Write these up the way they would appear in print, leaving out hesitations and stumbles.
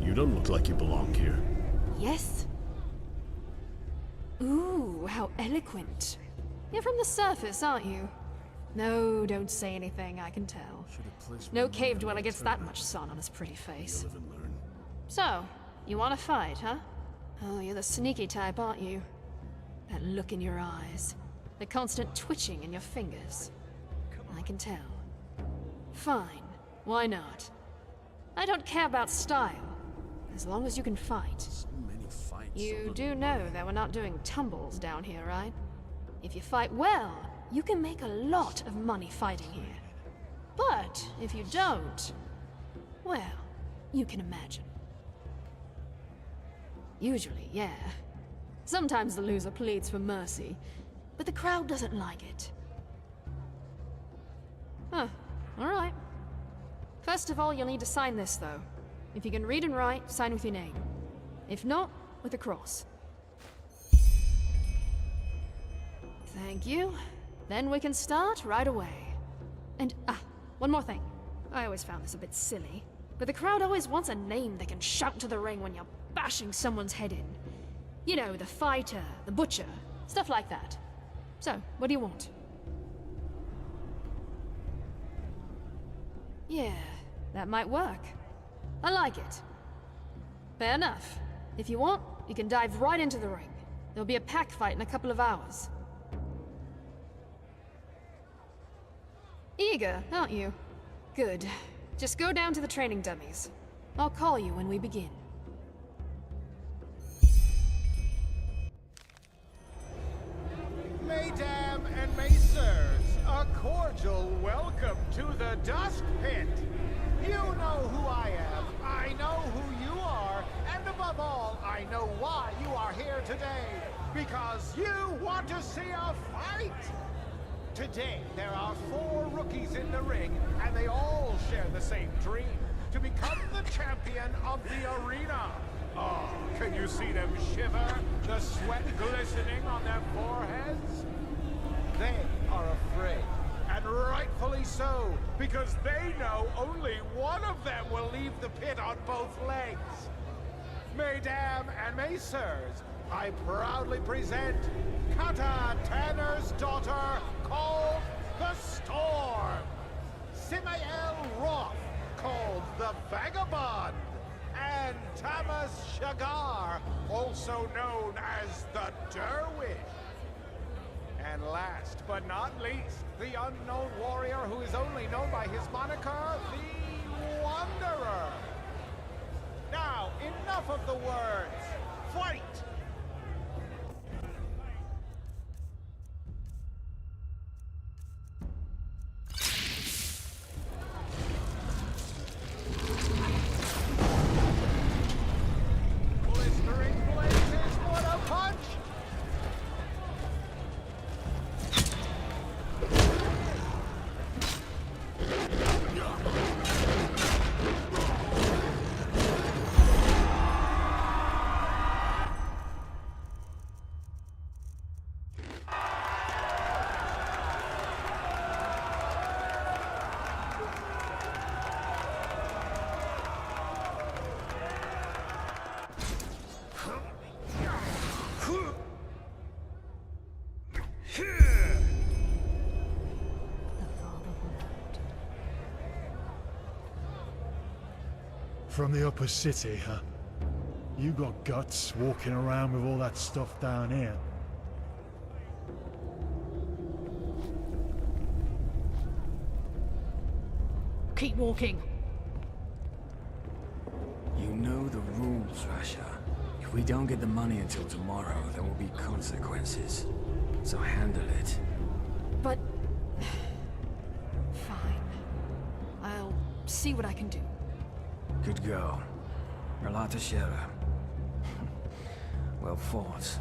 You don't look like you belong here. Yes? Ooh, how eloquent. You're from the surface, aren't you? No, don't say anything, I can tell. No cave dweller gets that much sun on his pretty face. Live and learn. So, you want to fight, huh? Oh, you're the sneaky type, aren't you? That look in your eyes. The constant twitching in your fingers. I can tell. Fine. Why not? I don't care about style, as long as you can fight. So many fights. You do know that we're not doing tumbles down here, right? If you fight well, you can make a lot of money fighting here. But if you don't, well, you can imagine. Usually, yeah. Sometimes the loser pleads for mercy, but the crowd doesn't like it. Huh, alright. First of all, you'll need to sign this, though. If you can read and write, sign with your name. If not, with a cross. Thank you. Then we can start right away. And, one more thing. I always found this a bit silly, but the crowd always wants a name they can shout to the ring when you're bashing someone's head in. You know, the fighter, the butcher, stuff like that. So, what do you want? Yeah, that might work. I like it. Fair enough. If you want, you can dive right into the ring. There'll be a pack fight in a couple of hours. Eager, aren't you? Good. Just go down to the training dummies. I'll call you when we begin. Mesdames and messieurs, a cordial welcome to the Dust Pit. You know who I am, I know who you are, and above all, I know why you are here today. Because you want to see a fight! Today, there are 4 rookies in the ring, and they all share the same dream, to become the champion of the arena. Oh, can you see them shiver, the sweat glistening on their foreheads? They are afraid, and rightfully so, because they know only one of them will leave the pit on both legs. Mesdames and messieurs, I proudly present Kata Tanner's daughter, called the Storm. Simael Roth, called the Vagabond. And Thomas Shagar, also known as the Dervish. And last but not least, the unknown warrior who is only known by his moniker, the Wanderer. Now, enough of the words. Fight! From the upper city, huh? You got guts walking around with all that stuff down here. Keep walking. You know the rules, Rasha. If we don't get the money until tomorrow, there will be consequences. So handle it. But... fine. I'll see what I can do. Good go. Ralata Shera. Well fought.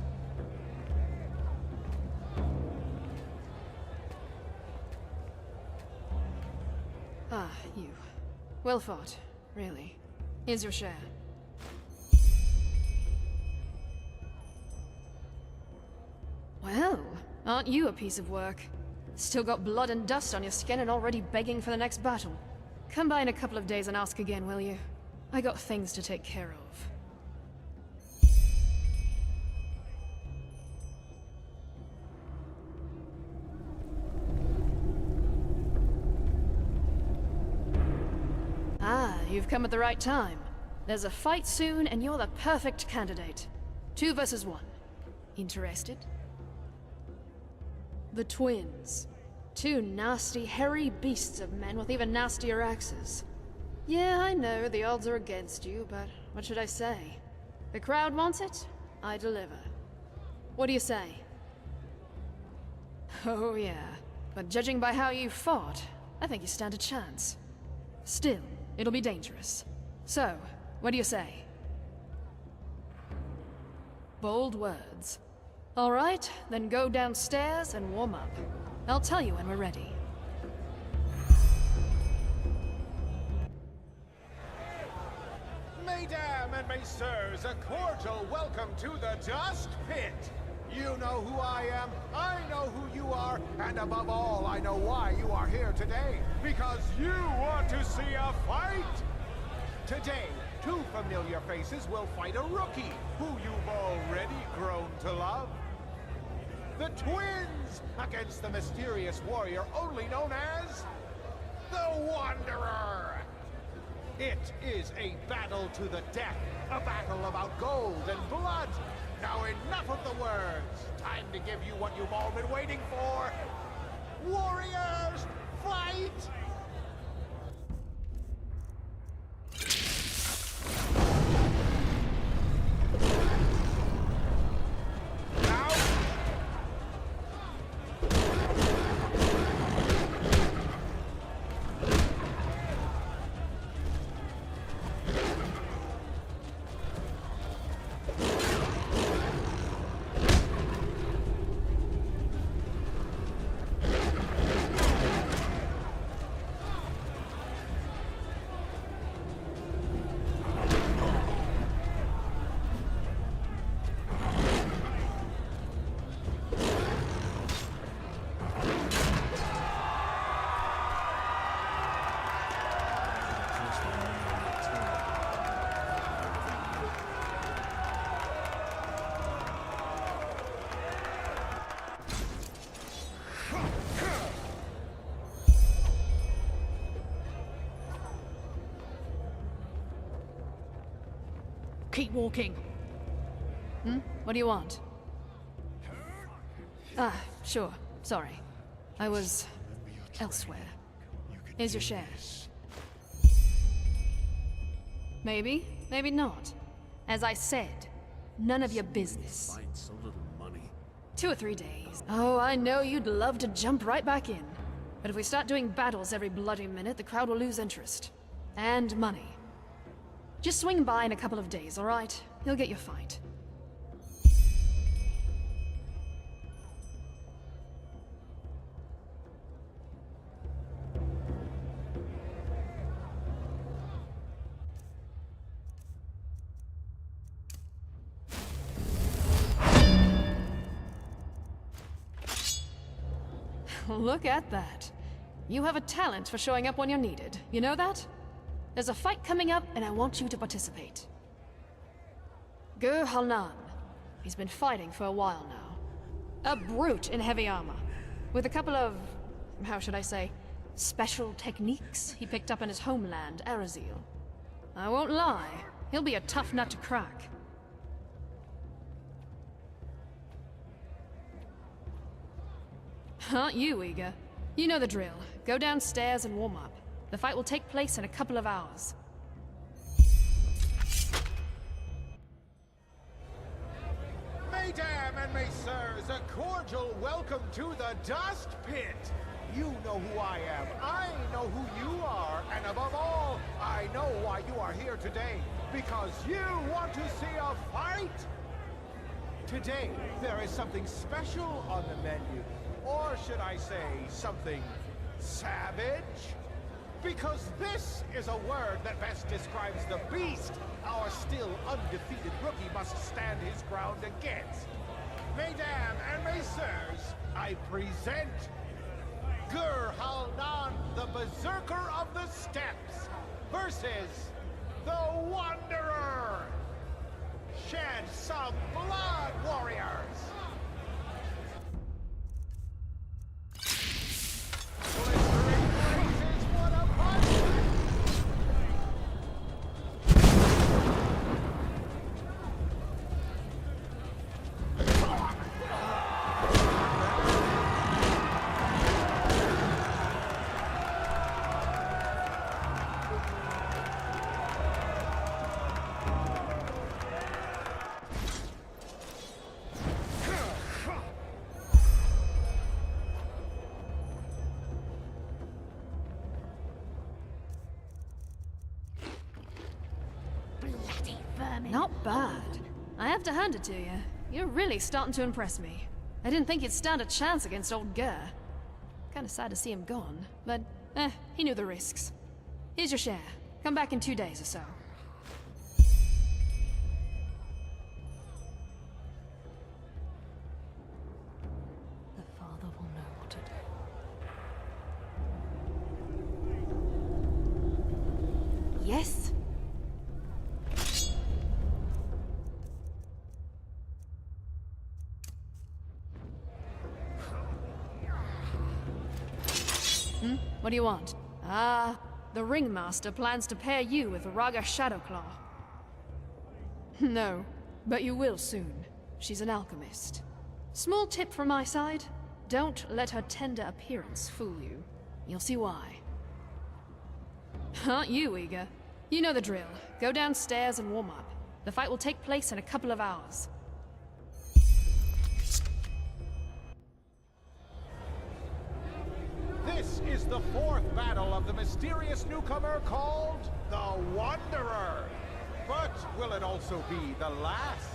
Ah, you. Well fought, really. Here's your share. Well, aren't you a piece of work? Still got blood and dust on your skin and already begging for the next battle. Come by in a couple of days and ask again, will you? I got things to take care of. Ah, you've come at the right time. There's a fight soon, and you're the perfect candidate. 2 versus 1. Interested? The twins. 2 nasty, hairy beasts of men with even nastier axes. Yeah, I know the odds are against you, but what should I say? The crowd wants it, I deliver. What do you say? Oh yeah, but judging by how you fought, I think you stand a chance. Still, it'll be dangerous. So, what do you say? Bold words. All right, then go downstairs and warm up. I'll tell you when we're ready. Mesdames and messieurs, a cordial welcome to the Dust Pit. You know who I am, I know who you are, and above all, I know why you are here today. Because you want to see a fight! Today, 2 familiar faces will fight a rookie who you've already grown to love. The twins against the mysterious warrior only known as the Wanderer. It is a battle to the death, a battle about gold and blood. Now enough of the words. Time to give you what you've all been waiting for. Warriors, fight! Keep walking. What do you want? Ah, sure. Sorry. I was elsewhere. Here's your share. Maybe, maybe not. As I said, none of your business. Find so little money. 2 or 3 days. Oh, I know you'd love to jump right back in. But if we start doing battles every bloody minute, the crowd will lose interest. And money. Just swing by in a couple of days, all right? You'll get your fight. Look at that. You have a talent for showing up when you're needed. You know that? There's a fight coming up, and I want you to participate. Gur Halnan. He's been fighting for a while now. A brute in heavy armor. With a couple of, how should I say, special techniques he picked up in his homeland, Arazil. I won't lie, he'll be a tough nut to crack. Aren't you eager? You know the drill. Go downstairs and warm up. The fight will take place in a couple of hours. Mesdames and messieurs, a cordial welcome to the Dust Pit. You know who I am, I know who you are, and above all, I know why you are here today. Because you want to see a fight! Today, there is something special on the menu. Or should I say, something savage? Because this is a word that best describes the beast our still undefeated rookie must stand his ground against. Mesdames and messieurs, I present Gur Halnan, the Berserker of the Steppes, versus the Wanderer! Shed some blood, warriors! Blistering blazes, what a punch! Not bad. I have to hand it to you. You're really starting to impress me. I didn't think you'd stand a chance against old Gur. Kinda sad to see him gone, but he knew the risks. Here's your share. Come back in 2 days or so. The father will know what to do. Yes? What do you want? Ah, the Ringmaster plans to pair you with Raga Shadowclaw. No, but you will soon. She's an alchemist. Small tip from my side, don't let her tender appearance fool you. You'll see why. Aren't you eager? You know the drill. Go downstairs and warm up. The fight will take place in a couple of hours. This is the fourth battle of the mysterious newcomer called the Wanderer. But will it also be the last?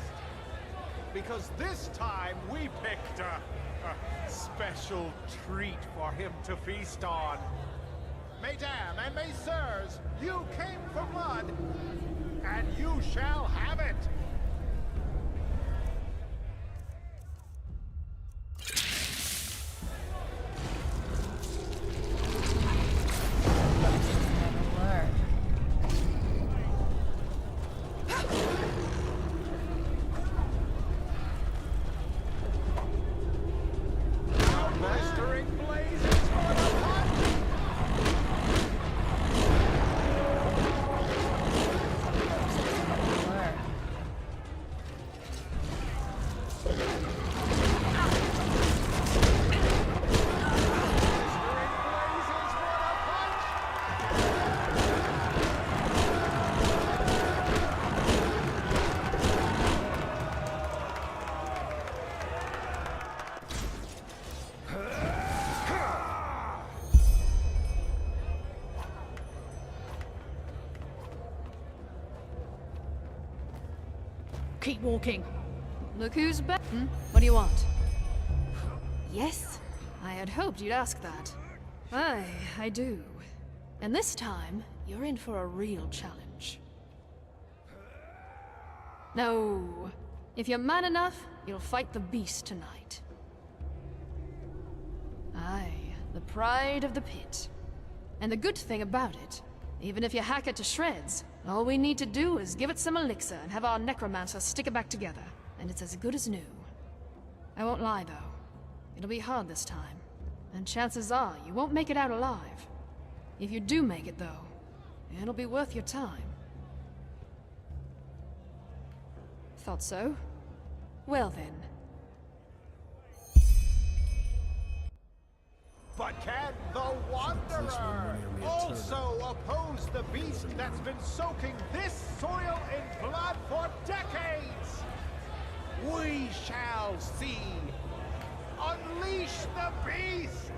Because this time we picked a special treat for him to feast on. Mesdames and messieurs, you came for blood, and you shall have it. Keep walking. Look who's back. What do you want? Yes? I had hoped you'd ask that. Aye, I do. And this time, you're in for a real challenge. No. If you're man enough, you'll fight the beast tonight. Aye, the pride of the pit. And the good thing about it, even if you hack it to shreds, all we need to do is give it some elixir and have our necromancer stick it back together, and it's as good as new. I won't lie, though. It'll be hard this time, and chances are you won't make it out alive. If you do make it, though, it'll be worth your time. Thought so. Well then. But can the Wanderer also oppose the beast that's been soaking this soil in blood for decades? We shall see. Unleash the beast!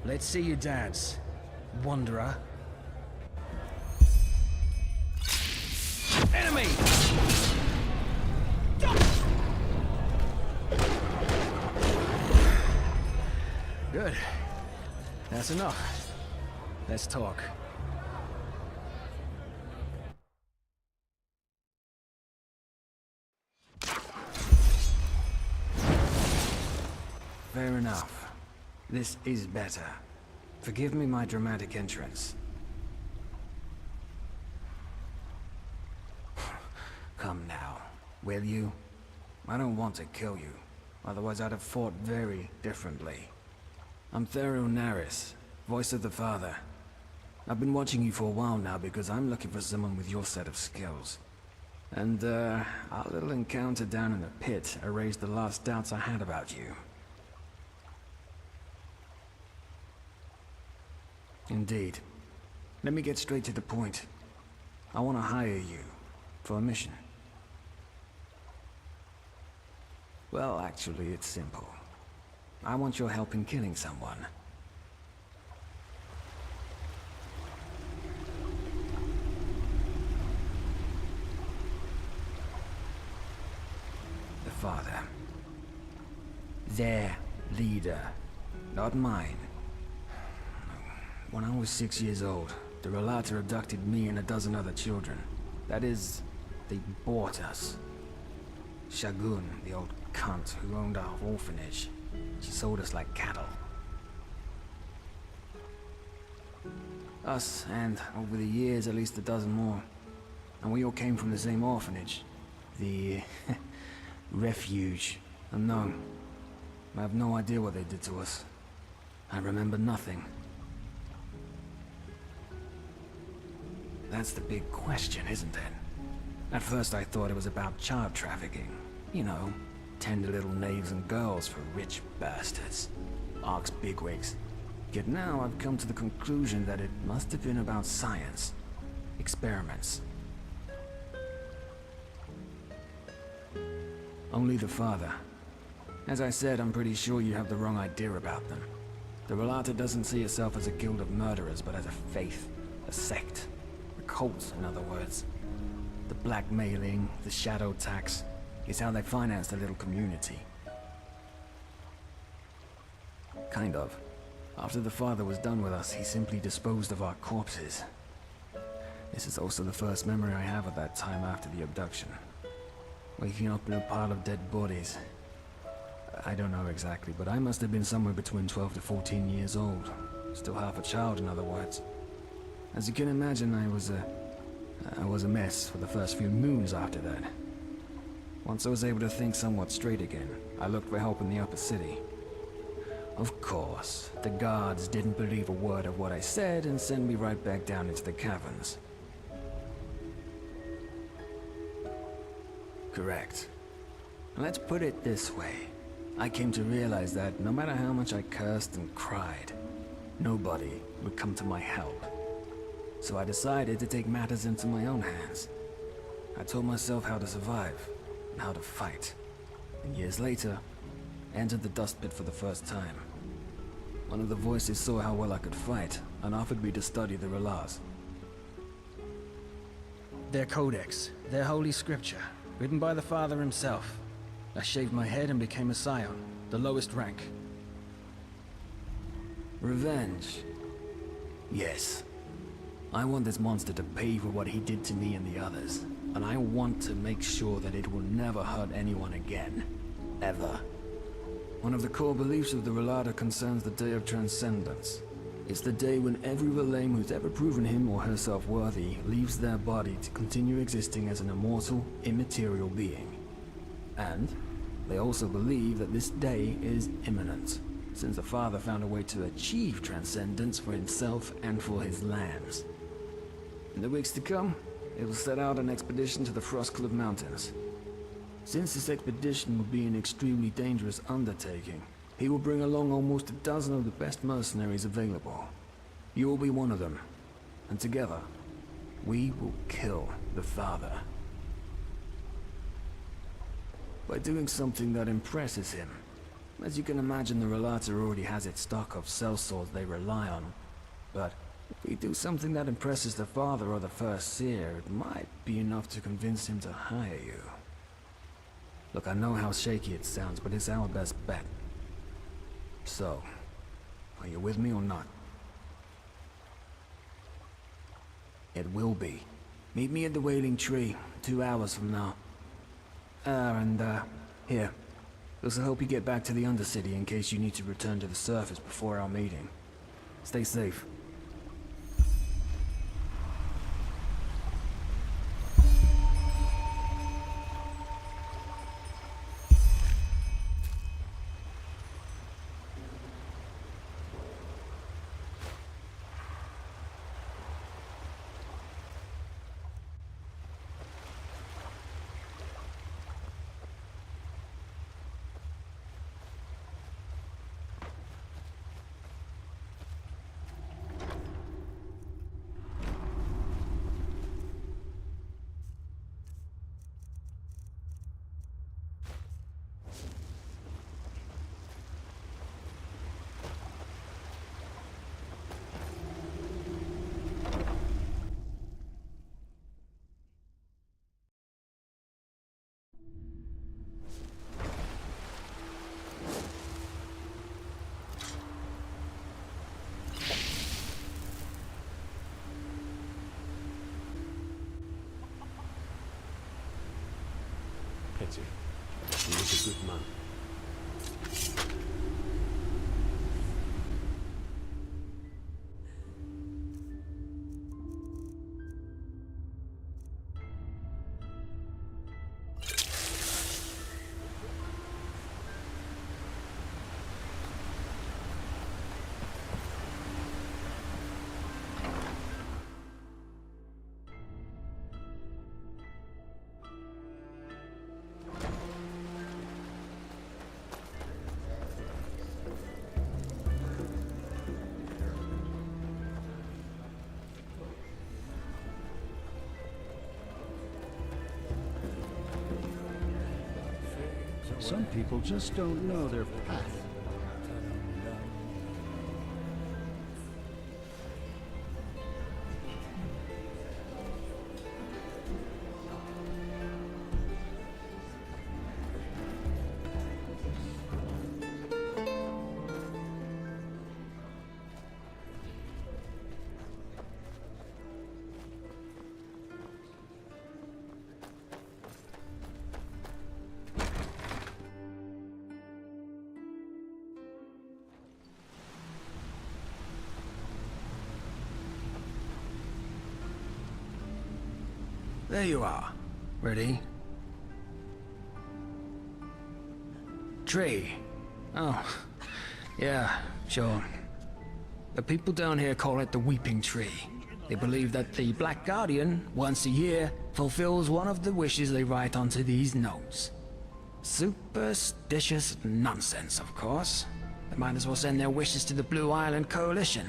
Let's see you dance, Wanderer. Enemy! Good. That's enough. Let's talk. Fair enough. This is better. Forgive me my dramatic entrance. Come now, will you? I don't want to kill you, otherwise I'd have fought very differently. I'm Naris, voice of the Father. I've been watching you for a while now because I'm looking for someone with your set of skills. And, our little encounter down in the pit erased the last doubts I had about you. Indeed. Let me get straight to the point. I want to hire you for a mission. Well, actually, it's simple. I want your help in killing someone. The Father. Their leader, not mine. When I was 6 years old, the Ralata abducted me and a dozen other children. That is, they bought us. Shagun, the old cunt who owned our orphanage, she sold us like cattle. Us, and over the years, at least a dozen more. And we all came from the same orphanage. The refuge. And no, I have no idea what they did to us. I remember nothing. That's the big question, isn't it? At first I thought it was about child trafficking. You know, tender little knaves and girls for rich bastards. Ark's bigwigs. Yet now I've come to the conclusion that it must have been about science. Experiments. Only the Father. As I said, I'm pretty sure you have the wrong idea about them. The Ralata doesn't see itself as a guild of murderers, but as a faith. A sect. A cult, in other words. The blackmailing, the shadow tax, is how they finance their little community. Kind of. After the Father was done with us, he simply disposed of our corpses. This is also the first memory I have of that time after the abduction. Waking up in a pile of dead bodies. I don't know exactly, but I must have been somewhere between 12 to 14 years old. Still half a child, in other words. As you can imagine, I was a mess for the first few moons after that. Once I was able to think somewhat straight again, I looked for help in the upper city. Of course, the guards didn't believe a word of what I said and sent me right back down into the caverns. Correct. Let's put it this way. I came to realize that no matter how much I cursed and cried, nobody would come to my help. So I decided to take matters into my own hands. I taught myself how to survive, and how to fight. And years later, I entered the dust pit for the first time. One of the voices saw how well I could fight, and offered me to study the Ralas. Their codex, their holy scripture, written by the Father himself. I shaved my head and became a scion, the lowest rank. Revenge. Yes. I want this monster to pay for what he did to me and the others. And I want to make sure that it will never hurt anyone again. Ever. One of the core beliefs of the Ralata concerns the Day of Transcendence. It's the day when every Relame who's ever proven him or herself worthy leaves their body to continue existing as an immortal, immaterial being. And they also believe that this day is imminent, since the Father found a way to achieve transcendence for himself and for his lands. In the weeks to come, it will set out an expedition to the Frostcliff Mountains. Since this expedition will be an extremely dangerous undertaking, he will bring along almost a dozen of the best mercenaries available. You will be one of them, and together, we will kill the Father. By doing something that impresses him. As you can imagine, the Ralata already has its stock of sellswords they rely on. But if we do something that impresses the Father or the First Seer, it might be enough to convince him to hire you. Look, I know how shaky it sounds, but it's our best bet. So, Are you with me or not? It will be. Meet me at the Wailing Tree, 2 hours from now. Here. This'll help you get back to the Undercity in case you need to return to the surface before our meeting. Stay safe. Pity. He was a good man. Some people just don't know their path. There you are. Ready? Tree. Oh, yeah, sure. The people down here call it the Weeping Tree. They believe that the Black Guardian, once a year, fulfills one of the wishes they write onto these notes. Superstitious nonsense, of course. They might as well send their wishes to the Blue Island Coalition.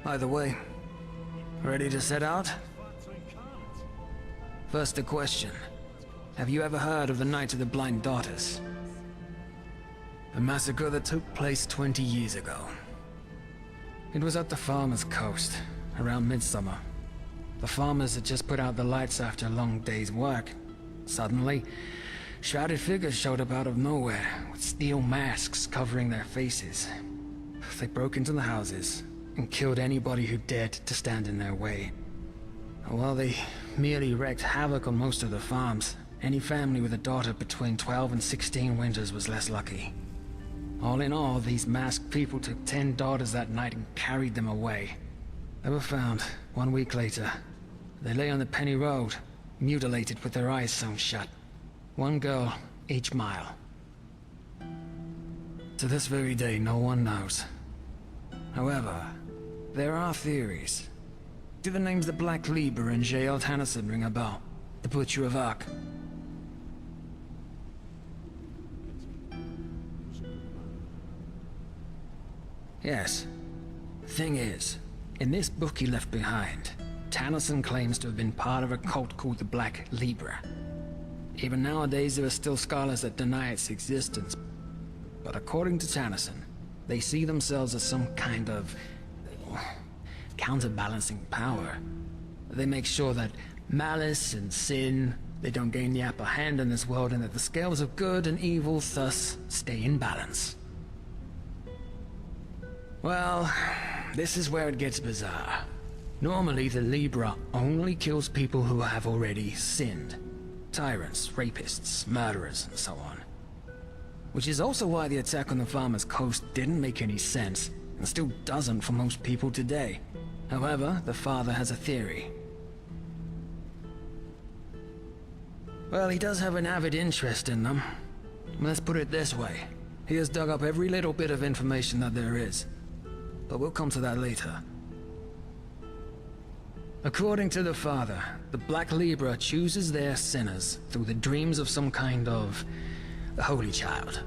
Either way, ready to set out? First a question. Have you ever heard of the Night of the Blind Daughters? A massacre that took place 20 years ago. It was at the Farmer's Coast, around midsummer. The farmers had just put out the lights after a long day's work. Suddenly, shrouded figures showed up out of nowhere, with steel masks covering their faces. They broke into the houses and killed anybody who dared to stand in their way. While they merely wreaked havoc on most of the farms, any family with a daughter between 12 and 16 winters was less lucky. All in all, these masked people took 10 daughters that night and carried them away. They were found 1 week later. They lay on the Penny Road, mutilated with their eyes sewn shut. 1 girl each mile. To this very day, no one knows. However, there are theories. Do the names the Black Lieber and J.L. Tennyson ring a bell? The Butcher of Ark. Yes. Thing is, in this book he left behind, Tennyson claims to have been part of a cult called the Black Lieber. Even nowadays there are still scholars that deny its existence. But according to Tennyson, they see themselves as some kind of counterbalancing power. They make sure that malice and sin, they don't gain the upper hand in this world, and that the scales of good and evil thus stay in balance. Well, this is where it gets bizarre. Normally, the Libra only kills people who have already sinned. Tyrants, rapists, murderers, and so on. Which is also why the attack on the Farmer's Coast didn't make any sense, and still doesn't for most people today. However, the father has a theory. Well, he does have an avid interest in them. Let's put it this way. He has dug up every little bit of information that there is. But we'll come to that later. According to the father, the Black Libra chooses their sinners through the dreams of some kind of holy child.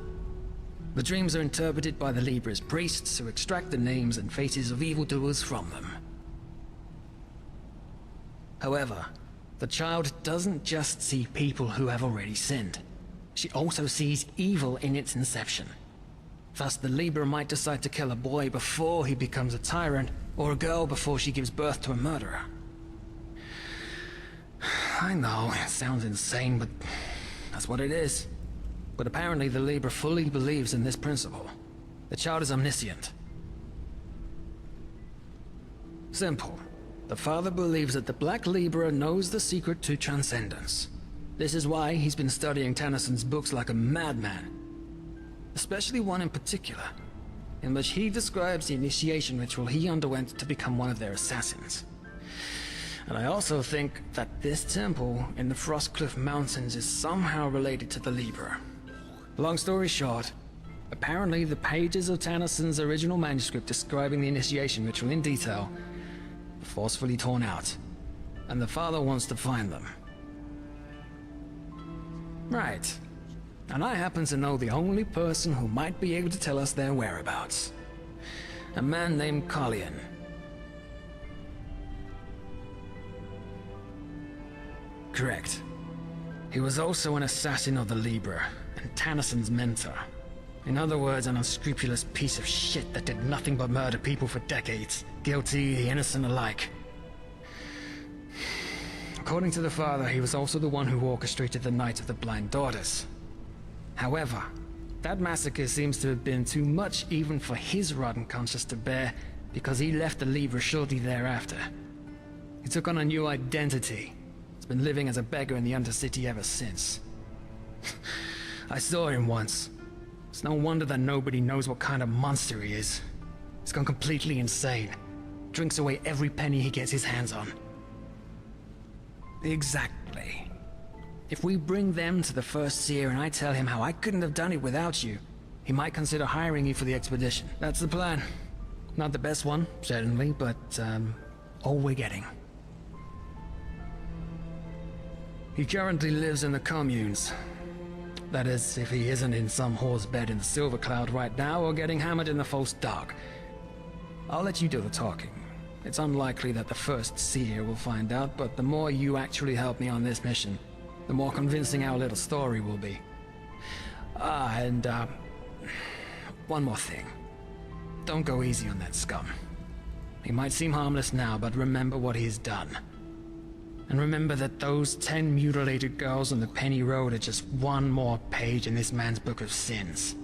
The dreams are interpreted by the Libra's priests who extract the names and faces of evildoers from them. However, the child doesn't just see people who have already sinned. She also sees evil in its inception. Thus, the Libra might decide to kill a boy before he becomes a tyrant, or a girl before she gives birth to a murderer. I know, it sounds insane, but that's what it is. But apparently the Libra fully believes in this principle. The child is omniscient. Simple. The father believes that the Black Libra knows the secret to transcendence. This is why he's been studying Tennyson's books like a madman. Especially one in particular, in which he describes the initiation ritual he underwent to become one of their assassins. And I also think that this temple in the Frostcliff Mountains is somehow related to the Libra. Long story short, apparently the pages of Tennyson's original manuscript describing the initiation ritual in detail were forcefully torn out, and the father wants to find them. Right. And I happen to know the only person who might be able to tell us their whereabouts. A man named Kalian. Correct. He was also an assassin of the Libra, and Tennyson's mentor. In other words, an unscrupulous piece of shit that did nothing but murder people for decades, guilty, the innocent alike. According to the father, he was also the one who orchestrated the Night of the Blind Daughters. However, that massacre seems to have been too much even for his rotten conscience to bear, because he left the Libra shortly thereafter. He took on a new identity. He's been living as a beggar in the Undercity ever since. I saw him once. It's no wonder that nobody knows what kind of monster he is. He's gone completely insane. Drinks away every penny he gets his hands on. Exactly. If we bring them to the First Seer and I tell him how I couldn't have done it without you, he might consider hiring you for the expedition. That's the plan. Not the best one, certainly, but, all we're getting. He currently lives in the communes. That is, if he isn't in some whore's bed in the Silver Cloud right now or getting hammered in the False Dark. I'll let you do the talking. It's unlikely that the First Seer will find out, but the more you actually help me on this mission, the more convincing our little story will be. One more thing. Don't go easy on that scum. He might seem harmless now, but remember what he's done. And remember that those 10 mutilated girls on the Penny Road are just one more page in this man's book of sins.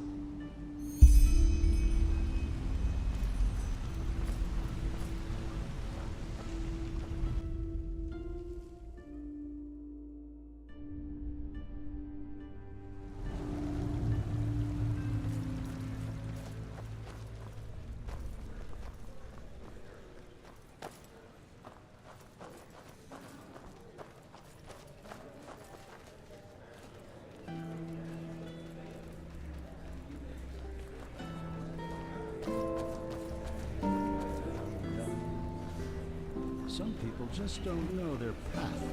Some people just don't know their path.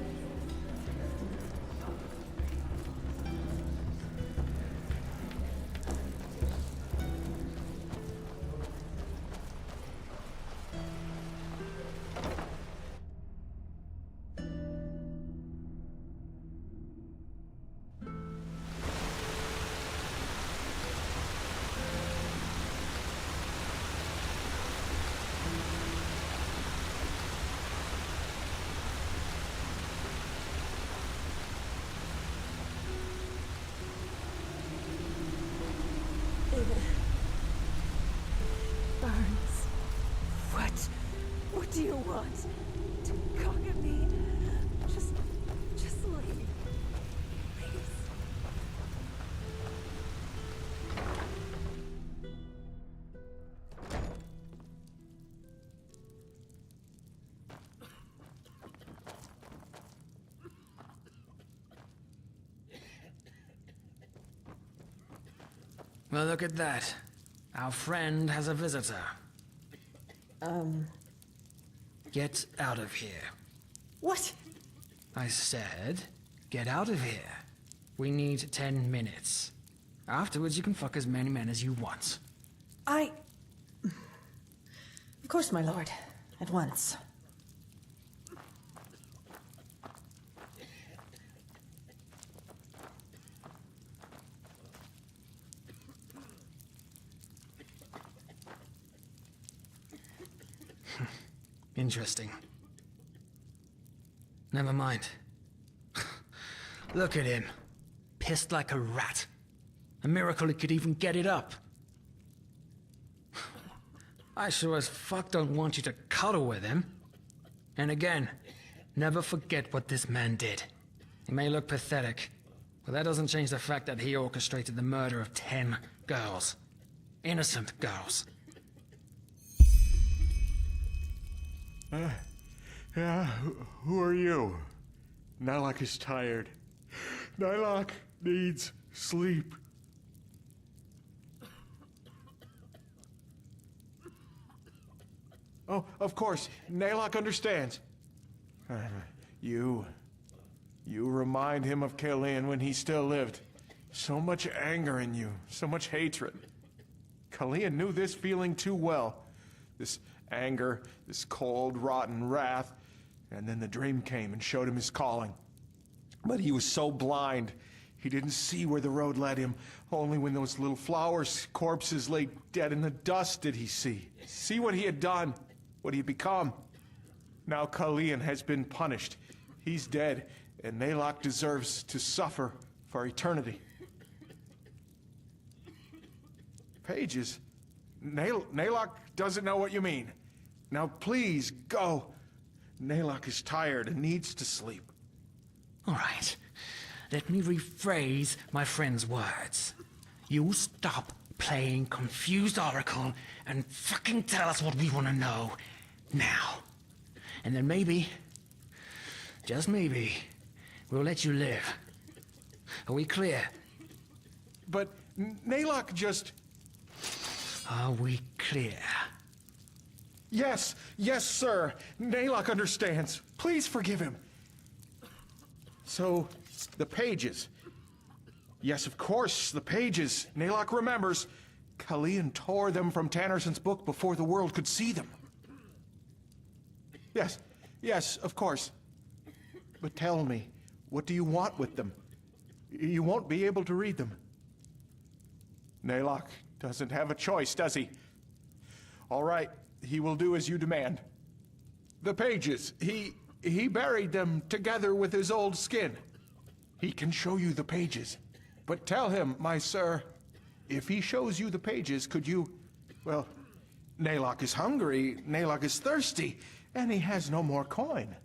God. Don't cock at me. Just leave. Please. Well, look at that. Our friend has a visitor. Get out of here. What? I said, get out of here. We need 10 minutes. Afterwards, you can fuck as many men as you want. Of course, my lord. At once. Interesting. Never mind. Look at him. Pissed like a rat. A miracle he could even get it up. I sure as fuck don't want you to cuddle with him. And again, never forget what this man did. He may look pathetic, but that doesn't change the fact that he orchestrated the murder of 10 girls. Innocent girls. Who are you? Nylok is tired. Nylok needs sleep. Oh, of course. Nylok understands. You remind him of Kalian when he still lived. So much anger in you, so much hatred. Kalian knew this feeling too well. This anger, this cold, rotten wrath. And then the dream came and showed him his calling. But he was so blind, he didn't see where the road led him. Only when those little flowers' corpses lay dead in the dust did he see what he had done, what he had become. Now Kalian has been punished. He's dead, and Nylok deserves to suffer for eternity. Pages? Nylok doesn't know what you mean. Now please, go. Nylok is tired and needs to sleep. All right. Let me rephrase my friend's words. You stop playing confused oracle and fucking tell us what we want to know now. And then maybe, just maybe, we'll let you live. Are we clear? But Nylok just... Are we clear? Yes, sir. Nylok understands. Please forgive him. So, the pages. Yes, of course, the pages. Nylok remembers. Kalian tore them from Tannerson's book before the world could see them. Yes, of course. But tell me, what do you want with them? You won't be able to read them. Nylok doesn't have a choice, does he? All right. He will do as you demand. The pages, he buried them together with his old skin. He can show you the pages. But tell him, my sir, if he shows you the pages, could you... Well, Nylok is hungry, Nylok is thirsty, and he has no more coin.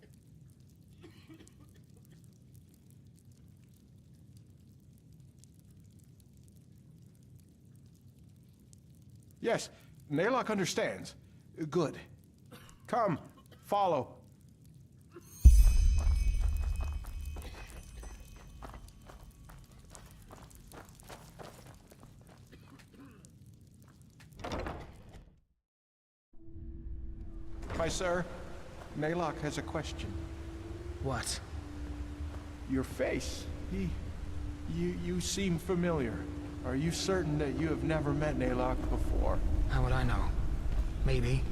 Yes, Nylok understands. Good. Come, follow. My sir, Nylok has a question. What? Your face. You seem familiar. Are you certain that you have never met Nylok before? How would I know? Maybe.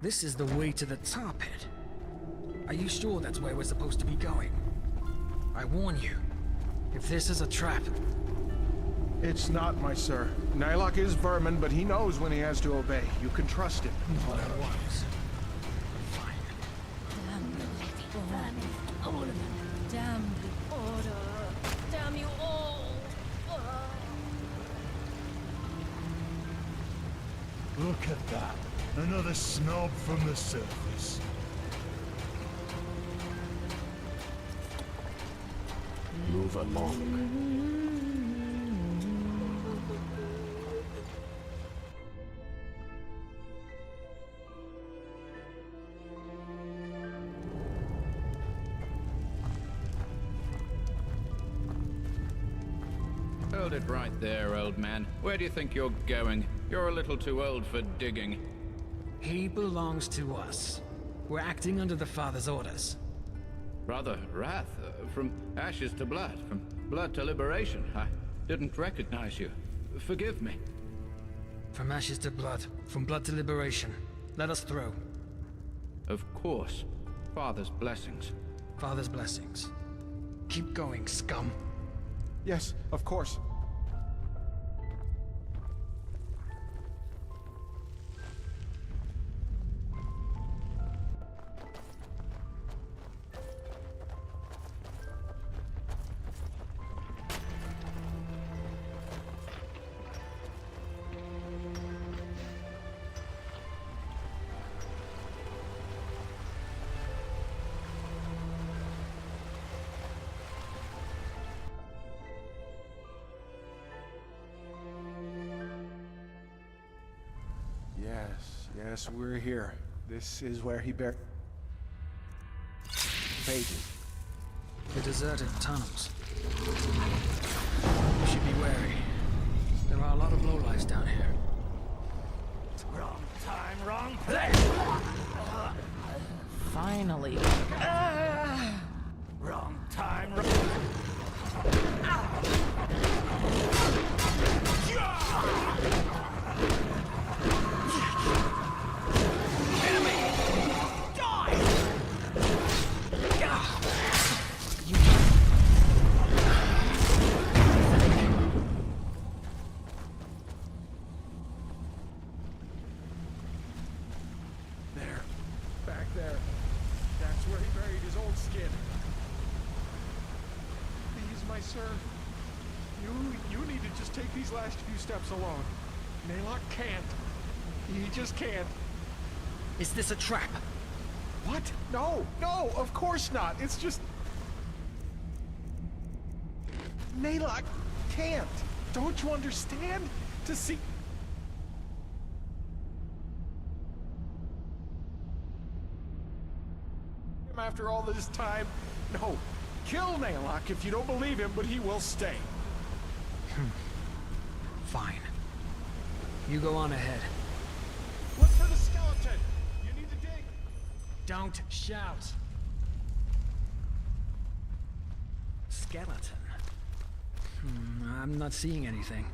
This is the way to the tar pit. Are you sure that's where we're supposed to be going? I warn you, if this is a trap... It's not, my sir. Nylok is vermin, but he knows when he has to obey. You can trust him. What I want. Damn the all of them. Damn the all. Look at that. Another snob from the surface. Move along. Hold it right there, old man. Where do you think you're going? You're a little too old for digging. He belongs to us. We're acting under the Father's orders. Brother Wrath, from ashes to blood, from blood to liberation. I didn't recognize you. Forgive me. From ashes to blood, from blood to liberation. Let us through. Of course. Father's blessings. Father's blessings. Keep going, scum. Yes, of course. Yes, we're here. This is where he buried pages. The deserted tunnels. We should be wary. There are a lot of lowlifes down here. Wrong time, wrong place! Finally. Wrong time, wrong... Last few steps alone. Naylock can't. He just can't. Is this a trap? What? No, of course not. It's just... Naylock can't. Don't you understand? To see... him after all this time? No. Kill Naylock if you don't believe him, but he will stay. Fine. You go on ahead. Look for the skeleton! You need to dig! Don't shout! Skeleton? I'm not seeing anything.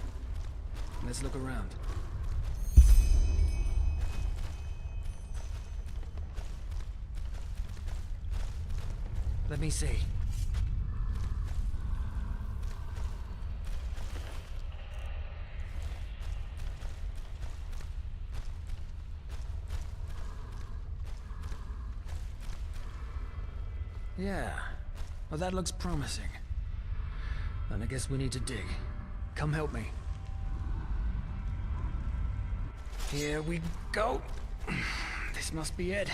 Let's look around. Let me see. Yeah. Well, that looks promising. Then I guess we need to dig. Come help me. Here we go. This must be it.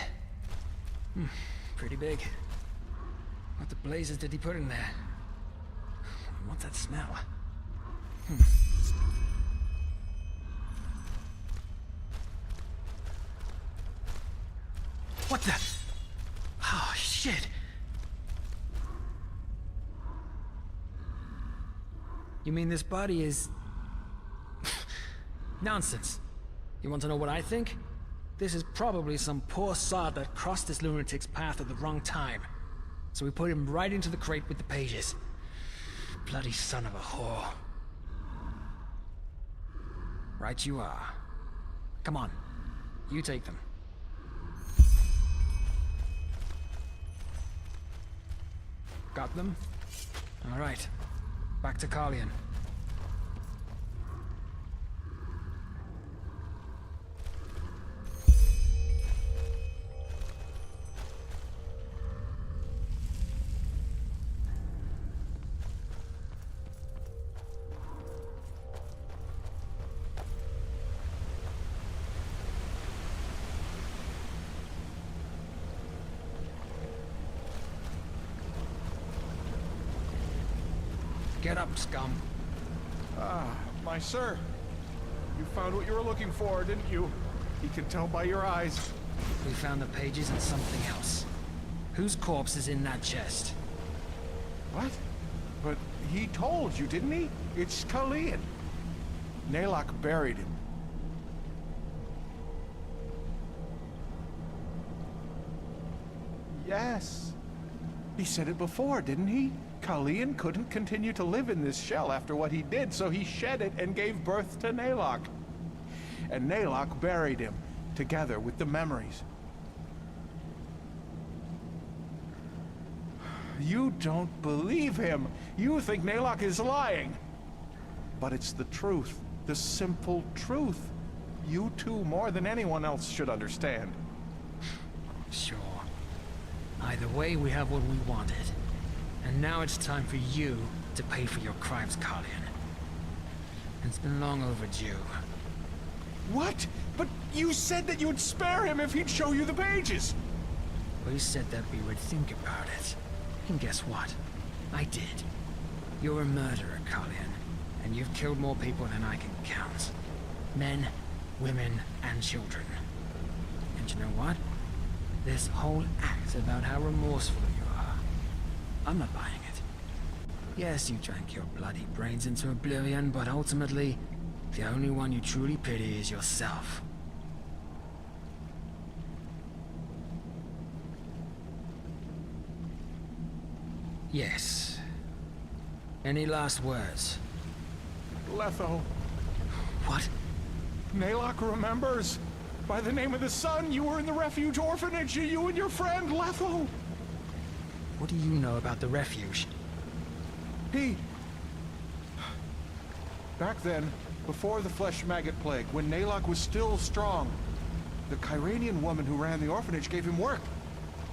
Pretty big. What the blazes did he put in there? What's that smell? What the? Oh, shit. You mean this body is... Nonsense. You want to know what I think? This is probably some poor sod that crossed this lunatic's path at the wrong time. So we put him right into the crate with the pages. Bloody son of a whore. Right you are. Come on. You take them. Got them? All right. Back to Kalian. Get up, scum. Ah, my sir. You found what you were looking for, didn't you? He can tell by your eyes. We found the pages and something else. Whose corpse is in that chest? What? But he told you, didn't he? It's Kalian. Nalok buried him. Yes. He said it before, didn't he? Kalian couldn't continue to live in this shell after what he did, so he shed it and gave birth to Nalok. And Nalok buried him, together with the memories. You don't believe him. You think Nalok is lying. But it's the truth, the simple truth. You two, more than anyone else, should understand. Sure. Either way, we have what we wanted. And now it's time for you to pay for your crimes, Kalian. It's been long overdue. What? But you said that you would spare him if he'd show you the pages! We said that we would think about it. And guess what? I did. You're a murderer, Kalian. And you've killed more people than I can count. Men, women, and children. And you know what? This whole act about how remorseful you are, I'm not buying it. Yes, you drank your bloody brains into oblivion, but ultimately, the only one you truly pity is yourself. Yes. Any last words? Letho. What? Nalok remembers. By the name of the sun, you were in the refuge orphanage, you and your friend, Letho. What do you know about the refuge? Back then, before the flesh maggot plague, when Nalok was still strong, the Kyranian woman who ran the orphanage gave him work.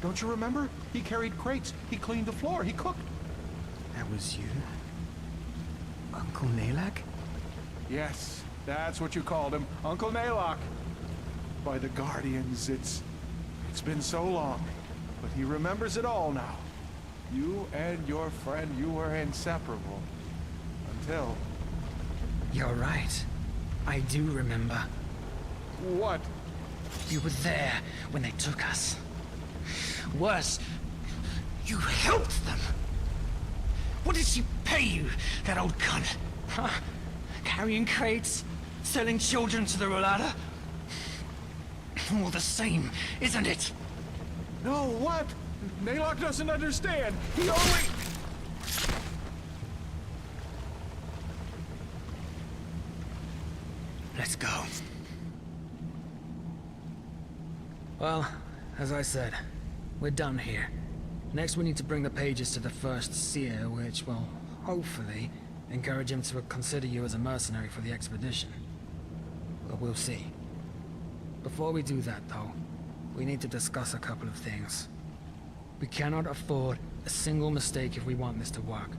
Don't you remember? He carried crates, he cleaned the floor, he cooked. That was you? Uncle Nalok? Yes, that's what you called him, Uncle Nalok. By the Guardians, it's been so long, but he remembers it all now. You and your friend, you were inseparable. Until... You're right. I do remember. What? You were there when they took us. Worse, you helped them. What did she pay you, that old cunt? Huh? Carrying crates? Selling children to the Ralata? All the same, isn't it? No, what? Nalok doesn't understand. He only... Let's go. Well, as I said, we're done here. Next we need to bring the pages to the first seer, which will, hopefully, encourage him to consider you as a mercenary for the expedition. But we'll see. Before we do that, though, we need to discuss a couple of things. We cannot afford a single mistake if we want this to work.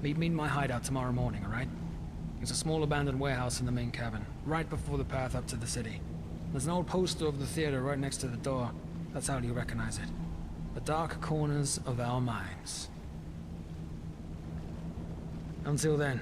Meet me in my hideout tomorrow morning, alright? There's a small abandoned warehouse in the main cabin, right before the path up to the city. There's an old poster of the theater right next to the door. That's how you recognize it. The dark corners of our minds. Until then.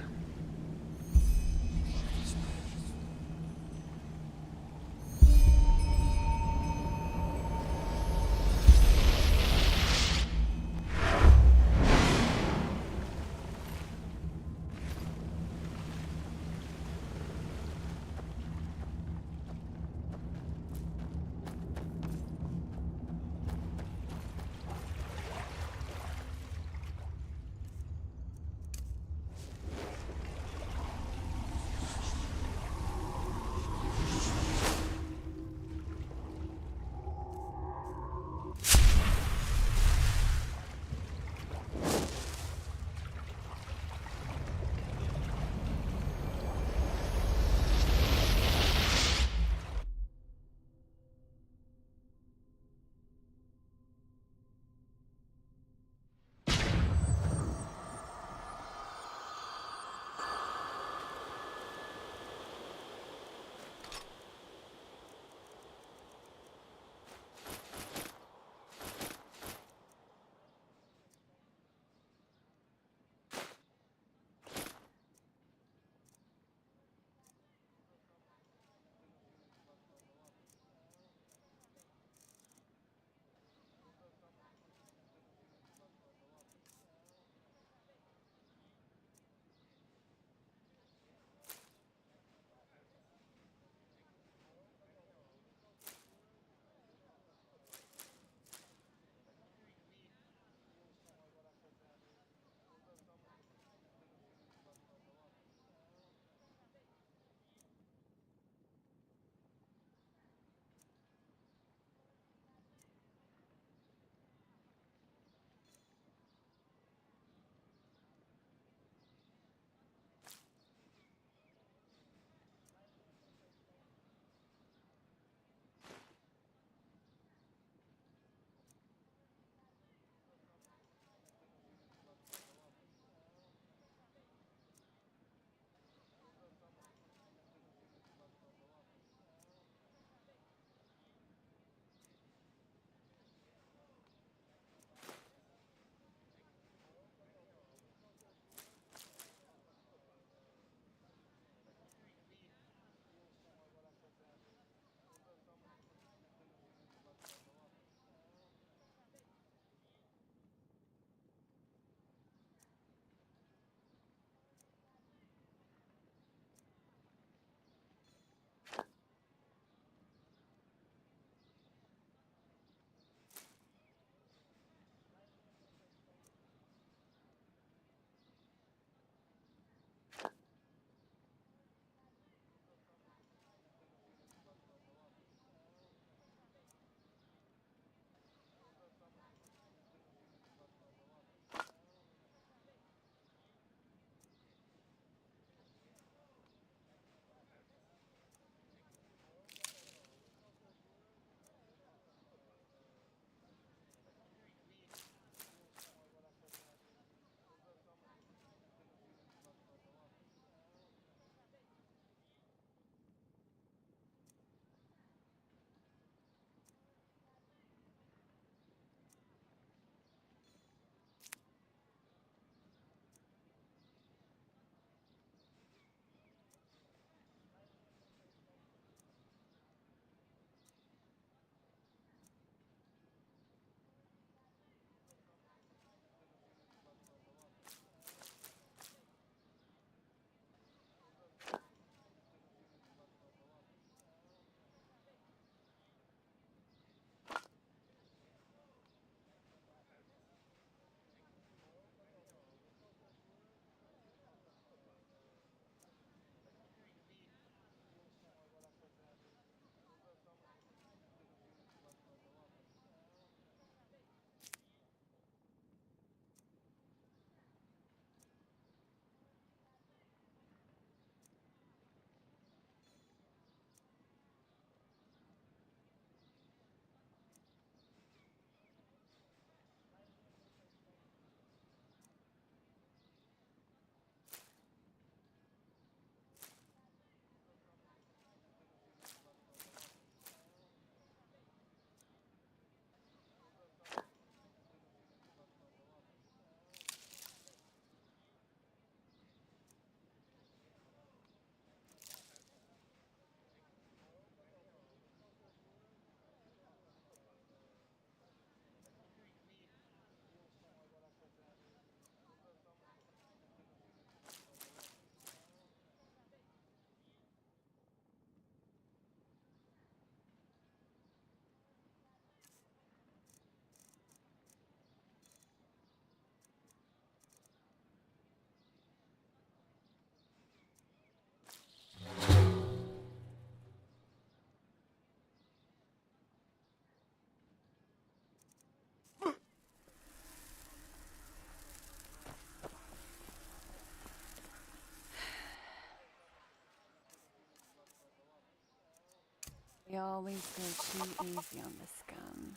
We always go too easy on the scum.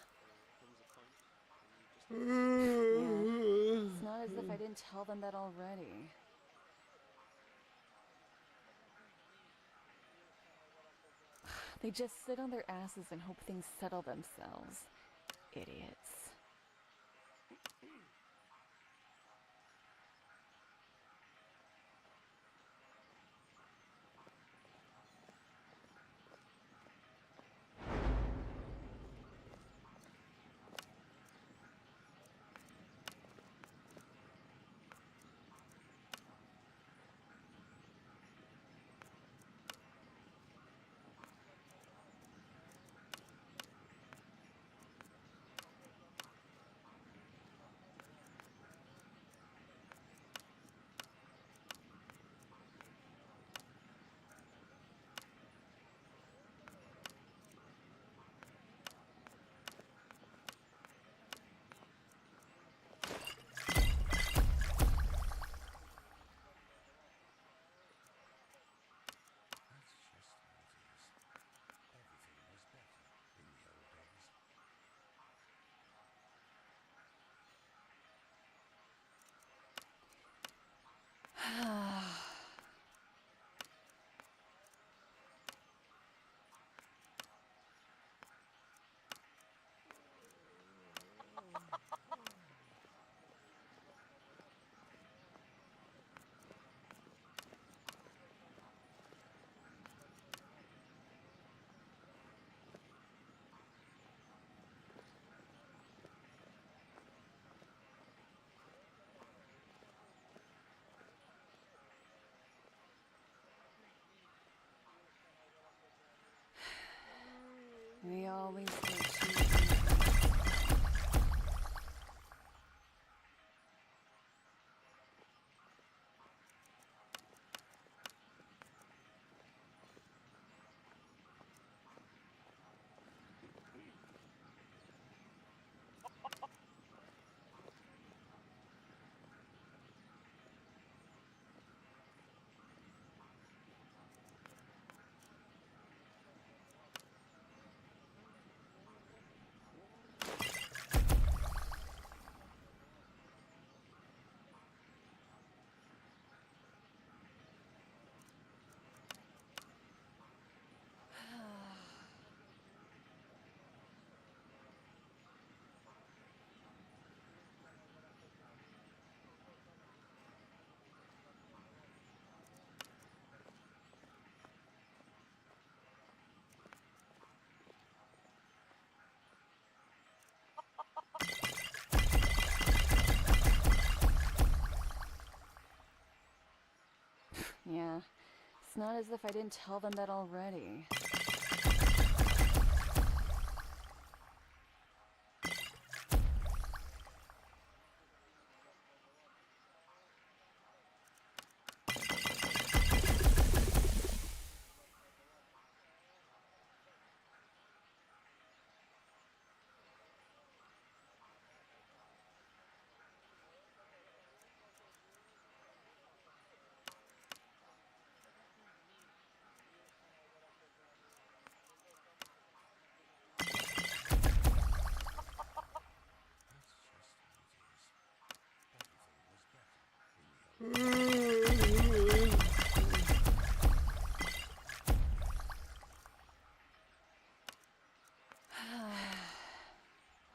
Yeah, it's not as if I didn't tell them that already. They just sit on their asses and hope things settle themselves. Idiots. We always go too easy. Yeah, it's not as if I didn't tell them that already.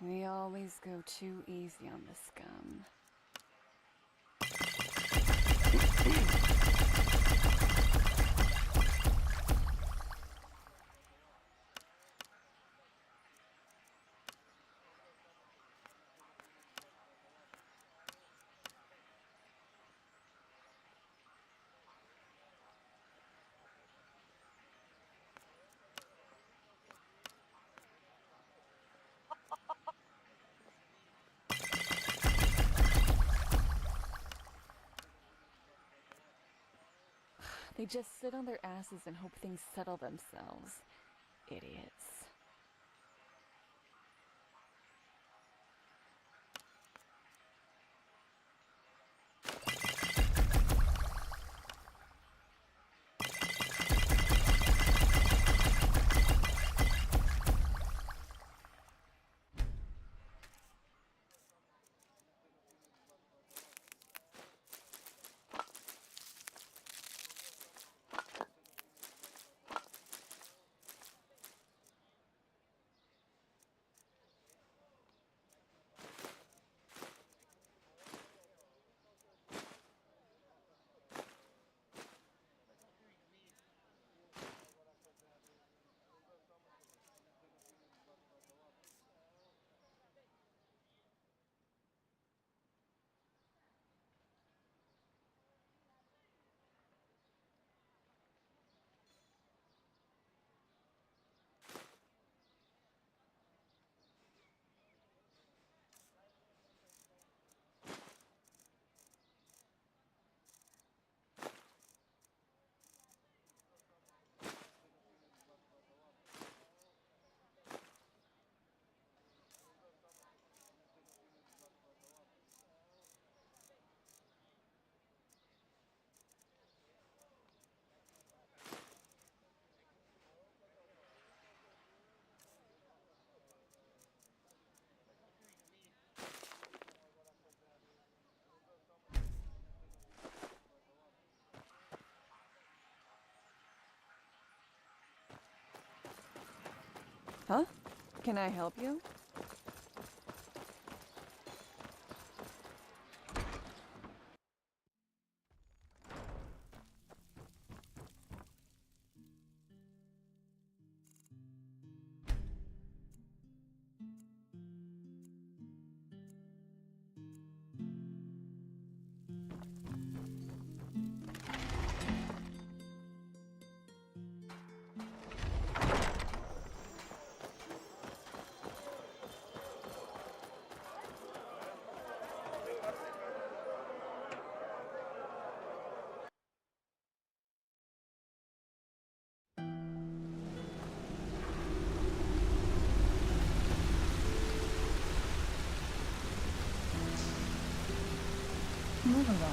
We always go too easy on the scum. They just sit on their asses and hope things settle themselves. Idiots. Huh? Can I help you? Move along.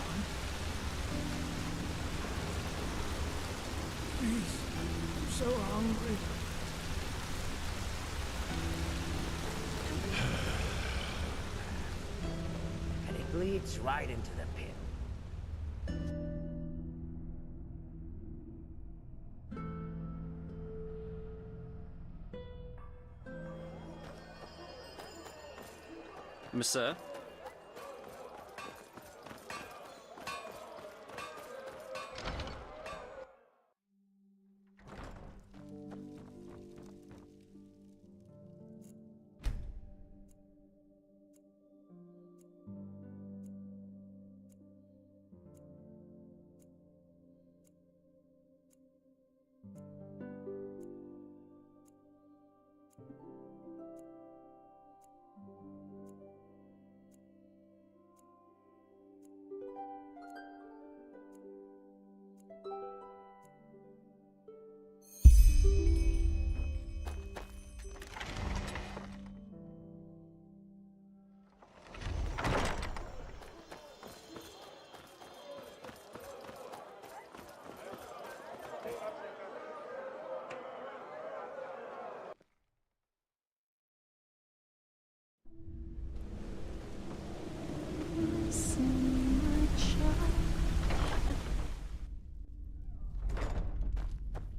Please, I'm so hungry. And it leads right into the pit. Monsieur?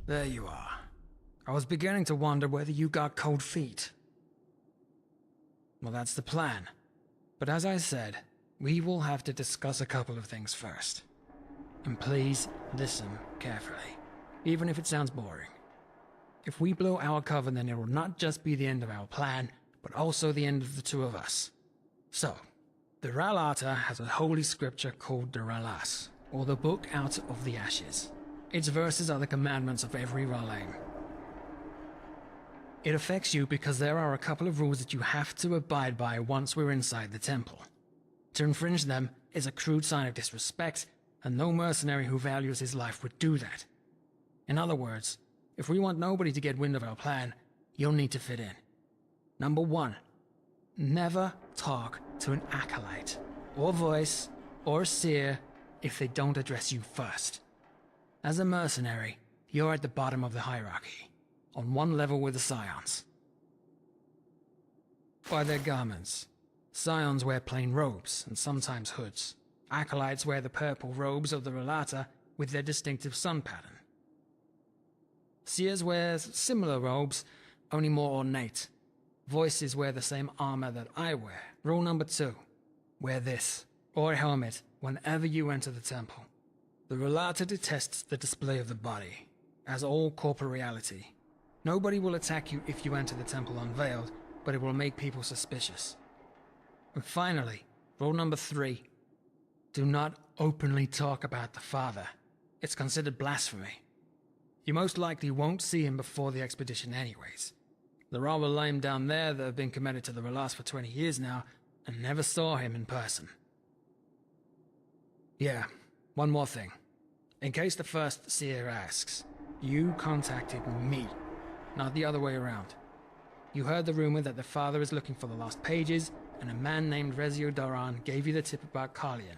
There you are. I was beginning to wonder whether you got cold feet. Well, that's the plan. But as I said, we will have to discuss a couple of things first. And please listen carefully, even if it sounds boring. If we blow our cover, then it will not just be the end of our plan, but also the end of the two of us. So, the Ralata has a holy scripture called the Ralas, or the Book Out of the Ashes. Its verses are the commandments of every Ralaim. It affects you because there are a couple of rules that you have to abide by once we're inside the temple. To infringe them is a crude sign of disrespect, and no mercenary who values his life would do that. In other words, if we want nobody to get wind of our plan, you'll need to fit in. Number 1, never talk to an acolyte, or voice, or seer if they don't address you first. As a mercenary, you're at the bottom of the hierarchy, on one level with the Scions. By their garments, Scions wear plain robes and sometimes hoods. Acolytes wear the purple robes of the Ralata with their distinctive sun pattern. Seers wear similar robes, only more ornate. Voices wear the same armor that I wear. Rule number 2, wear this, or a helmet, whenever you enter the temple. The Ralata detests the display of the body, as all corporeality. Nobody will attack you if you enter the temple unveiled, but it will make people suspicious. And finally, rule number 3, do not openly talk about the Father. It's considered blasphemy. You most likely won't see him before the expedition anyways. There are Ralaim down there that have been committed to the Ralas for 20 years now, and never saw him in person. Yeah, one more thing. In case the first seer asks, you contacted me, not the other way around. You heard the rumor that the Father is looking for the lost pages, and a man named Rezio Doran gave you the tip about Kalian.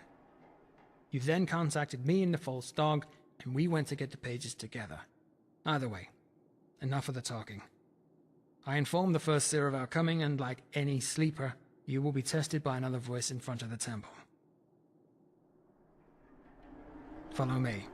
You then contacted me and the false dog, and we went to get the pages together. Either way, enough of the talking. I informed the first seer of our coming, and like any sleeper, you will be tested by another voice in front of the temple. Follow me.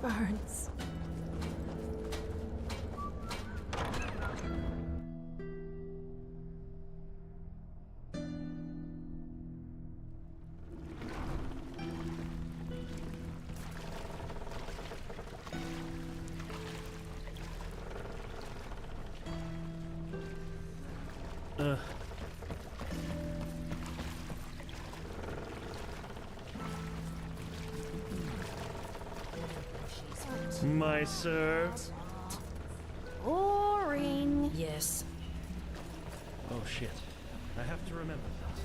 burns. My sir. Boring. Yes. Oh shit. I have to remember that.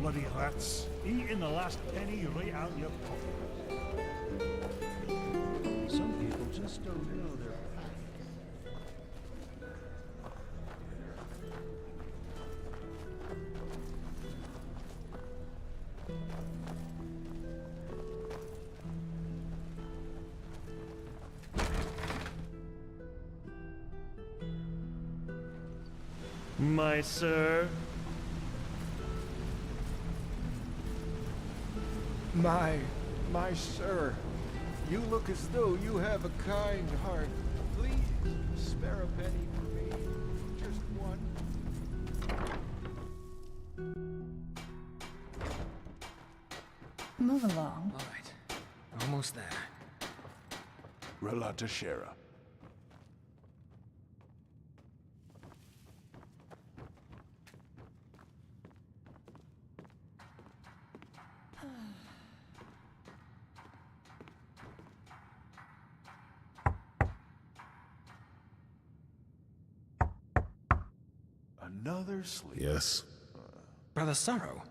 Bloody rats. Eating the last penny right out your pocket. Some people just don't know their My sir. My sir, you look as though you have a kind heart. Please, spare a penny for me. Just one. Move along. All right. Almost there. Ralata Shera. Another sleep. Yes. Brother Sorrow?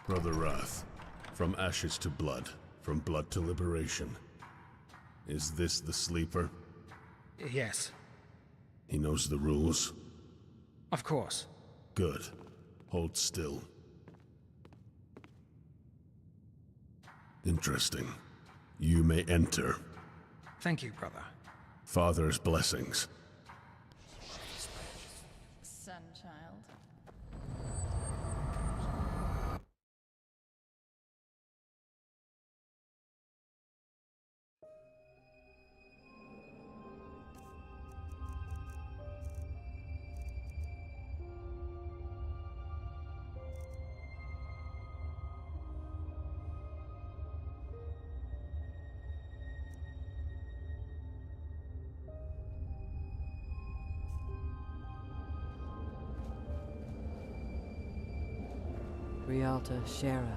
Brother Wrath. From ashes to blood. From blood to liberation. Is this the sleeper? Yes. He knows the rules? Of course. Good. Hold still. Interesting. You may enter. Thank you, brother. Father's blessings. Son, child. Ralata Shera.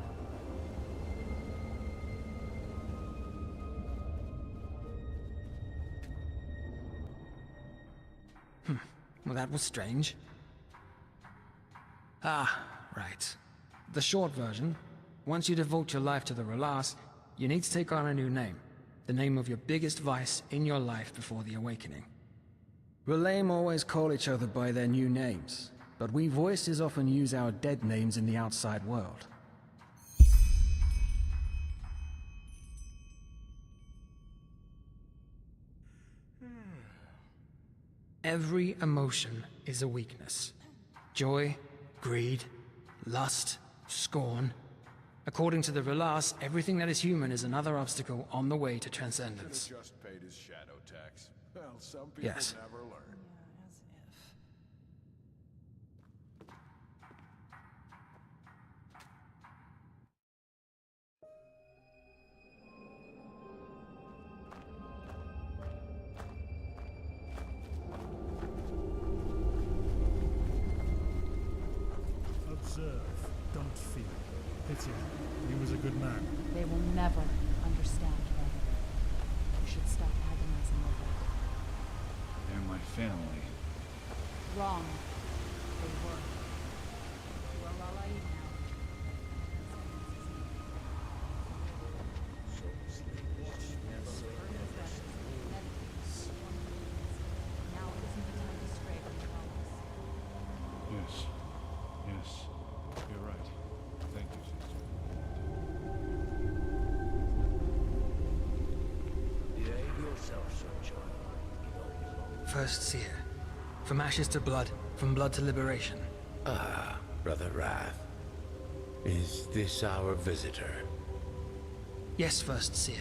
Well, that was strange. Ah, right. The short version. Once you devote your life to the Ralas, you need to take on a new name. The name of your biggest vice in your life before the awakening. Relaim always call each other by their new names, but we voices often use our dead names in the outside world. Every emotion is a weakness. Joy, greed, lust, scorn. According to the Ralas, everything that is human is another obstacle on the way to transcendence. Should've just paid his shadow tax. Well, some people Yes. never learn. Observe, don't fear. Pity him. He was a good man. They will never understand them. You should stop agonizing over it. They're my family. Wrong. They were. You are Ralai now. Now isn't the time to stray from the promise. Yes. Yes. You're right. Thank you, sister. Behave yourself, son child. First seer. From ashes to blood, from Blood to Liberation. Ah, Brother Wrath. Is this our visitor? Yes, First Seer.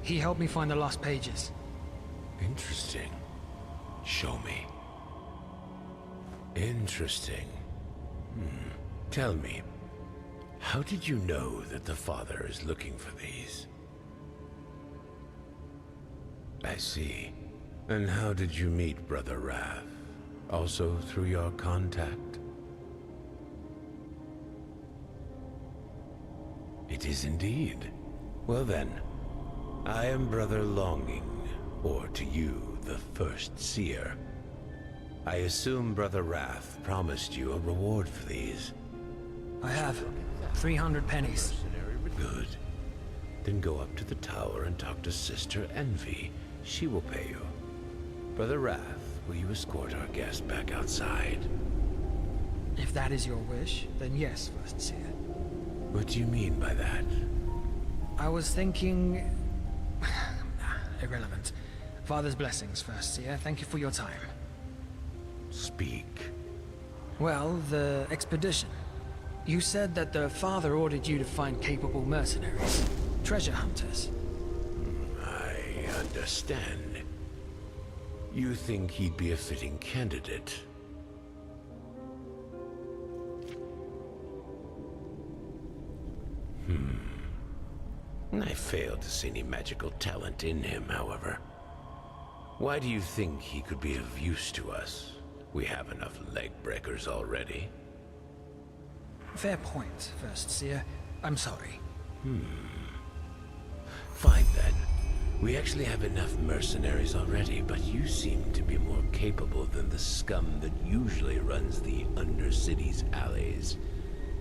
He helped me find the lost pages. Interesting. Show me. Interesting. Tell me, how did you know that the Father is looking for these? I see. And how did you meet Brother Wrath? Also through your contact? It is indeed. Well then, I am Brother Longing, or to you, the First Seer. I assume Brother Wrath promised you a reward for these. I have 300 pennies. Good. Then go up to the tower and talk to Sister Envy. She will pay you. Brother Wrath, will you escort our guest back outside? If that is your wish, then yes, First Seer. What do you mean by that? I was thinking... irrelevant. Father's blessings, First Seer. Thank you for your time. Speak. Well, the expedition. You said that the Father ordered you to find capable mercenaries. Treasure hunters. I understand. You think he'd be a fitting candidate? I failed to see any magical talent in him, however. Why do you think he could be of use to us? We have enough leg breakers already. Fair point, First Seer. I'm sorry. Fine then. We actually have enough mercenaries already, but you seem to be more capable than the scum that usually runs the Undercity's alleys.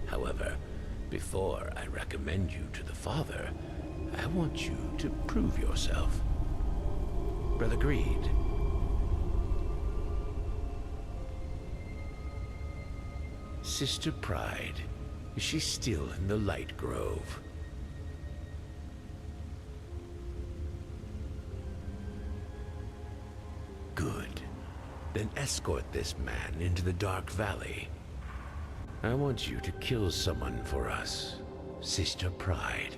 However, before I recommend you to the Father, I want you to prove yourself. Brother Greed. Sister Pride, is she still in the Light Grove? Good. Then escort this man into the Dark Valley. I want you to kill someone for us. Sister Pride.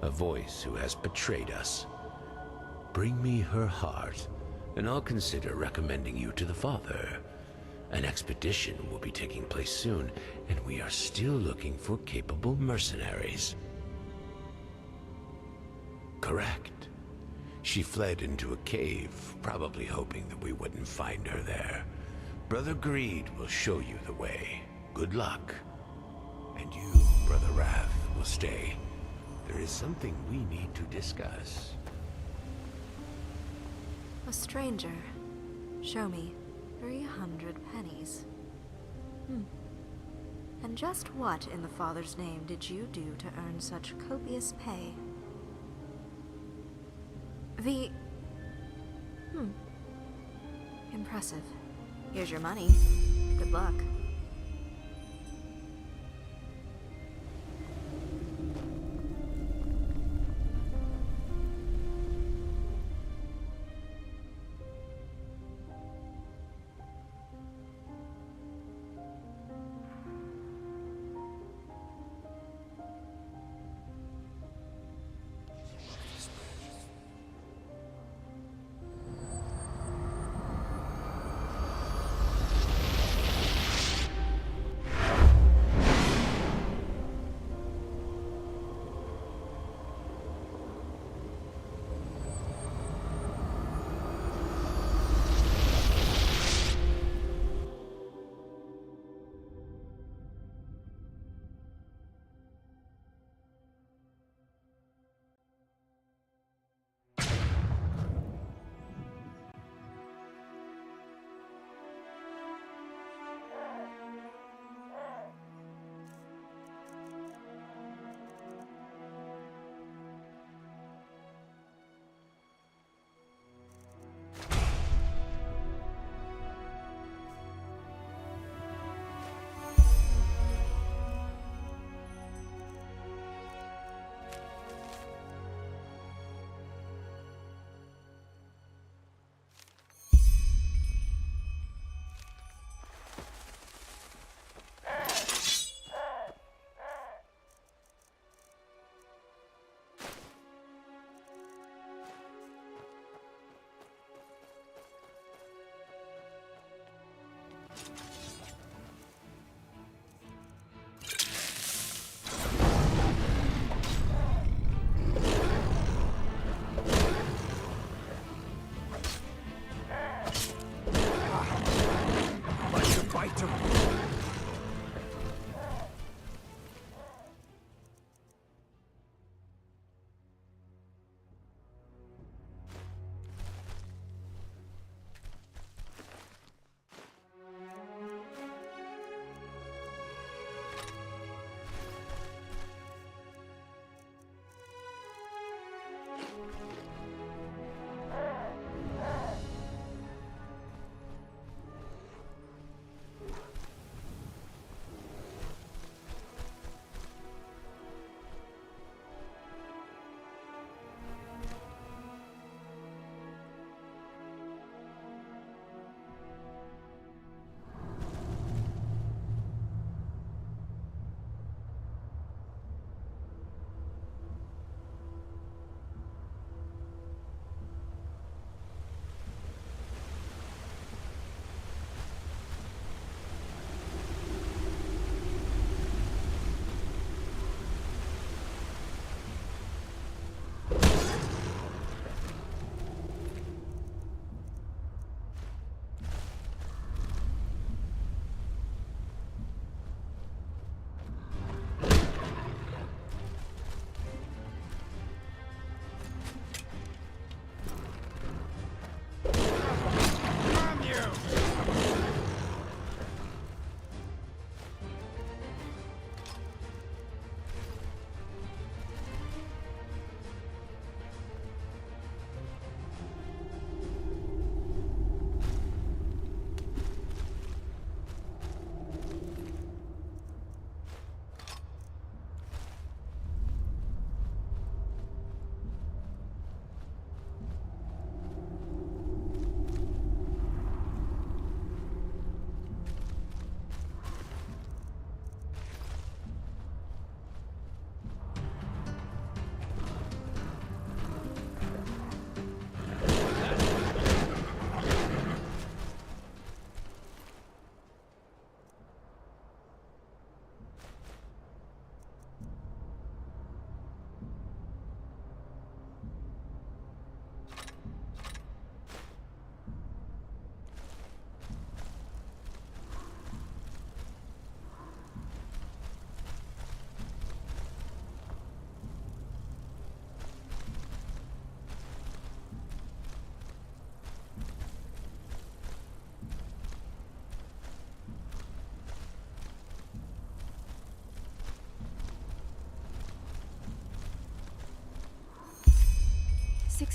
A voice who has betrayed us. Bring me her heart, and I'll consider recommending you to the Father. An expedition will be taking place soon, and we are still looking for capable mercenaries. Correct. She fled into a cave, probably hoping that we wouldn't find her there. Brother Greed will show you the way. Good luck. And you, Brother Wrath, will stay. There is something we need to discuss. A stranger. Show me 300 pennies. And just what in the Father's name did you do to earn such copious pay? Impressive. Here's your money. Good luck.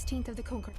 16th of the Conqueror.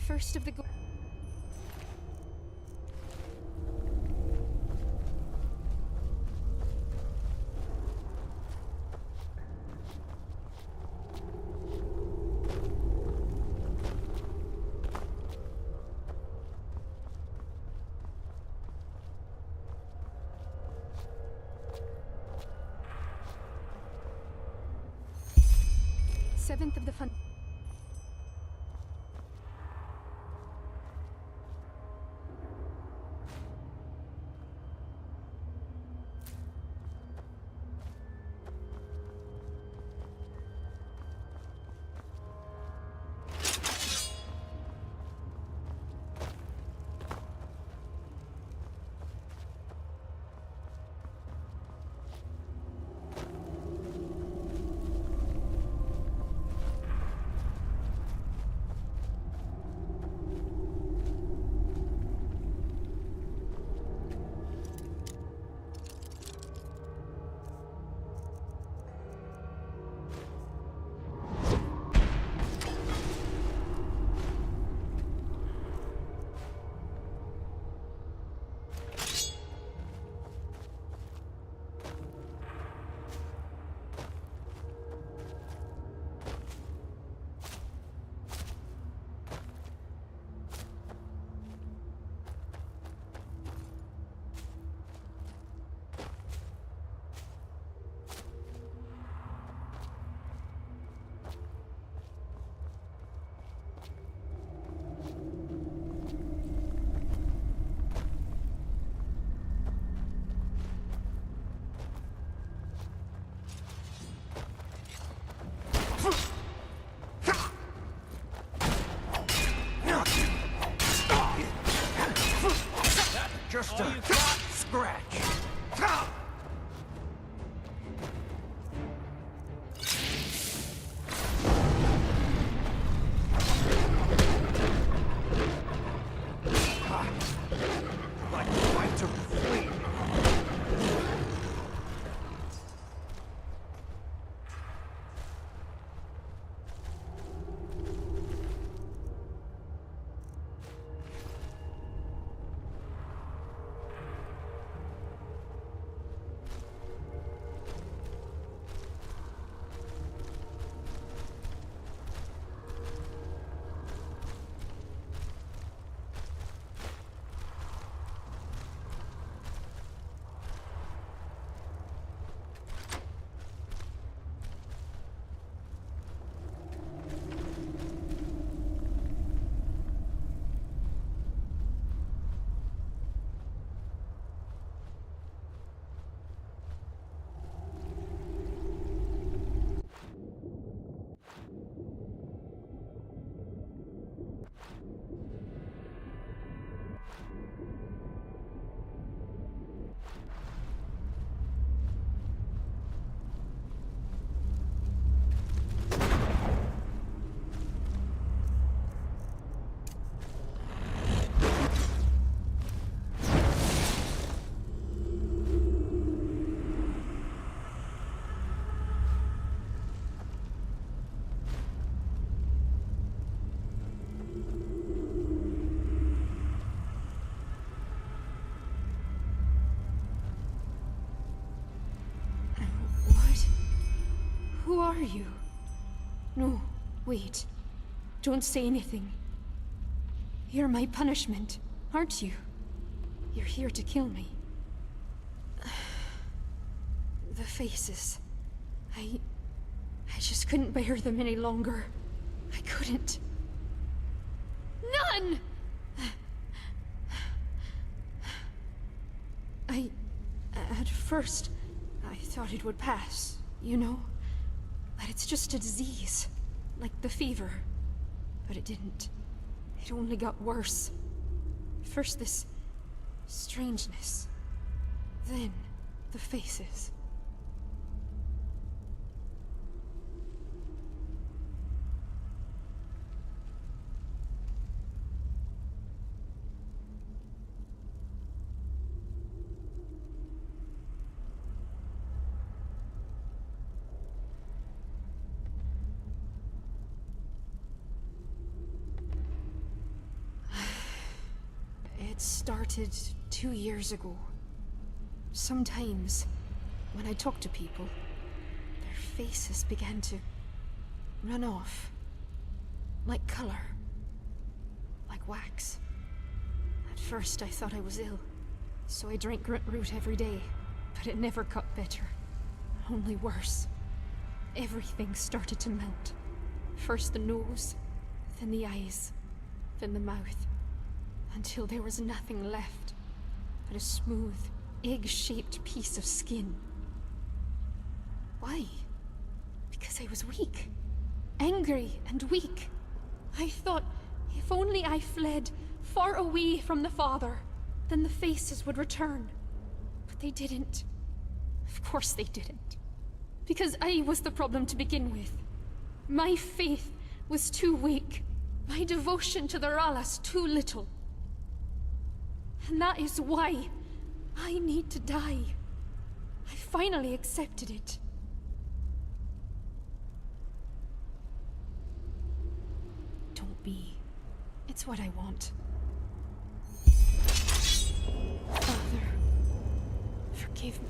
First of the Seventh of the fun. Just a scratch. Like the fight to flee. are you? No, wait. Don't say anything. You're my punishment, aren't you? You're here to kill me. The faces. I just couldn't bear them any longer. I couldn't. None! At first, I thought it would pass, you know? That it's just a disease, like the fever. But it didn't. It only got worse. First this strangeness, then the faces. It started 2 years ago. Sometimes, when I talk to people, their faces began to run off. Like color. Like wax. At first I thought I was ill, so I drank root every day, but it never got better. Only worse. Everything started to melt. First the nose, then the eyes, then the mouth. Until there was nothing left but a smooth, egg-shaped piece of skin. Why? Because I was weak. Angry and weak. I thought if only I fled far away from the Father, then the faces would return. But they didn't. Of course they didn't. Because I was the problem to begin with. My faith was too weak. My devotion to the Ralas too little. And that is why I need to die. I finally accepted it. Don't be. It's what I want. Father, forgive me.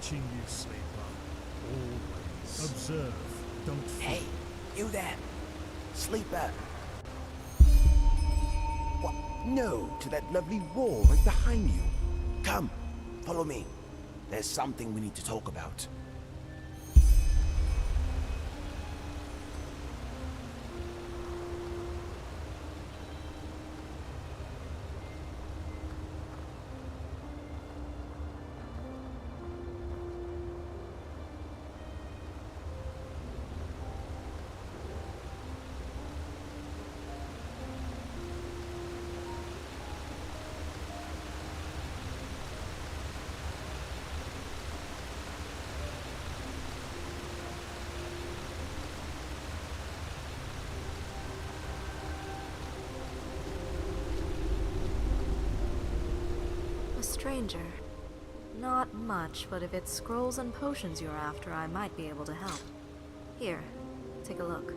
watching you, sleeper. Always. Observe, don't fear. Hey, you there. Sleeper. What? No, to that lovely wall right behind you. Come, follow me. There's something we need to talk about. Stranger. Not much, but if it's scrolls and potions you're after, I might be able to help. Here, take a look.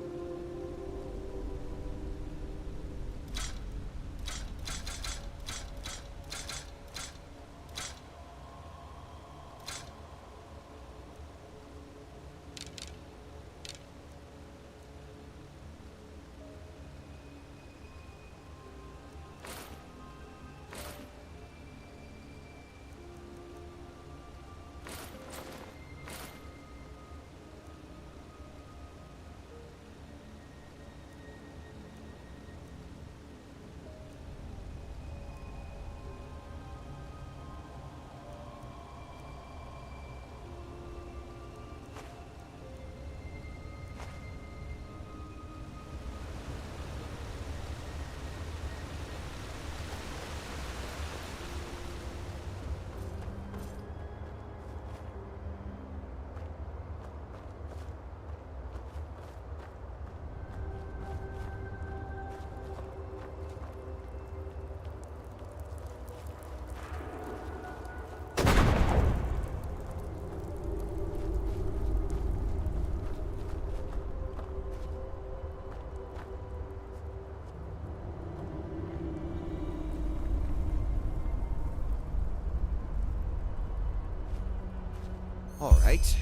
Alright,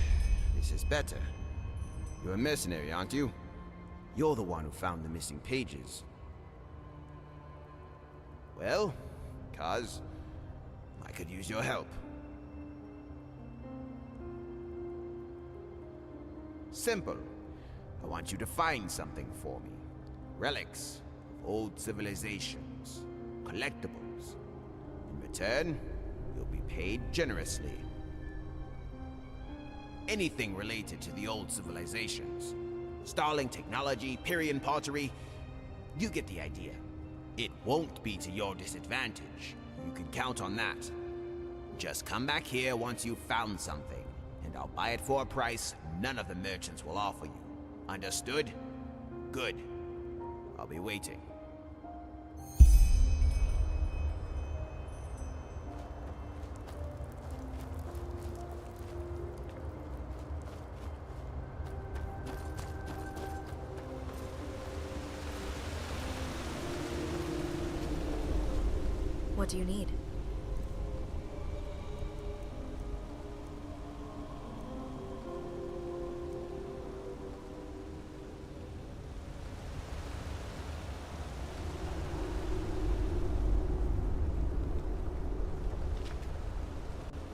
this is better. You're a mercenary, aren't you? You're the one who found the missing pages. Well, cuz I could use your help. Simple. I want you to find something for me. Relics of old civilizations, collectibles. In return, you'll be paid generously. Anything related to the old civilizations. Starling technology, Pyrian pottery. You get the idea. It won't be to your disadvantage. You can count on that. Just come back here once you've found something, and I'll buy it for a price none of the merchants will offer you. Understood? Good. I'll be waiting. What do you need?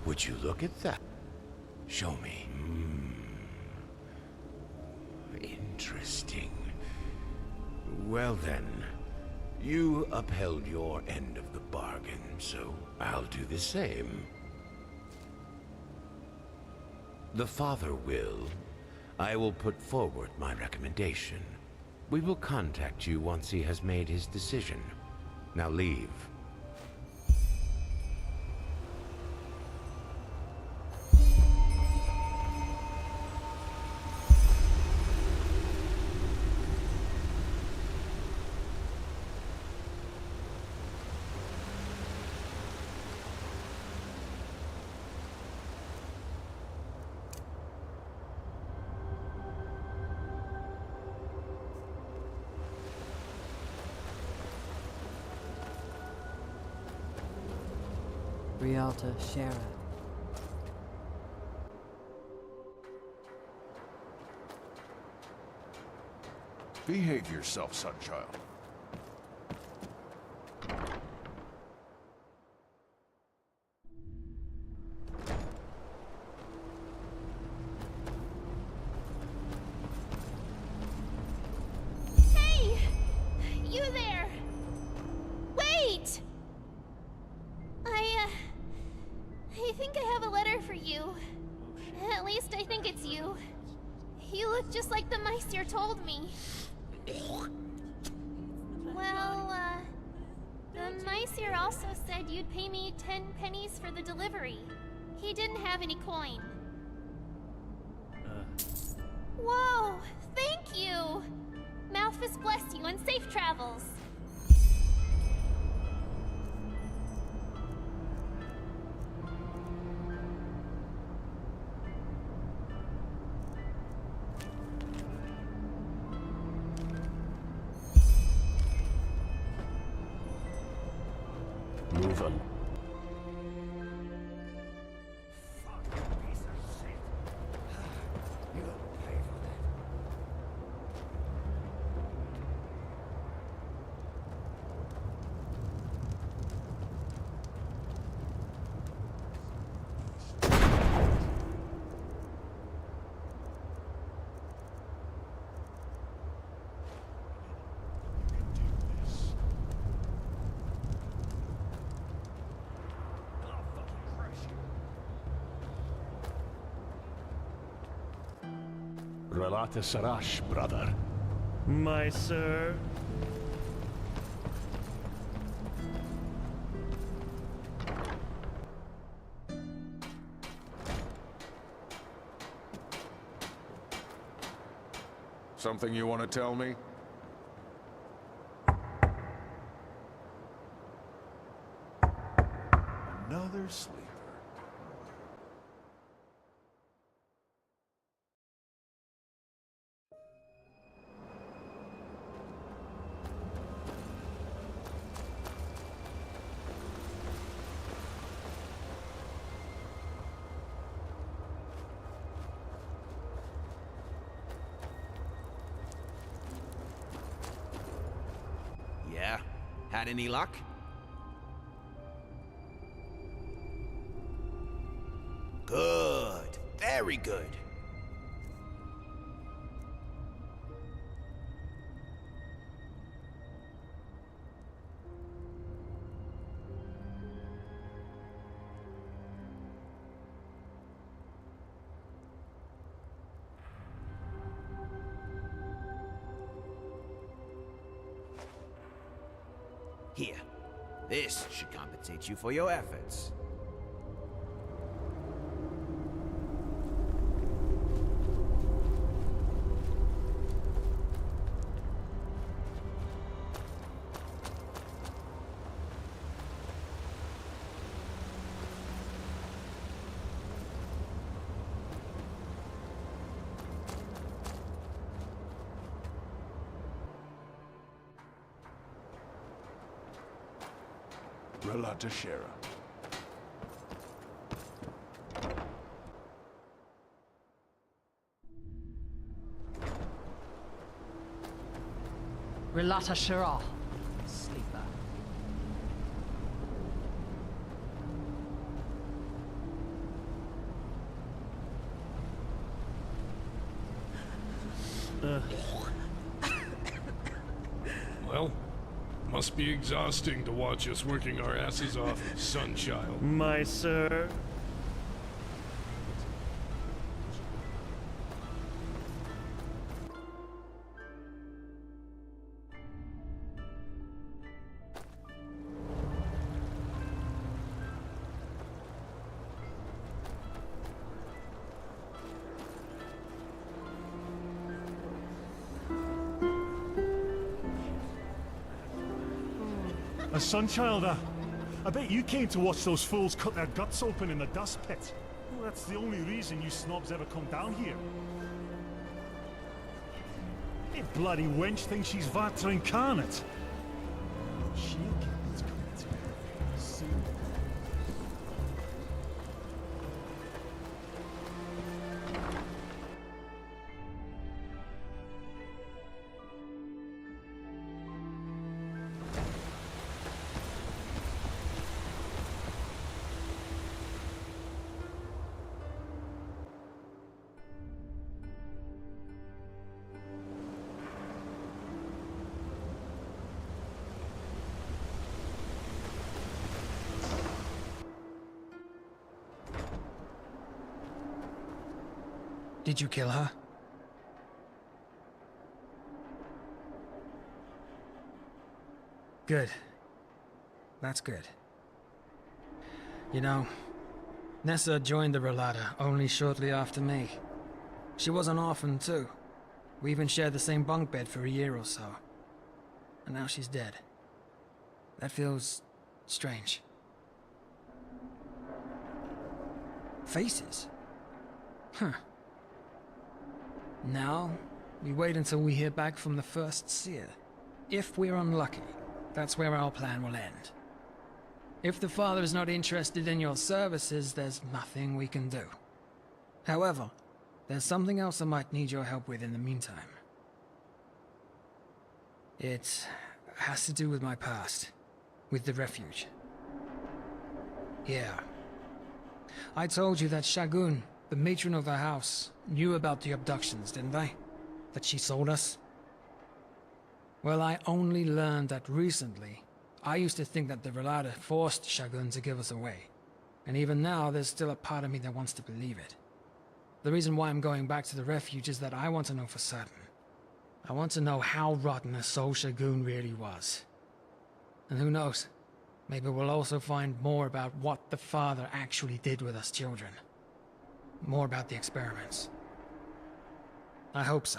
Would you look at that? Show me. Interesting. Well then, you upheld your end of the bargain, so I'll do the same. The Father will. I will put forward my recommendation. We will contact you once he has made his decision. Now leave. Ralata, Shara. Behave yourself, sonchild. Hey! You there! Wait! I think I have a letter for you. At least I think it's you. You look just like the Meister told me. Well, the Meister also said you'd pay me 10 pennies for the delivery. He didn't have any coin. Whoa! Thank you! Malphus bless you and safe travels! Move on. Ralata Sarash, brother. My sir. Something you want to tell me? Another sleeper. Yeah? Had any luck? Good. Very good. Here. This should compensate you for your efforts. Ralata. Ralata. Sleeper. Well, must be exhausting to watch us working our asses off, sonchild. My sir. A sonchild, I bet you came to watch those fools cut their guts open in the dust pit. Well, that's the only reason you snobs ever come down here. Hey, bloody wench thinks she's Vatra incarnate. She'll get what's coming to her soon. Did you kill her? Good. That's good. You know, Nessa joined the Ralata only shortly after me. She was an orphan too. We even shared the same bunk bed for a year or so. And now she's dead. That feels strange. Faces? Huh. Now, we wait until we hear back from the first seer. If we're unlucky, that's where our plan will end. If the father is not interested in your services, there's nothing we can do. However, there's something else I might need your help with in the meantime. It has to do with my past, with the refuge. Yeah. I told you that Shagun, the matron of the house, knew about the abductions, didn't I? That she sold us? Well, I only learned that recently. I used to think that the Ralata forced Shagun to give us away. And even now, there's still a part of me that wants to believe it. The reason why I'm going back to the refuge is that I want to know for certain. I want to know how rotten a soul Shagun really was. And who knows, maybe we'll also find more about what the father actually did with us children. More about the experiments. I hope so.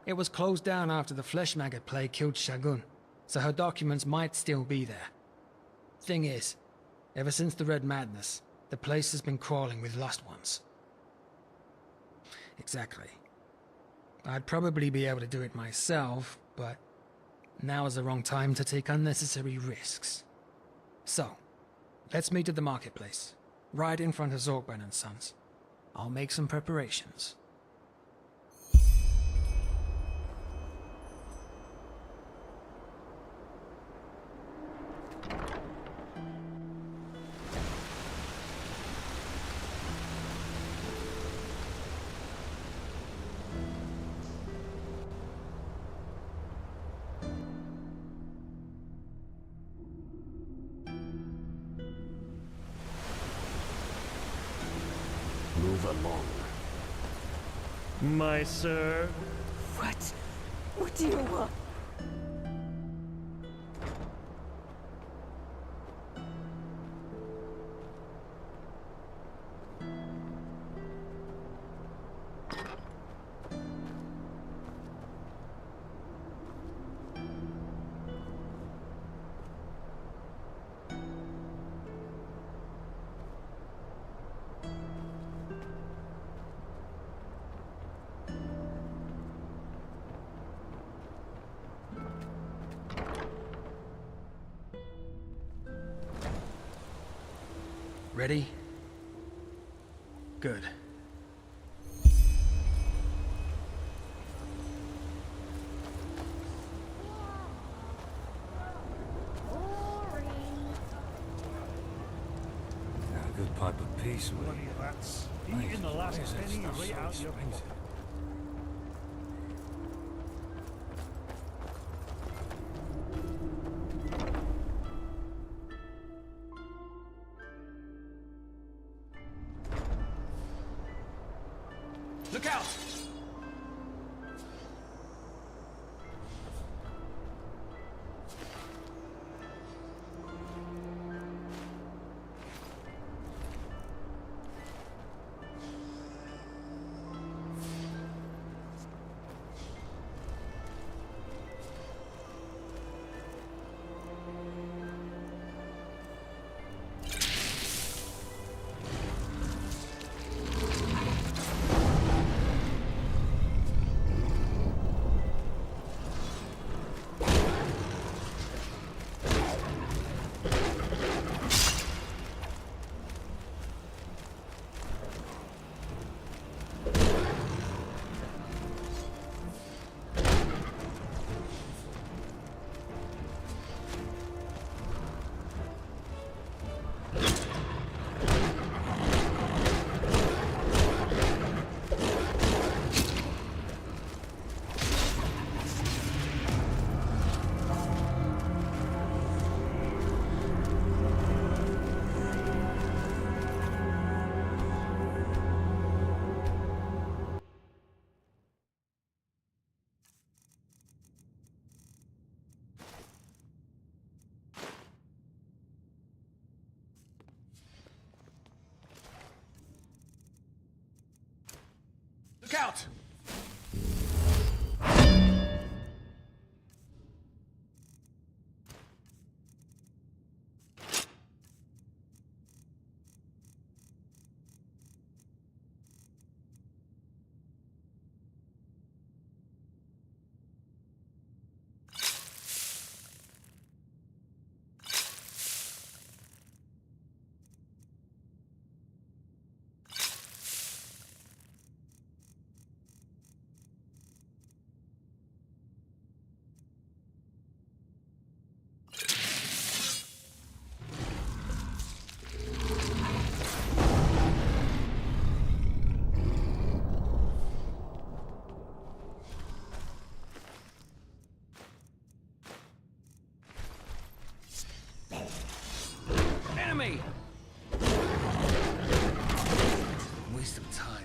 It was closed down after the flesh maggot plague killed Shagun, so her documents might still be there. Thing is, ever since the Red Madness, the place has been crawling with lost ones. Exactly. I'd probably be able to do it myself, but now is the wrong time to take unnecessary risks. So, let's meet at the marketplace, right in front of Zorgben and Sons. I'll make some preparations. Move along. My sir. What do you want? Ready? Good. A good pipe of peace, will you? That's eating the last penny right out your pocket. Look out! Look out! Enemy! Waste of time.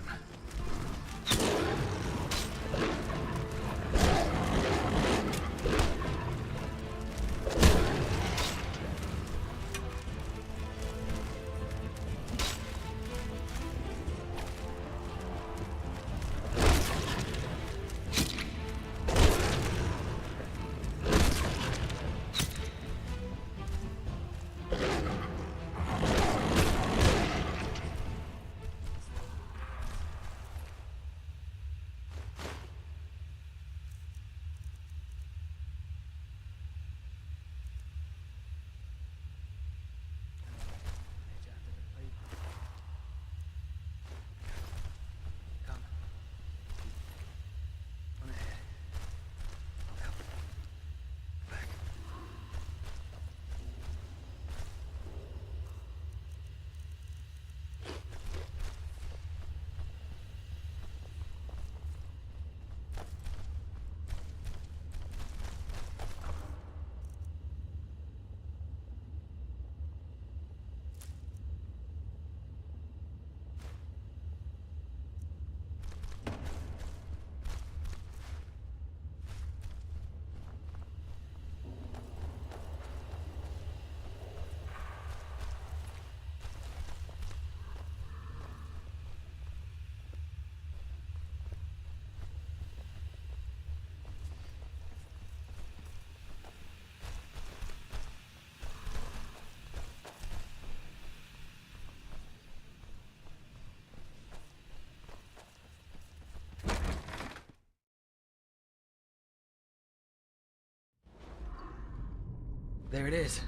There it is.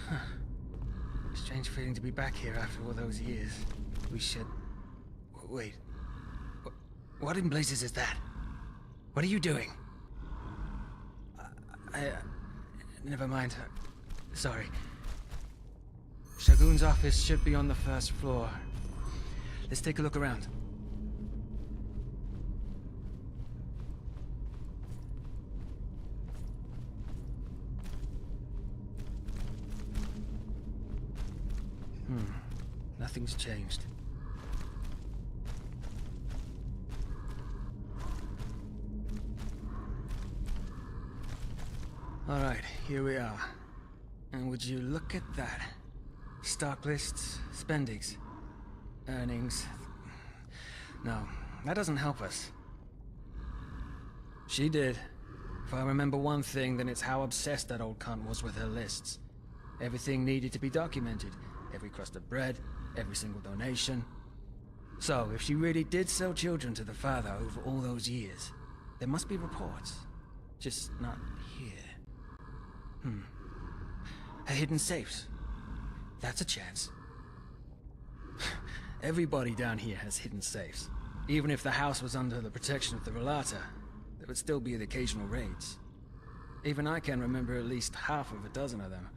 Huh. Strange feeling to be back here after all those years. We should... Wait. What in blazes is that? What are you doing? Never mind. Sorry. Shagun's office should be on the first floor. Let's take a look around. Nothing's changed. All right, here we are. And would you look at that? Stock lists, spendings, earnings. No, that doesn't help us. She did. If I remember one thing, then it's how obsessed that old cunt was with her lists. Everything needed to be documented. Every crust of bread, every single donation. So, if she really did sell children to the father over all those years, there must be reports. Just not here. Her hidden safes. That's a chance. Everybody down here has hidden safes. Even if the house was under the protection of the Ralata, there would still be the occasional raids. Even I can remember at least half of a dozen of them.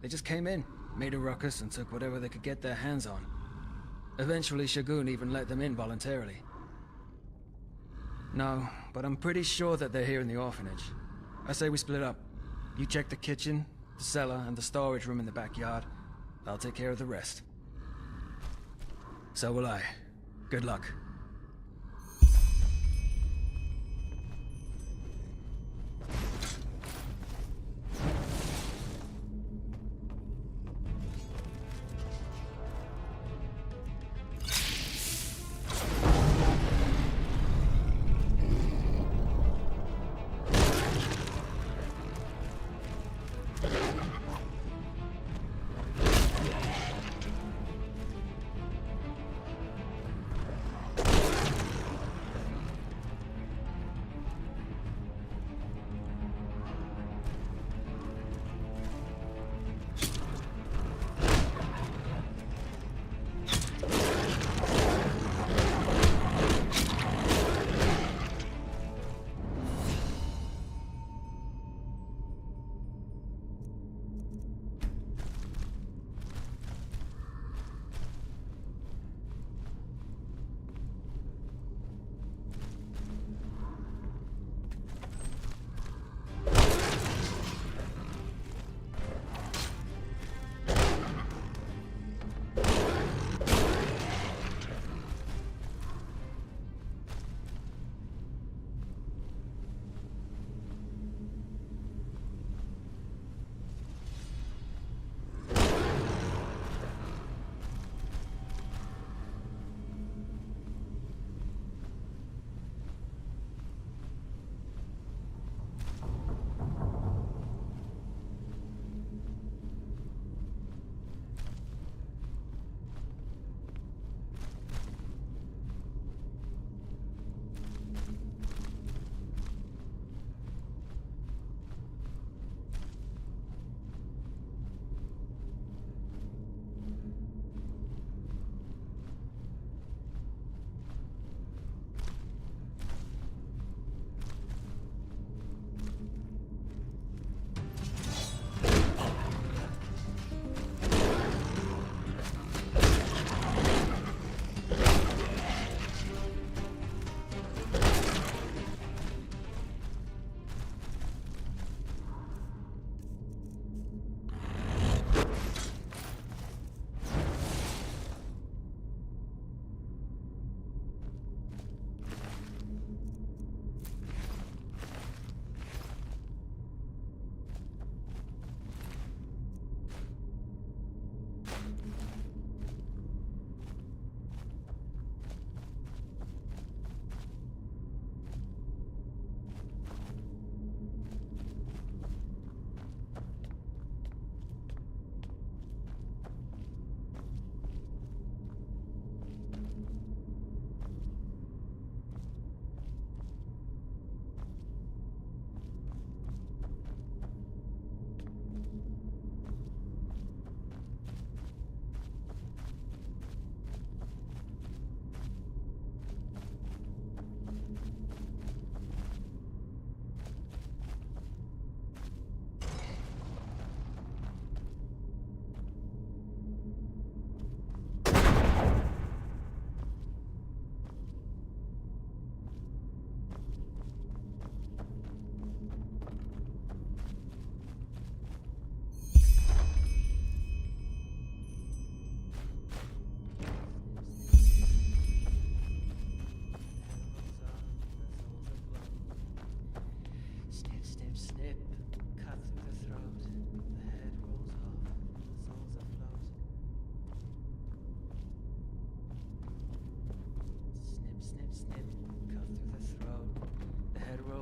They just came in, made a ruckus, and took whatever they could get their hands on. Eventually, Shagun even let them in voluntarily. No, but I'm pretty sure that they're here in the orphanage. I say we split up. You check the kitchen, the cellar, and the storage room in the backyard. I'll take care of the rest. So will I. Good luck.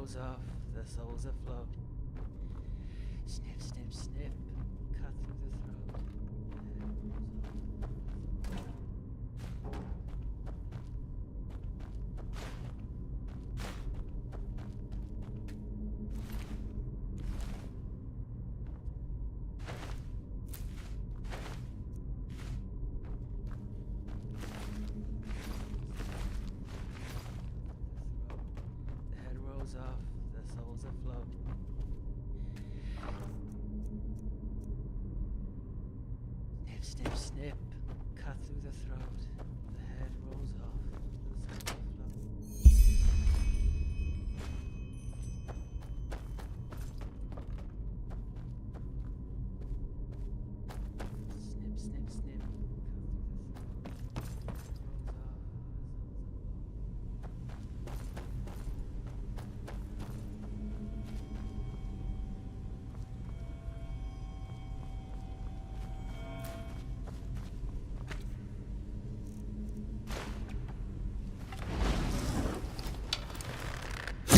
rolls off, the souls afloat. Snip, snip, snip, cut through the throat. The head rolls off, the souls afloat. Snip, snip, snip, cut through the throat. The head rolls off, the souls afloat. Snip,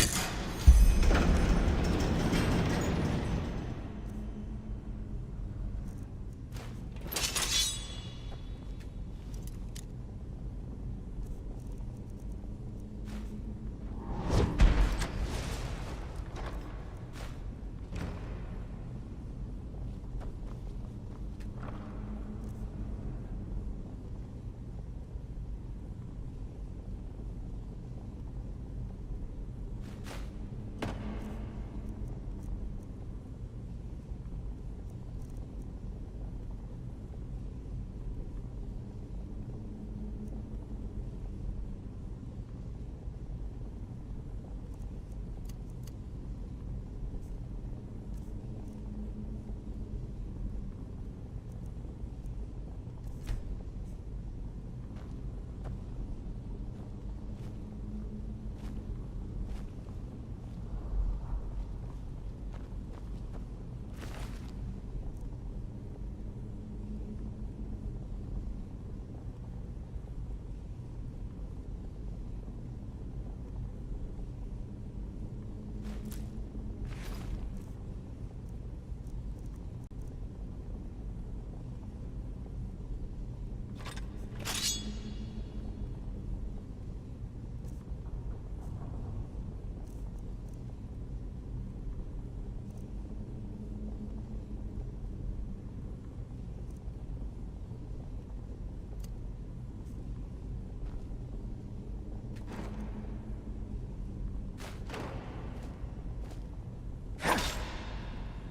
snip, snip, cut through the throat.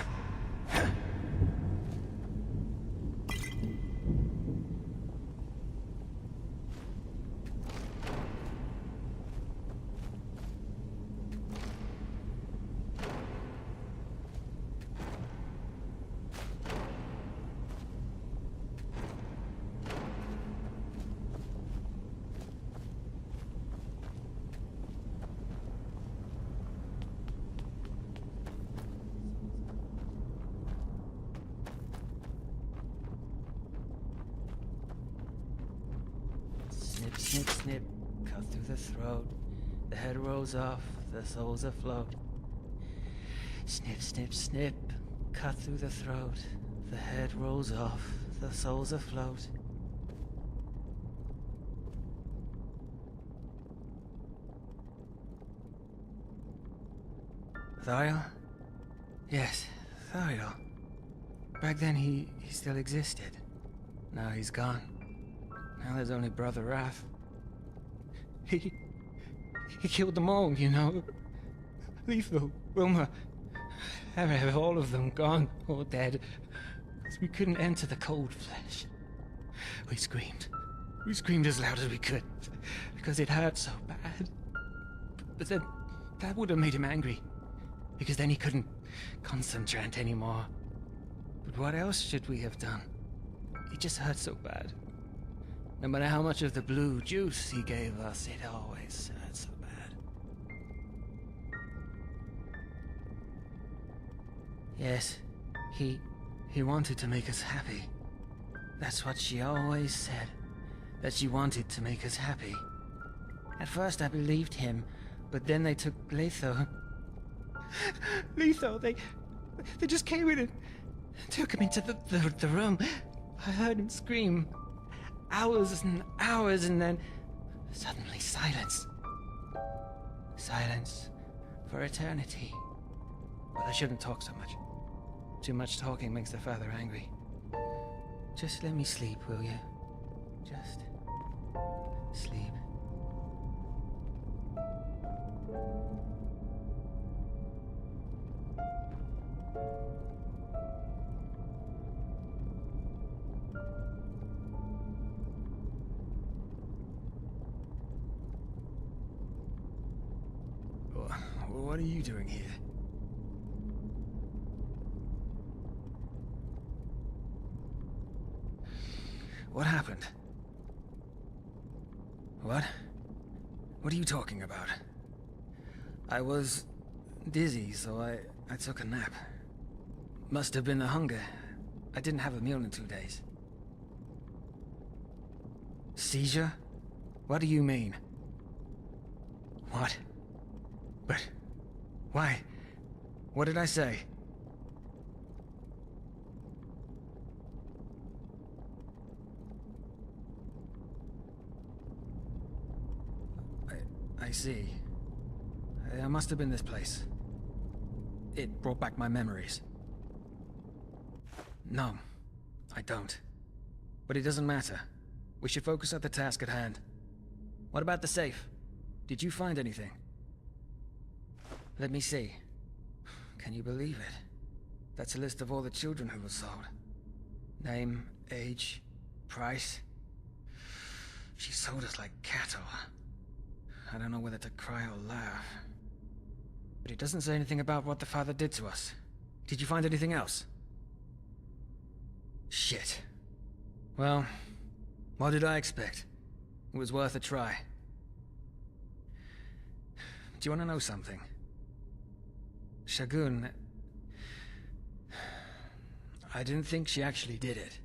Rolls off, snip, snip, snip, cut through the throat. The head rolls off, the souls afloat. Snip, snip, snip, cut through the throat. The head rolls off, the souls afloat. Thariel? Yes, Thariel. Back then he still existed. Now he's gone. Now there's only Brother Wrath. He killed them all, you know. Lethal, Wilma, I have all of them gone or dead. Because we couldn't enter the cold flesh. We screamed. We screamed as loud as we could. Because it hurt so bad. But then that would have made him angry. Because then he couldn't concentrate anymore. But what else should we have done? It just hurt so bad. No matter how much of the blue juice he gave us, it always hurt so bad. Yes, he wanted to make us happy. That's what she always said. That she wanted to make us happy. At first I believed him, But then they took Letho. Letho, they just came in and took him into the room. I heard him scream. Hours and hours, and then suddenly silence. Silence for eternity. But I shouldn't talk so much. Too much talking makes the father angry. Just let me sleep, will you? Just sleep. What are you doing here? What happened? What? What are you talking about? I was dizzy, so I took a nap. Must have been the hunger. I didn't have a meal in 2 days. Seizure? What do you mean? What? But... why? What did I say? I see. I must have been this place. It brought back my memories. No, I don't. But it doesn't matter. We should focus on the task at hand. What about the safe? Did you find anything? Let me see. Can you believe it? That's a list of all the children who were sold. Name, age, price. She sold us like cattle. I don't know whether to cry or laugh. But it doesn't say anything about what the father did to us. Did you find anything else? Shit. Well, what did I expect? It was worth a try. Do you want to know something? Shagun... I didn't think she actually did it.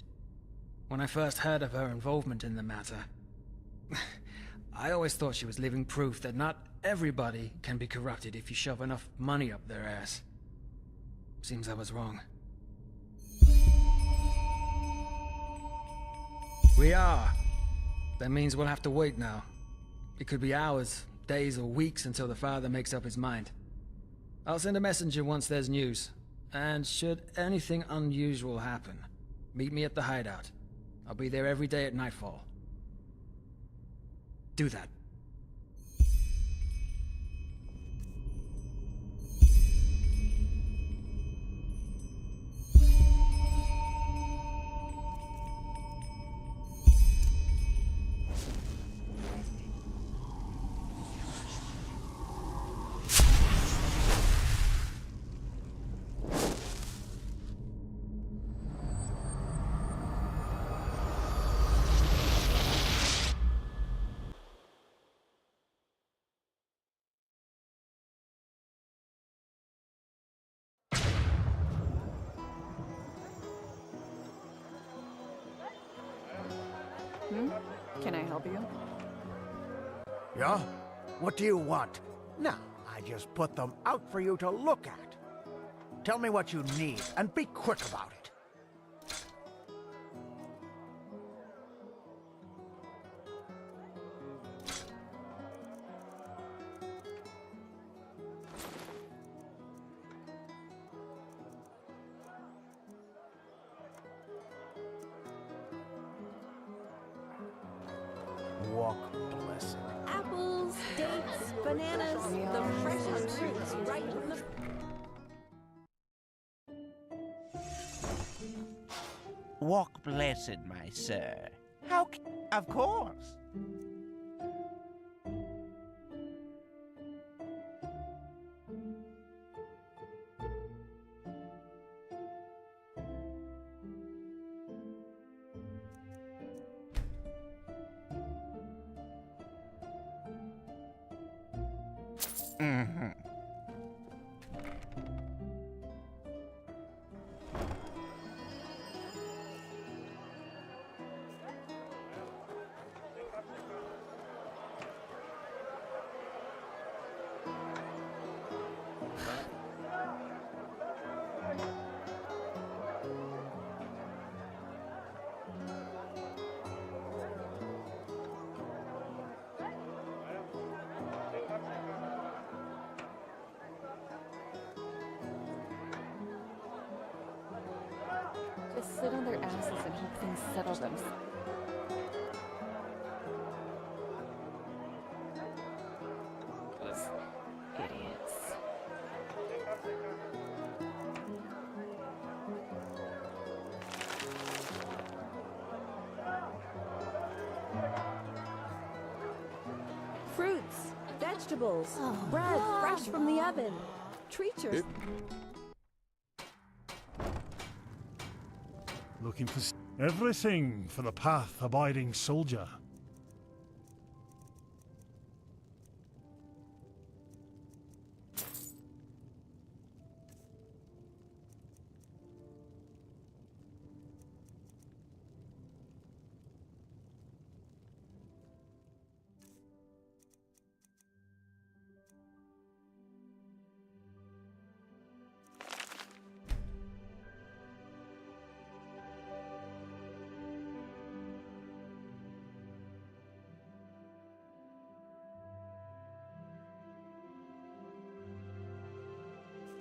When I first heard of her involvement in the matter, I always thought she was living proof that not everybody can be corrupted if you shove enough money up their ass. Seems I was wrong. We are. That means we'll have to wait now. It could be hours, days, or weeks until the father makes up his mind. I'll send a messenger once there's news. And should anything unusual happen, meet me at the hideout. I'll be there every day at nightfall. Do that. Can I help you? Yeah? What do you want? No, I just put them out for you to look at. Tell me what you need, and be quick about it. Walk blessed. Apples, dates, bananas, the freshest fruits right in the... Walk blessed, my sir. How of course. Mm-hmm. Just sit on their asses and hope things settle themselves. Idiots. Fruits, vegetables, bread fresh from the oven. Treat yourself. Looking for everything for the path-abiding soldier.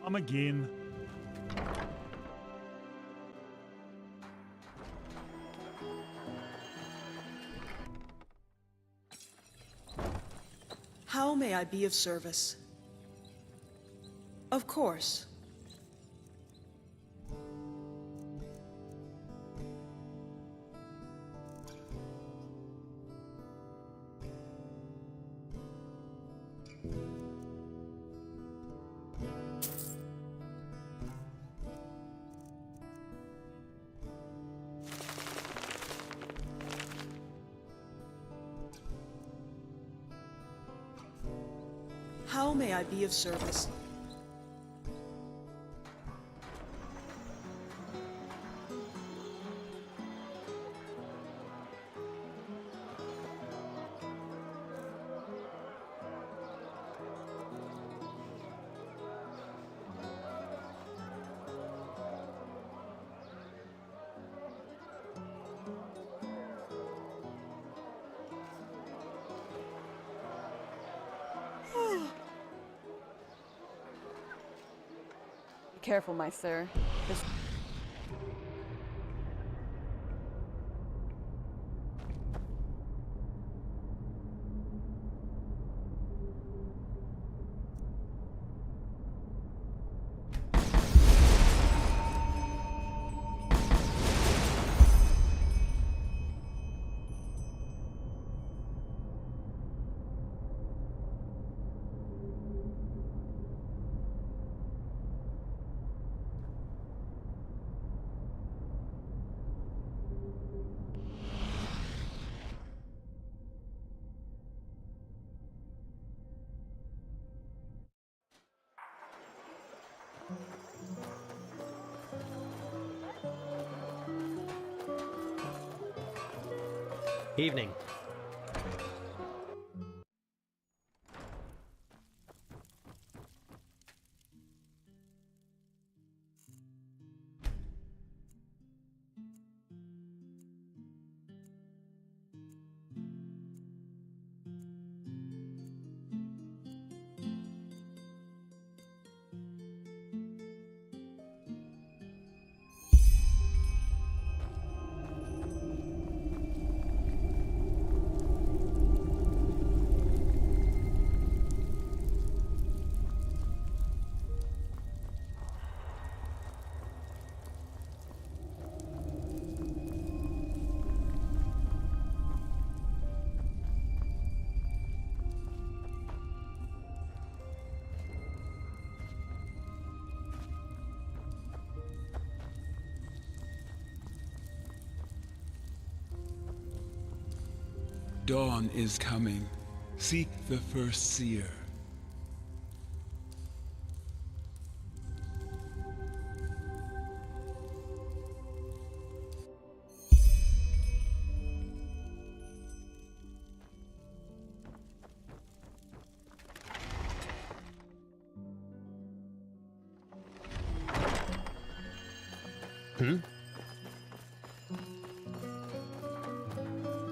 Come again. How may I be of service? Of course. How may I be of service? Be careful, my sir. This Evening. Dawn is coming. Seek the first seer.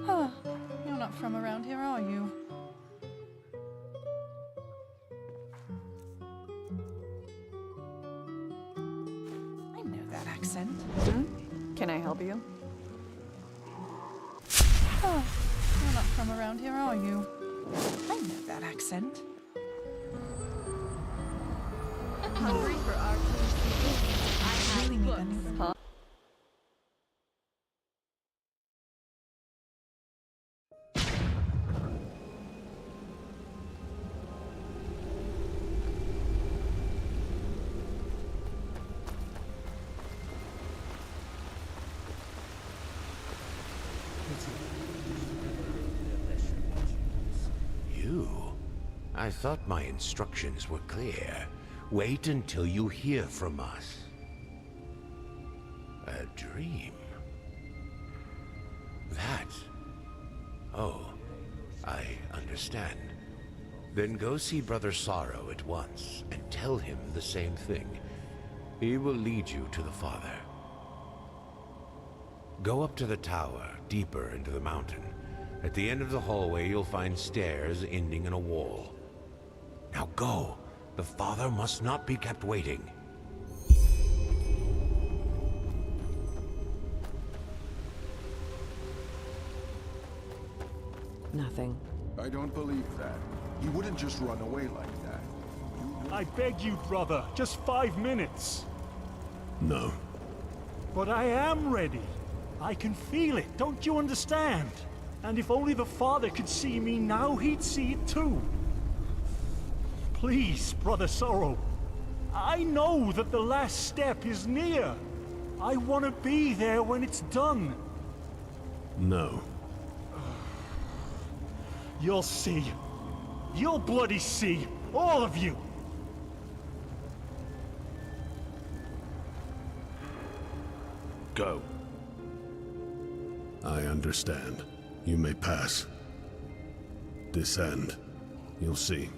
Huh. You're not from around here, are you? I know that accent. Can I help you? Oh, you're not from around here, are you? I know that accent. Hungry for our I really need a new huh? You? I thought my instructions were clear. Wait until you hear from us. A dream? That? Oh, I understand. Then go see Brother Sorrow at once and tell him the same thing. He will lead you to the Father. Go up to the tower, deeper into the mountain. At the end of the hallway, you'll find stairs ending in a wall. Now go! The Father must not be kept waiting. Nothing. I don't believe that. He wouldn't just run away like that. I beg you, brother, just 5 minutes. No. But I am ready. I can feel it, don't you understand? And if only the Father could see me now, he'd see it too. Please, Brother Sorrow. I know that the last step is near. I want to be there when it's done. No. You'll see. You'll bloody see. All of you. Go. I understand. You may pass. Descend. You'll see.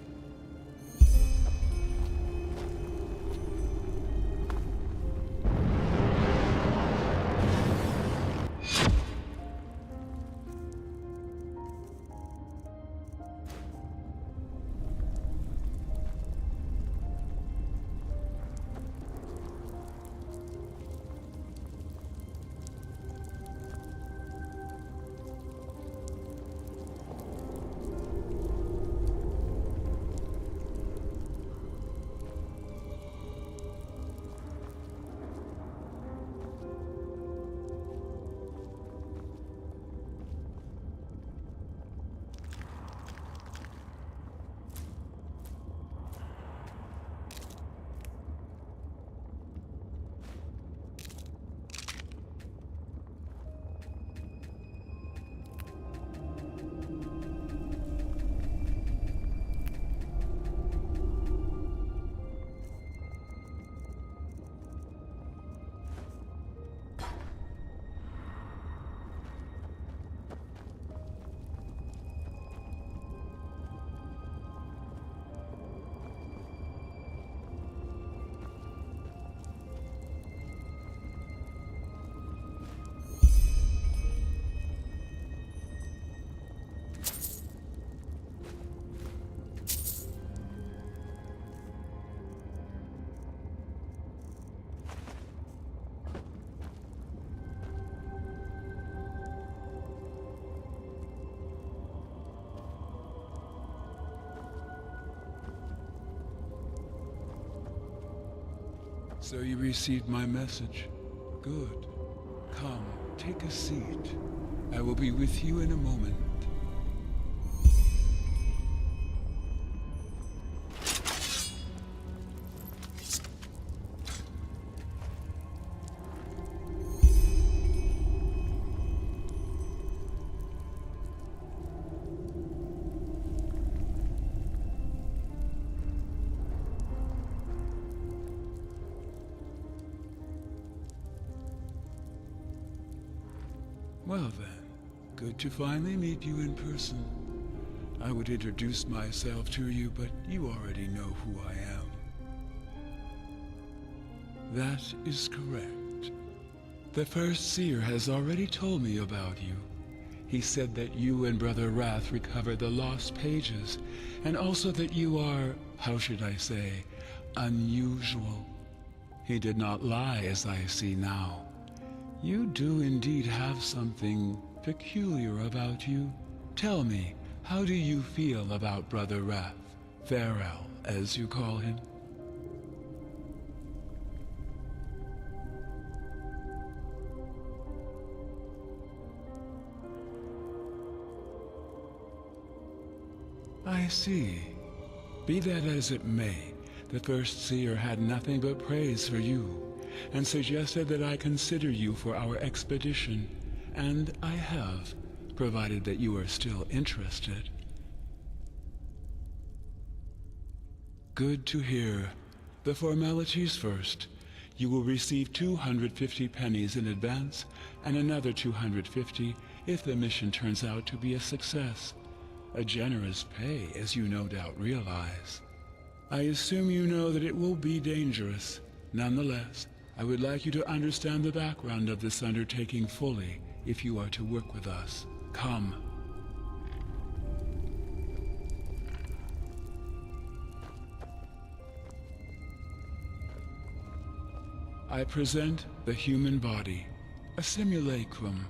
So you received my message. Good. Come, take a seat. I will be with you in a moment. Well then, good to finally meet you in person. I would introduce myself to you, but you already know who I am. That is correct. The first seer has already told me about you. He said that you and Brother Wrath recovered the lost pages, and also that you are, how should I say, unusual. He did not lie as I see now. You do indeed have something peculiar about you. Tell me, how do you feel about Brother Wrath? Farrell, as you call him. I see. Be that as it may, the First Seer had nothing but praise for you, and suggested that I consider you for our expedition, and I have, provided that you are still interested. Good to hear. The formalities first. You will receive 250 pennies in advance, and another 250 if the mission turns out to be a success. A generous pay, as you no doubt realize. I assume you know that it will be dangerous. Nonetheless, I would like you to understand the background of this undertaking fully if you are to work with us. Come. I present the human body, a simulacrum.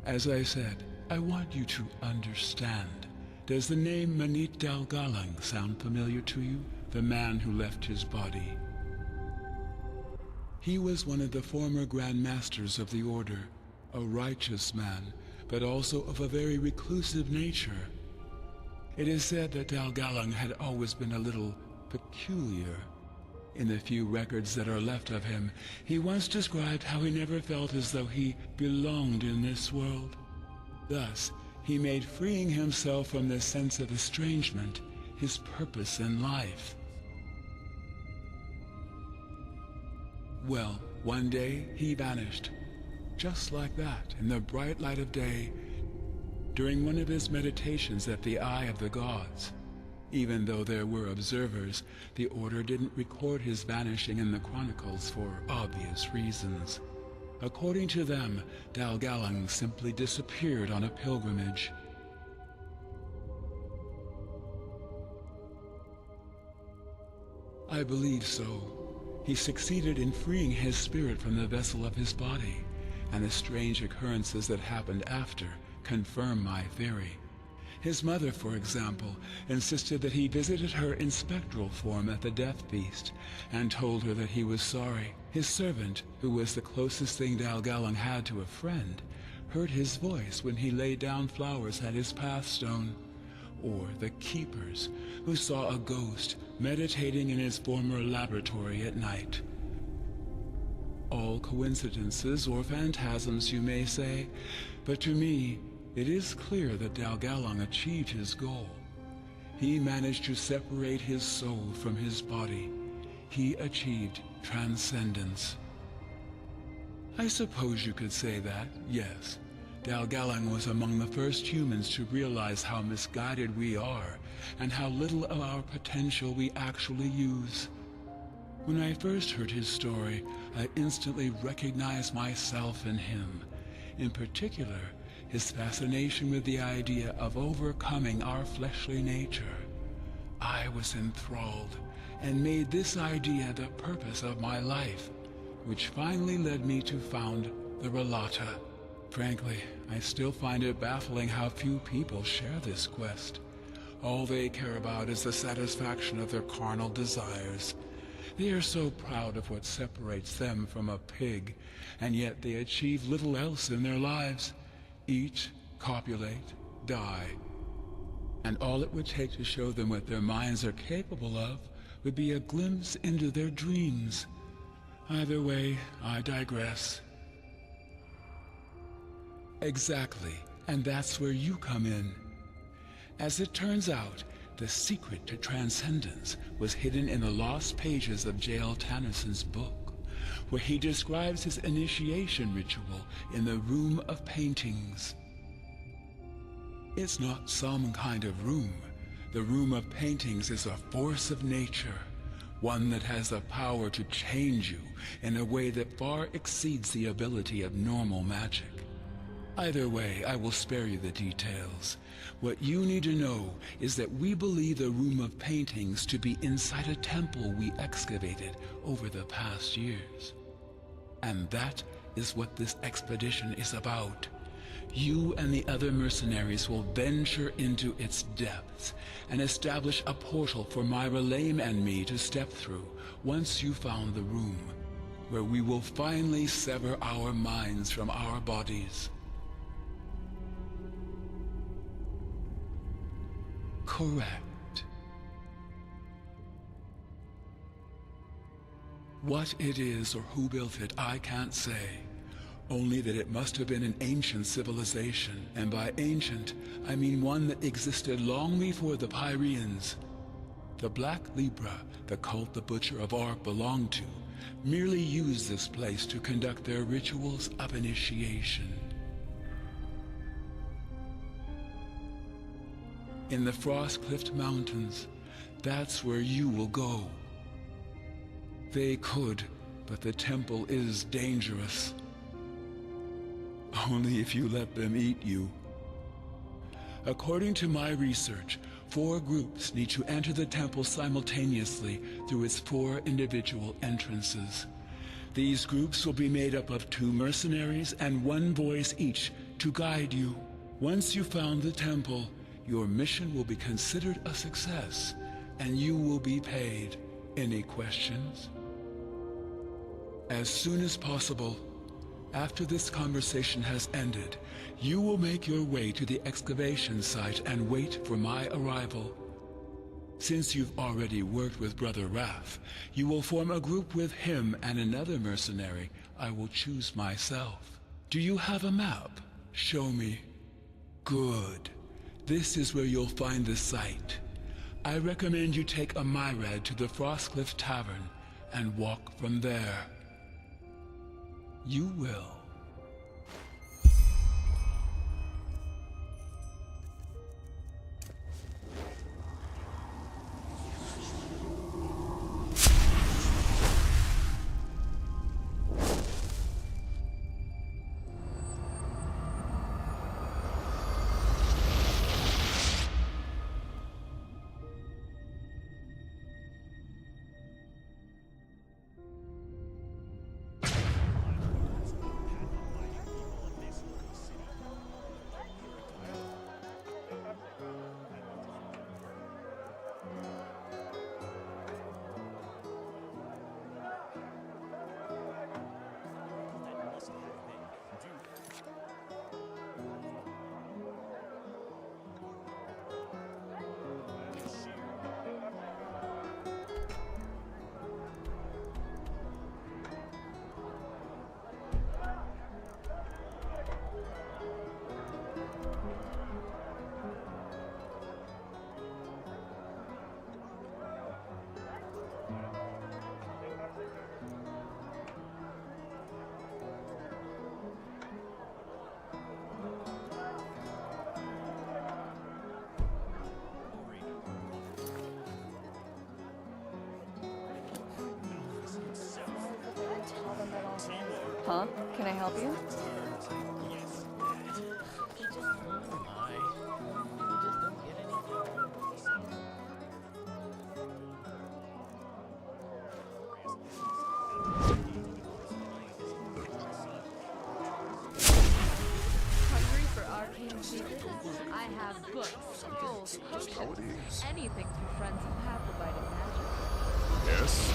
As I said, I want you to understand. Does the name Manit Dal'Galang sound familiar to you? The man who left his body. He was one of the former Grand Masters of the Order, a righteous man, but also of a very reclusive nature. It is said that Dal'Galang had always been a little peculiar. In the few records that are left of him, he once described how he never felt as though he belonged in this world. Thus, he made freeing himself from this sense of estrangement his purpose in life. Well, one day he vanished, just like that, in the bright light of day, during one of his meditations at the Eye of the Gods. Even though there were observers, the Order didn't record his vanishing in the chronicles for obvious reasons. According to them, Dal'Galang simply disappeared on a pilgrimage. I believe so. He succeeded in freeing his spirit from the vessel of his body, and the strange occurrences that happened after confirm my theory. His mother, for example, insisted that he visited her in spectral form at the death feast, and told her that he was sorry. His servant, who was the closest thing Dal'Galang had to a friend, heard his voice when he laid down flowers at his pathstone. Or the keepers, who saw a ghost meditating in his former laboratory at night. All coincidences or phantasms, you may say, but to me, it is clear that Dal'Galang achieved his goal. He managed to separate his soul from his body. He achieved transcendence. I suppose you could say that, yes. Dal'Galang was among the first humans to realize how misguided we are and how little of our potential we actually use. When I first heard his story, I instantly recognized myself in him. In particular, his fascination with the idea of overcoming our fleshly nature. I was enthralled and made this idea the purpose of my life, which finally led me to found the Ralata. Frankly, I still find it baffling how few people share this quest. All they care about is the satisfaction of their carnal desires. They are so proud of what separates them from a pig, and yet they achieve little else in their lives. Eat, copulate, die. And all it would take to show them what their minds are capable of would be a glimpse into their dreams. Either way, I digress. Exactly, and that's where you come in. As it turns out, the secret to transcendence was hidden in the lost pages of J.L. Tannisson's book, where he describes his initiation ritual in the Room of Paintings. It's not some kind of room. The Room of Paintings is a force of nature, one that has the power to change you in a way that far exceeds the ability of normal magic. Either way, I will spare you the details. What you need to know is that we believe the Room of Paintings to be inside a temple we excavated over the past years. And that is what this expedition is about. You and the other mercenaries will venture into its depths and establish a portal for Myra Lame and me to step through once you found the room, where we will finally sever our minds from our bodies. Correct. What it is or who built it, I can't say. Only that it must have been an ancient civilization, and by ancient, I mean one that existed long before the Pyreans. The Black Libra, the cult the Butcher of Ark belonged to, merely used this place to conduct their rituals of initiation. In the Frostcliff Mountains, that's where you will go. They could, but the temple is dangerous. Only if you let them eat you. According to my research, 4 groups need to enter the temple simultaneously through its 4 individual entrances. These groups will be made up of 2 mercenaries and 1 voice each to guide you. Once you've found the temple, your mission will be considered a success, and you will be paid. Any questions? As soon as possible, after this conversation has ended, you will make your way to the excavation site and wait for my arrival. Since you've already worked with Brother Rath, you will form a group with him and another mercenary I will choose myself. Do you have a map? Show me. Good. This is where you'll find the site. I recommend you take a Myrad to the Frostcliff Tavern and walk from there. You will. Huh? Can I help you? Hungry for arcane secrets? I have books, scrolls, potions, anything through friends and path providing magic. Yes?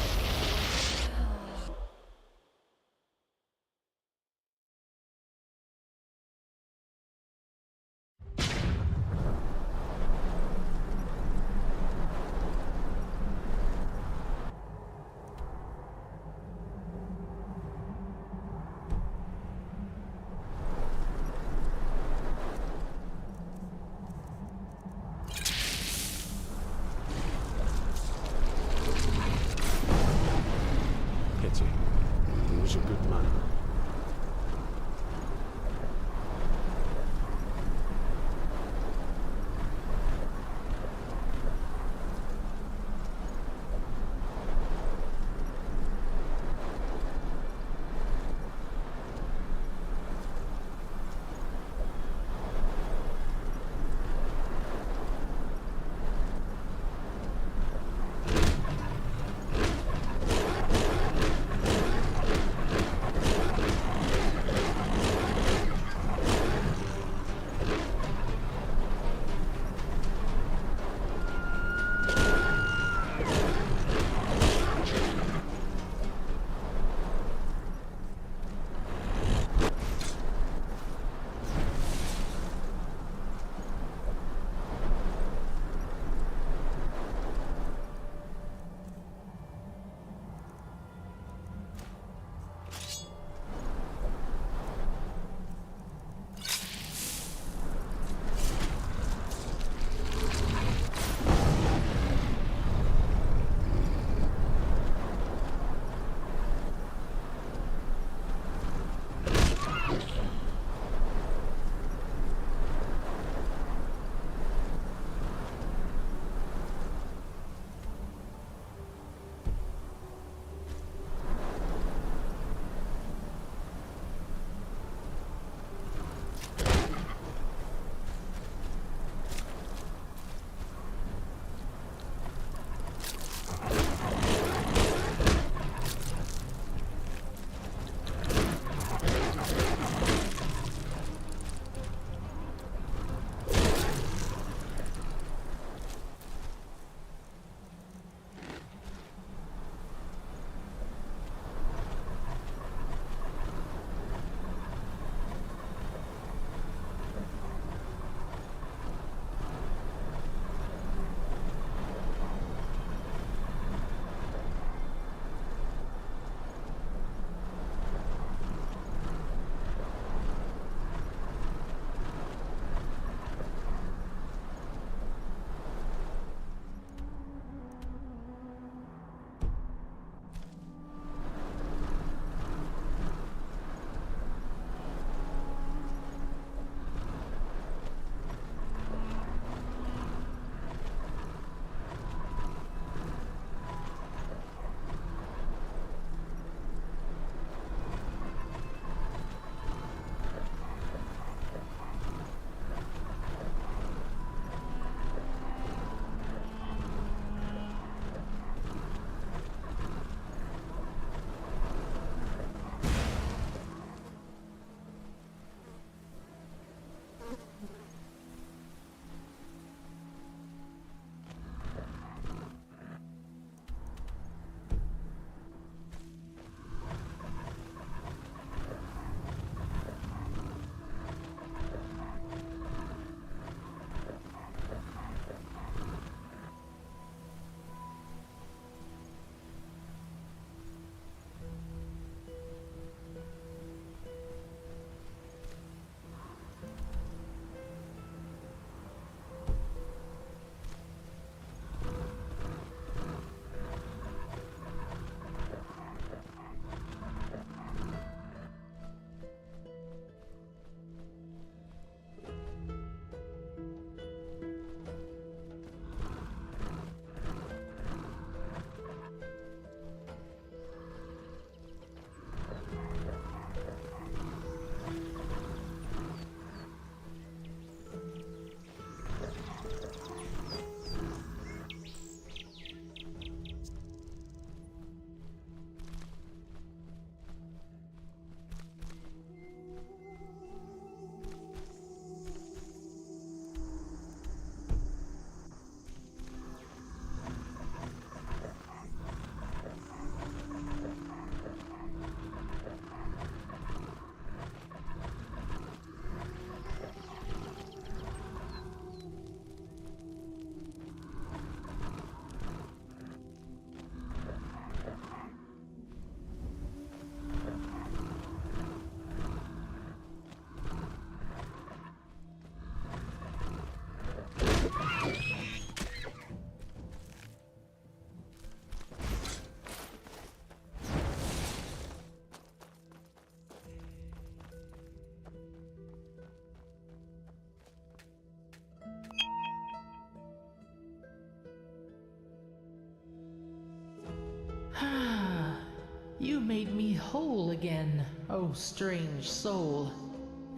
You made me whole again, O strange soul.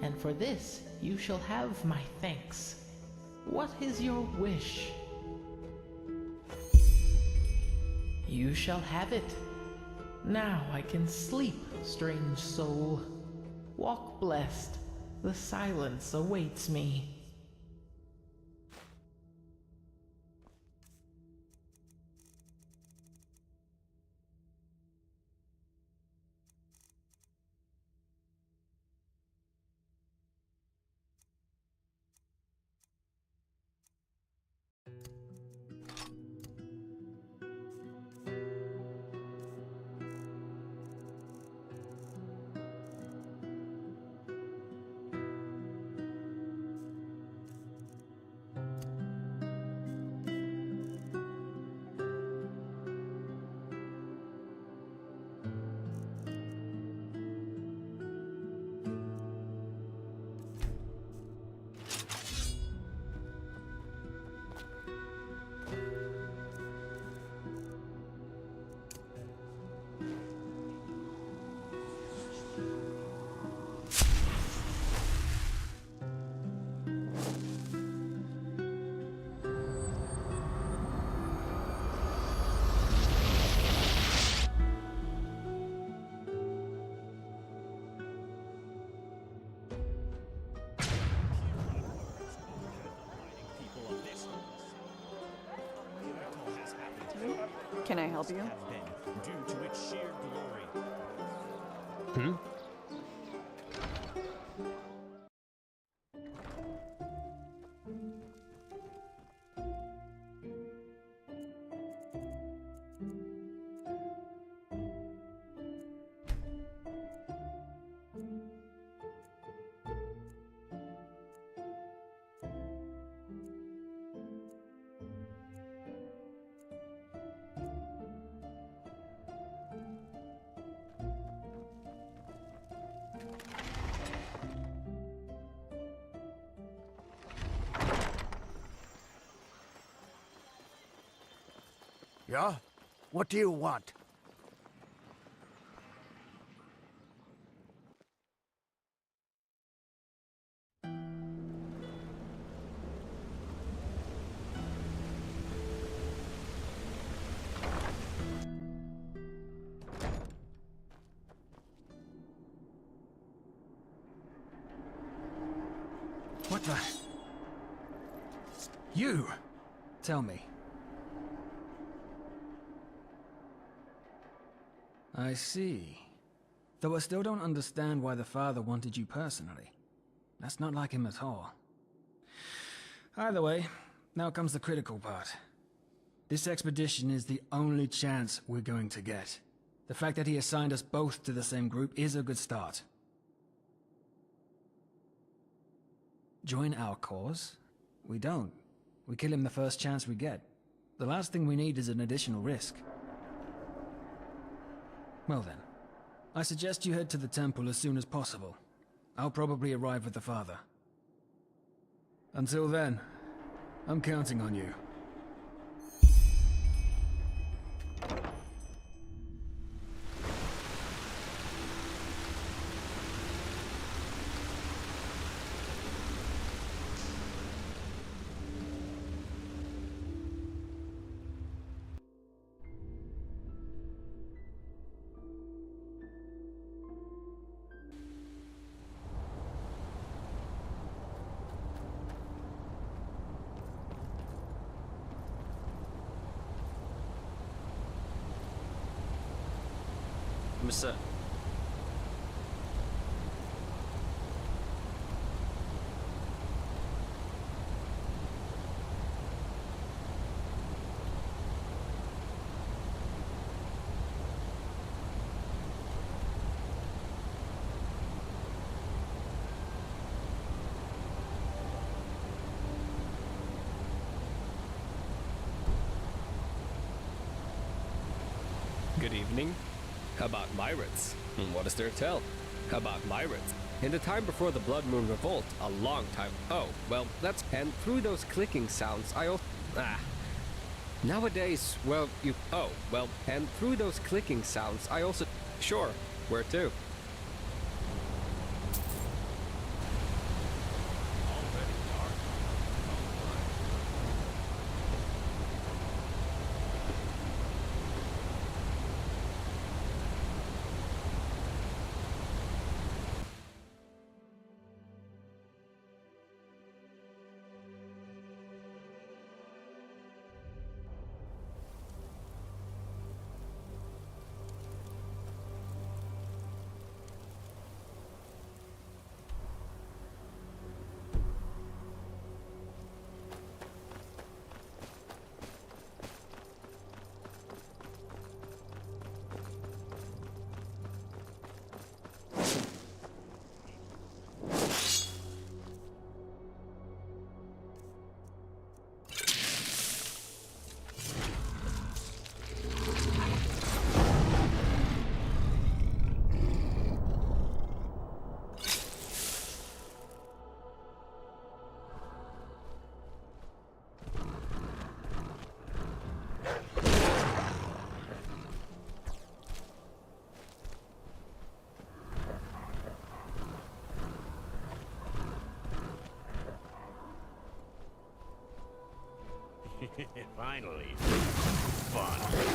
And for this you shall have my thanks. What is your wish? You shall have it. Now I can sleep, strange soul. Walk blessed. The silence awaits me. Can I help you? Due to its sheer glory. Yeah? What do you want? What the? You! Tell me. I see. Though I still don't understand why the father wanted you personally. That's not like him at all. Either way, now comes the critical part. This expedition is the only chance we're going to get. The fact that he assigned us both to the same group is a good start. Join our cause? We don't. We kill him the first chance we get. The last thing we need is an additional risk. Well then, I suggest you head to the temple as soon as possible. I'll probably arrive with the father. Until then, I'm counting on you. Sir. Good evening. How about Myrids? What is there to tell? How about Myrids? In the time before the Blood Moon Revolt, a long time. Oh, well, that's... And through those clicking sounds, I also... Nowadays, well, you... Oh, well, and through those clicking sounds, I also... Sure. Where to? Finally. Fun.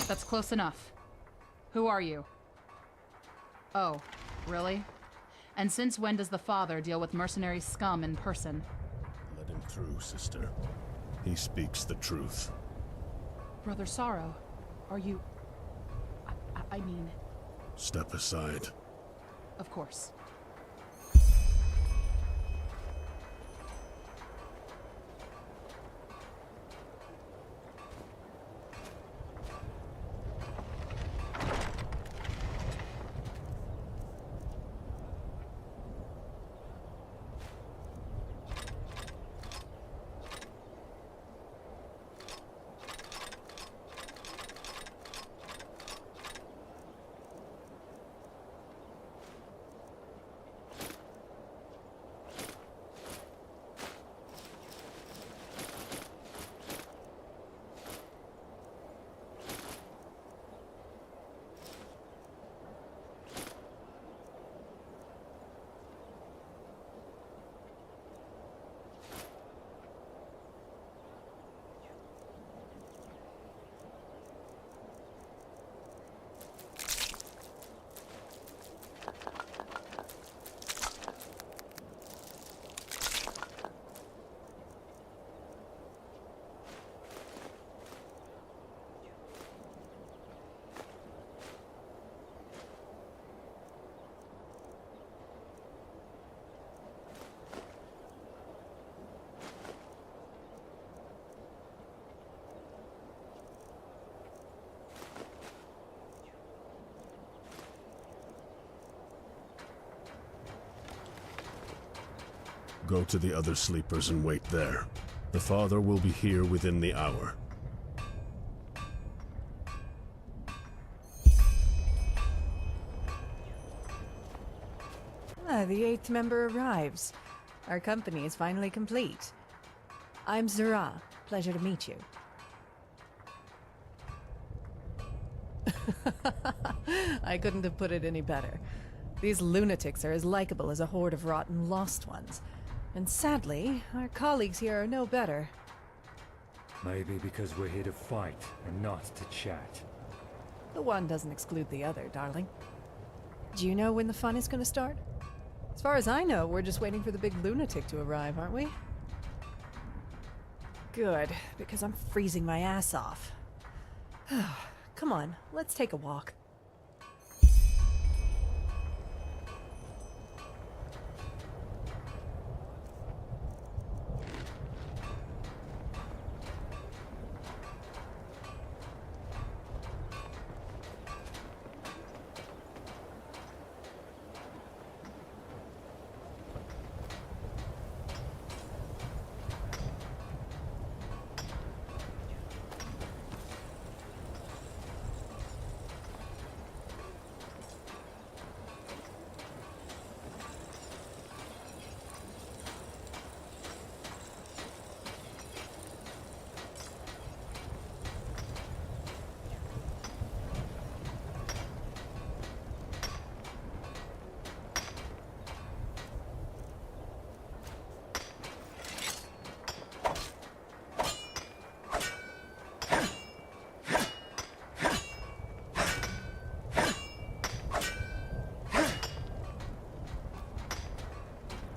That's close enough. Who are you? Oh, really? And since when does the father deal with mercenary scum in person? Let him through, sister. He speaks the truth. Brother Sorrow, are you... I mean... Step aside. Of course. Go to the other sleepers and wait there. The father will be here within the hour. The 8th member arrives. Our company is finally complete. I'm Zara. Pleasure to meet you. I couldn't have put it any better. These lunatics are as likable as a horde of rotten lost ones. And sadly, our colleagues here are no better. Maybe because we're here to fight and not to chat. The one doesn't exclude the other, darling. Do you know when the fun is going to start? As far as I know, we're just waiting for the big lunatic to arrive, aren't we? Good, because I'm freezing my ass off. Come on, let's take a walk.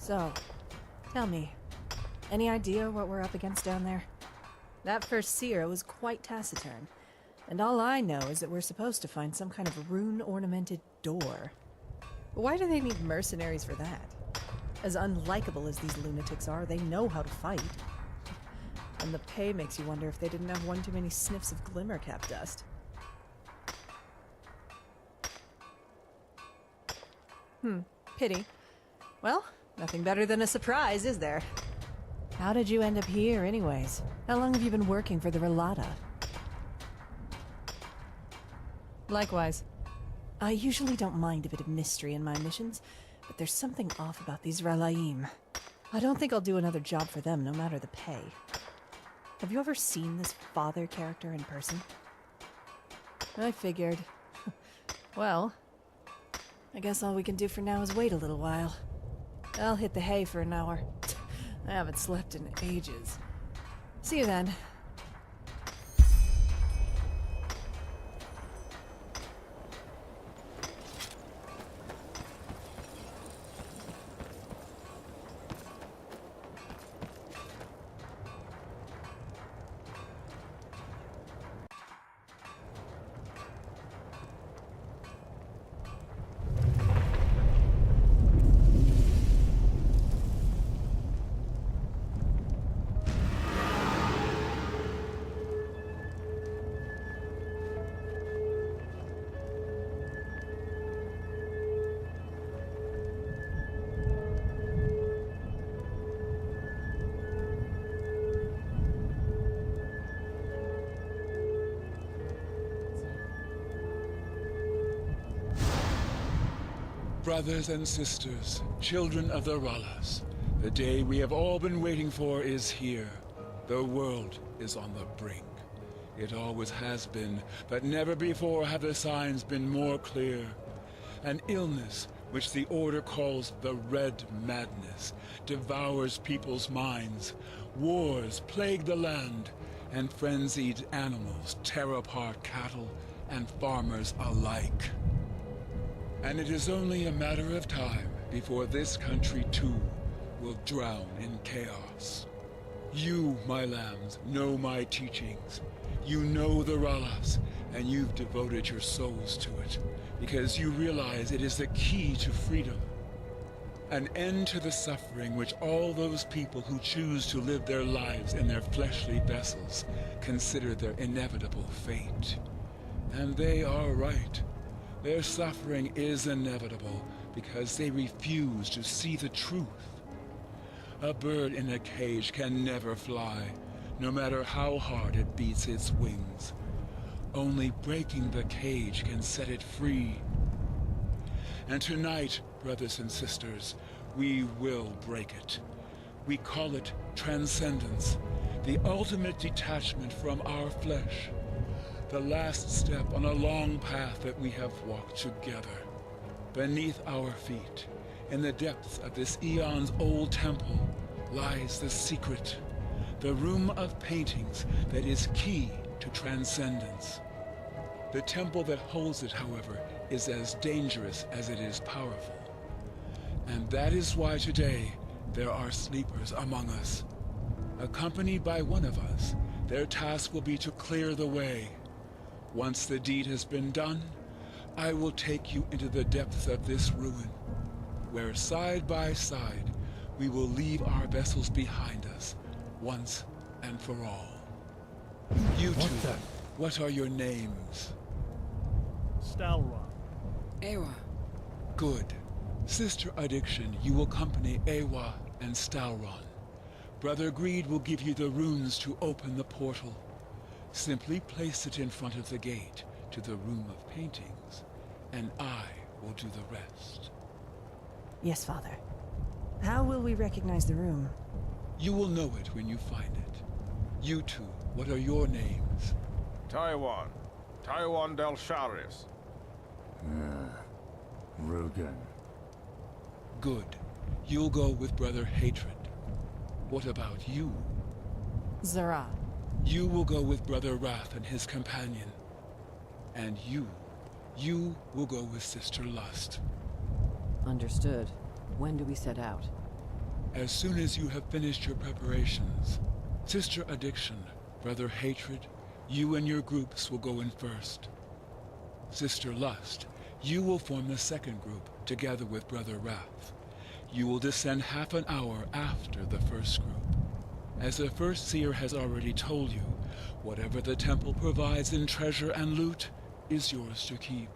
So, tell me, any idea what we're up against down there? That first seer was quite taciturn, and all I know is that we're supposed to find some kind of rune-ornamented door. But why do they need mercenaries for that? As unlikable as these lunatics are, they know how to fight. And the pay makes you wonder if they didn't have one too many sniffs of glimmer-cap dust. Pity. Well, nothing better than a surprise, is there? How did you end up here, anyways? How long have you been working for the Ralata? Likewise. I usually don't mind a bit of mystery in my missions, but there's something off about these Ralaim. I don't think I'll do another job for them, no matter the pay. Have you ever seen this father character in person? I figured. Well, I guess all we can do for now is wait a little while. I'll hit the hay for an hour. I haven't slept in ages. See you then. Brothers and sisters, children of the Ralas, the day we have all been waiting for is here. The world is on the brink. It always has been, but never before have the signs been more clear. An illness, which the Order calls the Red Madness, devours people's minds. Wars plague the land, and frenzied animals tear apart cattle and farmers alike. And it is only a matter of time before this country too will drown in chaos. You, my lambs, know my teachings. You know the Ralas, and you've devoted your souls to it, because you realize it is the key to freedom. An end to the suffering which all those people who choose to live their lives in their fleshly vessels consider their inevitable fate. And they are right. Their suffering is inevitable because they refuse to see the truth. A bird in a cage can never fly, no matter how hard it beats its wings. Only breaking the cage can set it free. And tonight, brothers and sisters, we will break it. We call it transcendence, the ultimate detachment from our flesh. The last step on a long path that we have walked together. Beneath our feet, in the depths of this eons-old temple, lies the secret. The room of paintings that is key to transcendence. The temple that holds it, however, is as dangerous as it is powerful. And that is why today there are sleepers among us. Accompanied by one of us, their task will be to clear the way. Once the deed has been done, I will take you into the depths of this ruin, where side by side we will leave our vessels behind us, once and for all. You two, what are your names? Stalron. Ewa. Good. Sister Addiction, you will accompany Ewa and Stalron. Brother Greed will give you the runes to open the portal. Simply place it in front of the gate to the room of paintings, and I will do the rest. Yes, Father. How will we recognize the room? You will know it when you find it. You two, what are your names? Taiwan. Taiwan del Sharis. Rugen. Good. You'll go with Brother Hatred. What about you? Zara. You will go with Brother Wrath and his companion. And you will go with Sister Lust. Understood. When do we set out? As soon as you have finished your preparations. Sister Addiction, Brother Hatred, you and your groups will go in first. Sister Lust, you will form the second group, together with Brother Wrath. You will descend half an hour after the first group. As the first seer has already told you, whatever the temple provides in treasure and loot is yours to keep.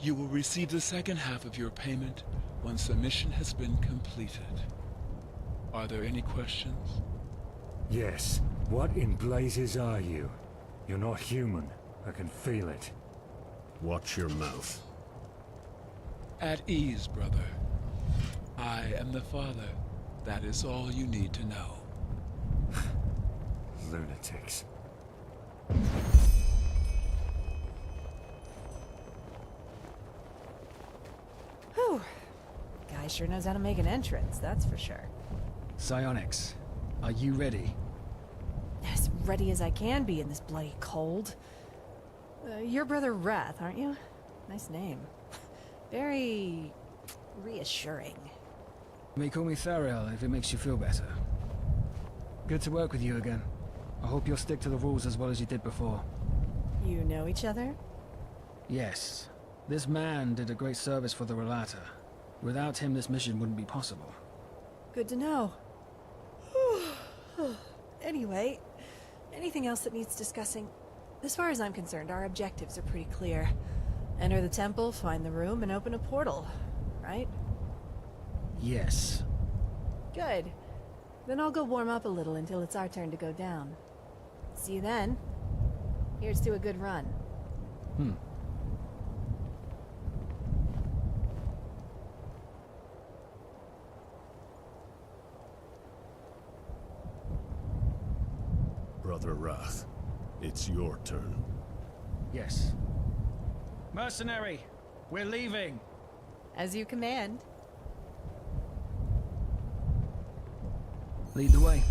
You will receive the second half of your payment once the mission has been completed. Are there any questions? Yes. What in blazes are you? You're not human. I can feel it. Watch your mouth. At ease, brother. I am the Father. That is all you need to know. Lunatics. Whew. Guy sure knows how to make an entrance, that's for sure. Psionics, are you ready? As ready as I can be in this bloody cold. You're Brother Wrath, aren't you? Nice name. Very reassuring. You may call me Thariel if it makes you feel better. Good to work with you again. I hope you'll stick to the rules as well as you did before. You know each other? Yes. This man did a great service for the Ralata. Without him, this mission wouldn't be possible. Good to know. Anyway, anything else that needs discussing? As far as I'm concerned, our objectives are pretty clear. Enter the temple, find the room, and open a portal, right? Yes. Good. Then I'll go warm up a little until it's our turn to go down. See you then. Here's to a good run. Brother Wrath. It's your turn. Yes. Mercenary, we're leaving. As you command. Lead the way.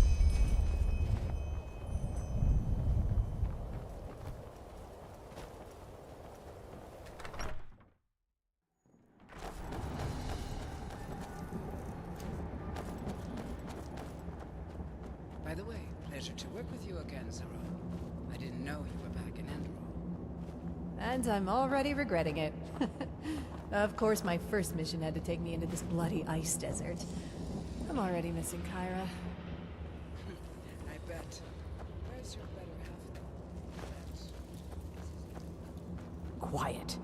By the way, pleasure to work with you again, Zero. I didn't know you were back in Enderal. And I'm already regretting it. Of course, my first mission had to take me into this bloody ice desert. I'm already missing Kyra. I bet. Where's your better half? Quiet.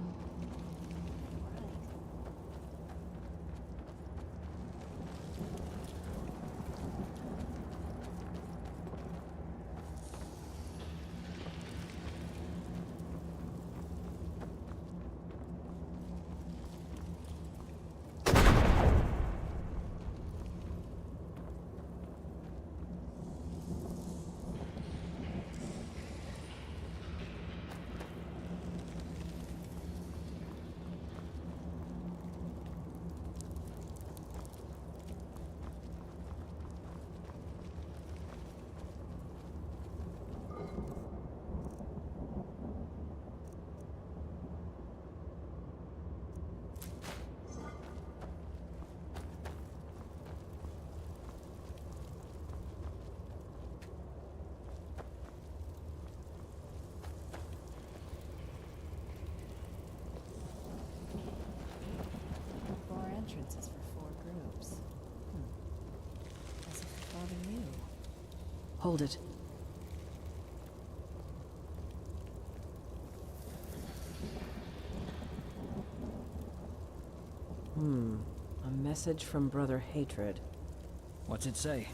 Entrances for 4 groups. As if the father knew. Hold it. A message from Brother Hatred. What's it say?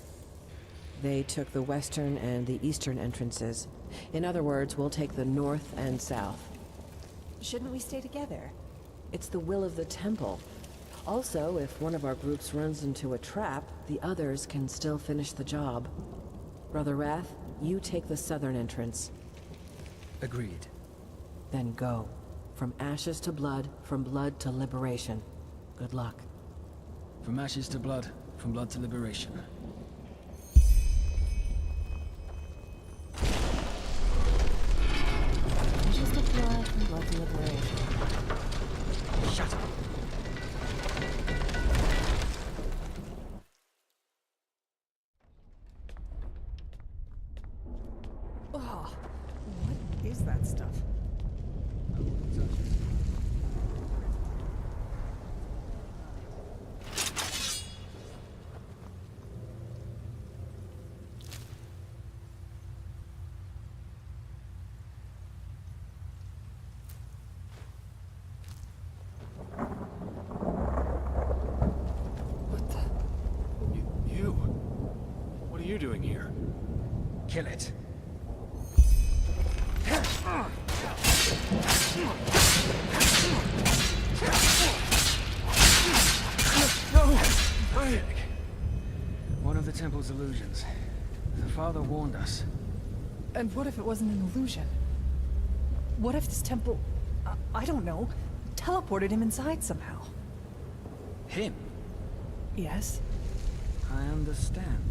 They took the western and the eastern entrances. In other words, we'll take the north and south. Shouldn't we stay together? It's the will of the temple. Also, if one of our groups runs into a trap, the others can still finish the job. Brother Wrath, you take the southern entrance. Agreed. Then go. From ashes to blood, from blood to liberation. Good luck. From ashes to blood, from blood to liberation. Ashes to blood, from blood to liberation. Shut up. Oh, what is that stuff? What are you doing here? Kill it. No! Wait! One of the temple's illusions. The father warned us. And what if it wasn't an illusion? What if this temple, I don't know, teleported him inside somehow? Him? Yes. I understand.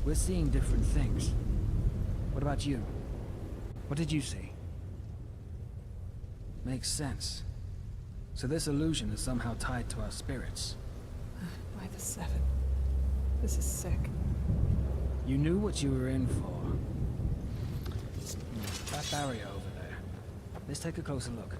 We're seeing different things. What about you? What did you see? Makes sense. So this illusion is somehow tied to our spirits. By the 7. This is sick. You knew what you were in for. That barrier over there. Let's take a closer look.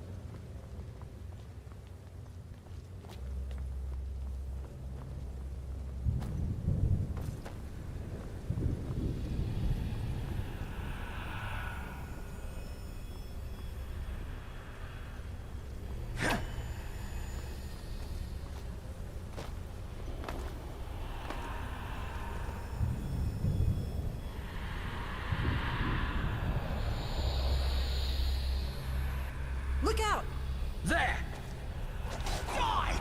Look out! There! Die!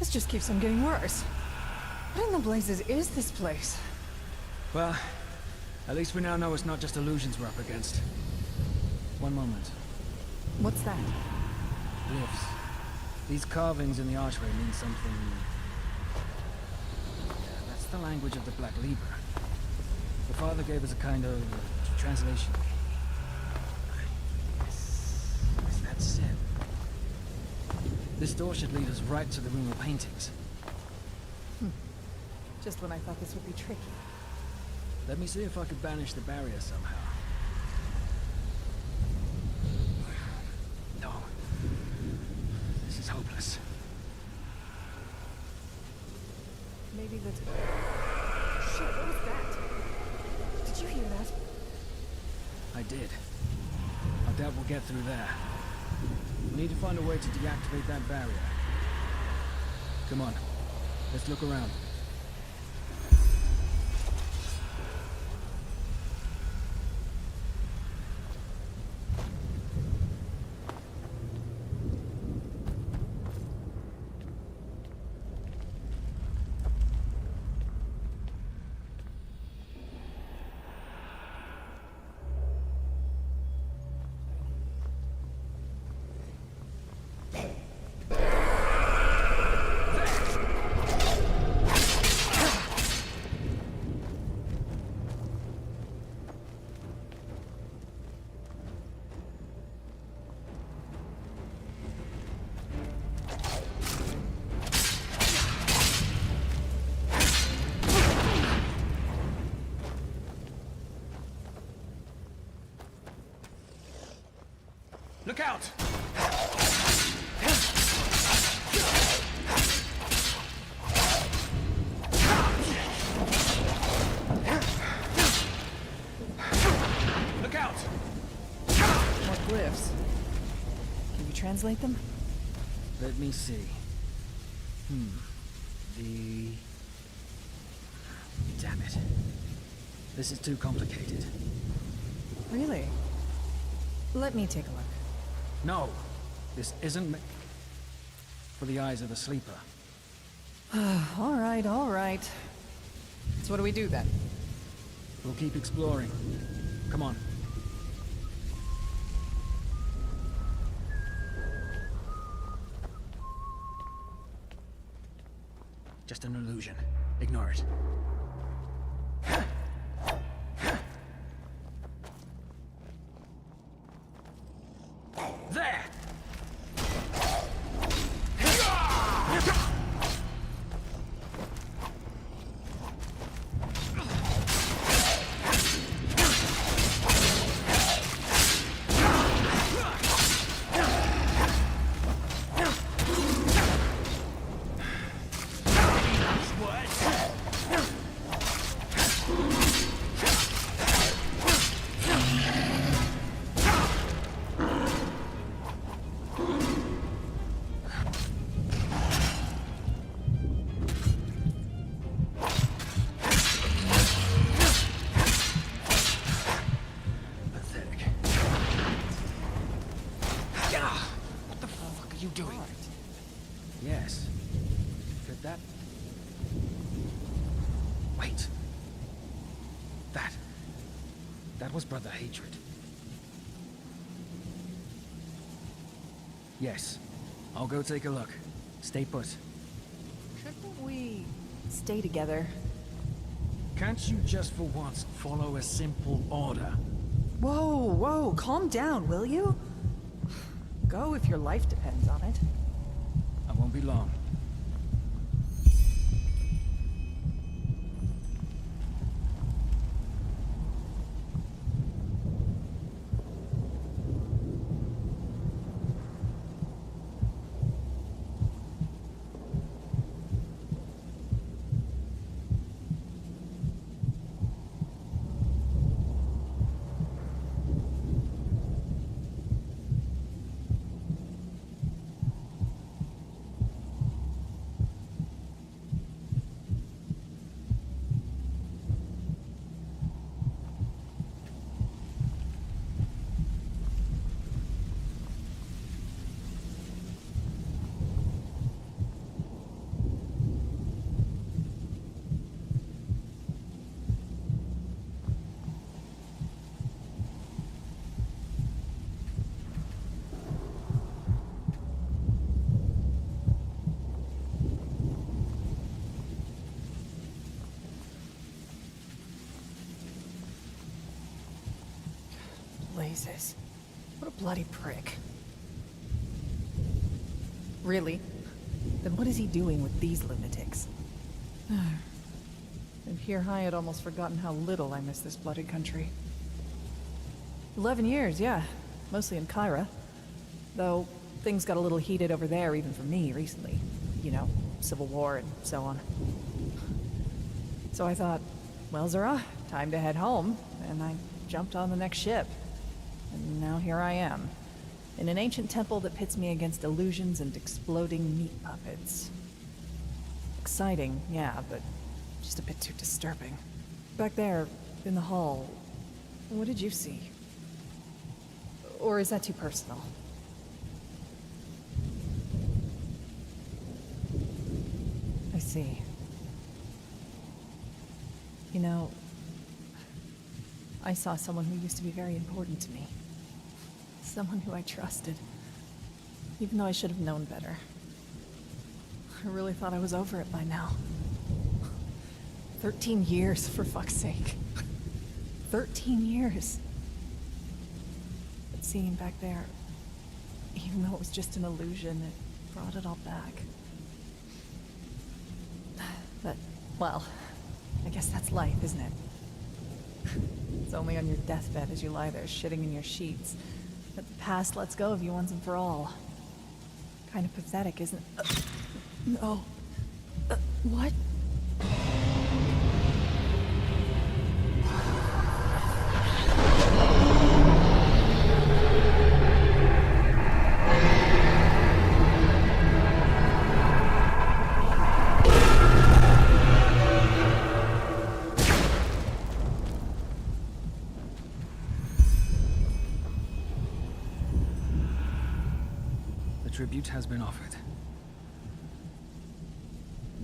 This just keeps on getting worse. What in the blazes is this place? Well, at least we now know it's not just illusions we're up against. One moment. What's that? Glyphs. These carvings in the archway mean something... That's the language of the Black Libra. The father gave us a kind of translation. Yes, that's it. This door should lead us right to the room of paintings. Just when I thought this would be tricky. Let me see if I could banish the barrier somehow. No. This is hopeless. Maybe the... Shit, what was that? Did you hear that? I did. I doubt we'll get through there. We need to find a way to deactivate that barrier. Come on. Let's look around. Look out! Look out! More glyphs. Can you translate them? Let me see. The... Damn it. This is too complicated. Really? Let me take a look. No! This isn't for the eyes of a sleeper. All right, all right. So what do we do then? We'll keep exploring. Come on. Just an illusion. Ignore it. There! Yes. Could that... Wait. That was Brother Hatred. Yes. I'll go take a look. Stay put. Shouldn't we stay together? Can't you just for once follow a simple order? Whoa, whoa, calm down, will you? Go if your life depends on it. I won't be long. Jesus. What a bloody prick. Really? Then what is he doing with these lunatics? And here I had almost forgotten how little I miss this bloody country. 11 years, yeah. Mostly in Kyra. Though, things got a little heated over there even for me recently. You know, civil war and so on. So I thought, well, Zara, time to head home, and I jumped on the next ship. And now here I am, in an ancient temple that pits me against illusions and exploding meat puppets. Exciting, yeah, but just a bit too disturbing. Back there, in the hall, what did you see? Or is that too personal? I see. You know, I saw someone who used to be very important to me. Someone who I trusted. Even though I should have known better. I really thought I was over it by now. 13 years, for fuck's sake. 13 years. But seeing back there, even though it was just an illusion, it brought it all back. But, well, I guess that's life, isn't it? It's only on your deathbed as you lie there shitting in your sheets that the past lets go of you once and for all. Kind of pathetic, isn't it? No. What? Tribute has been offered.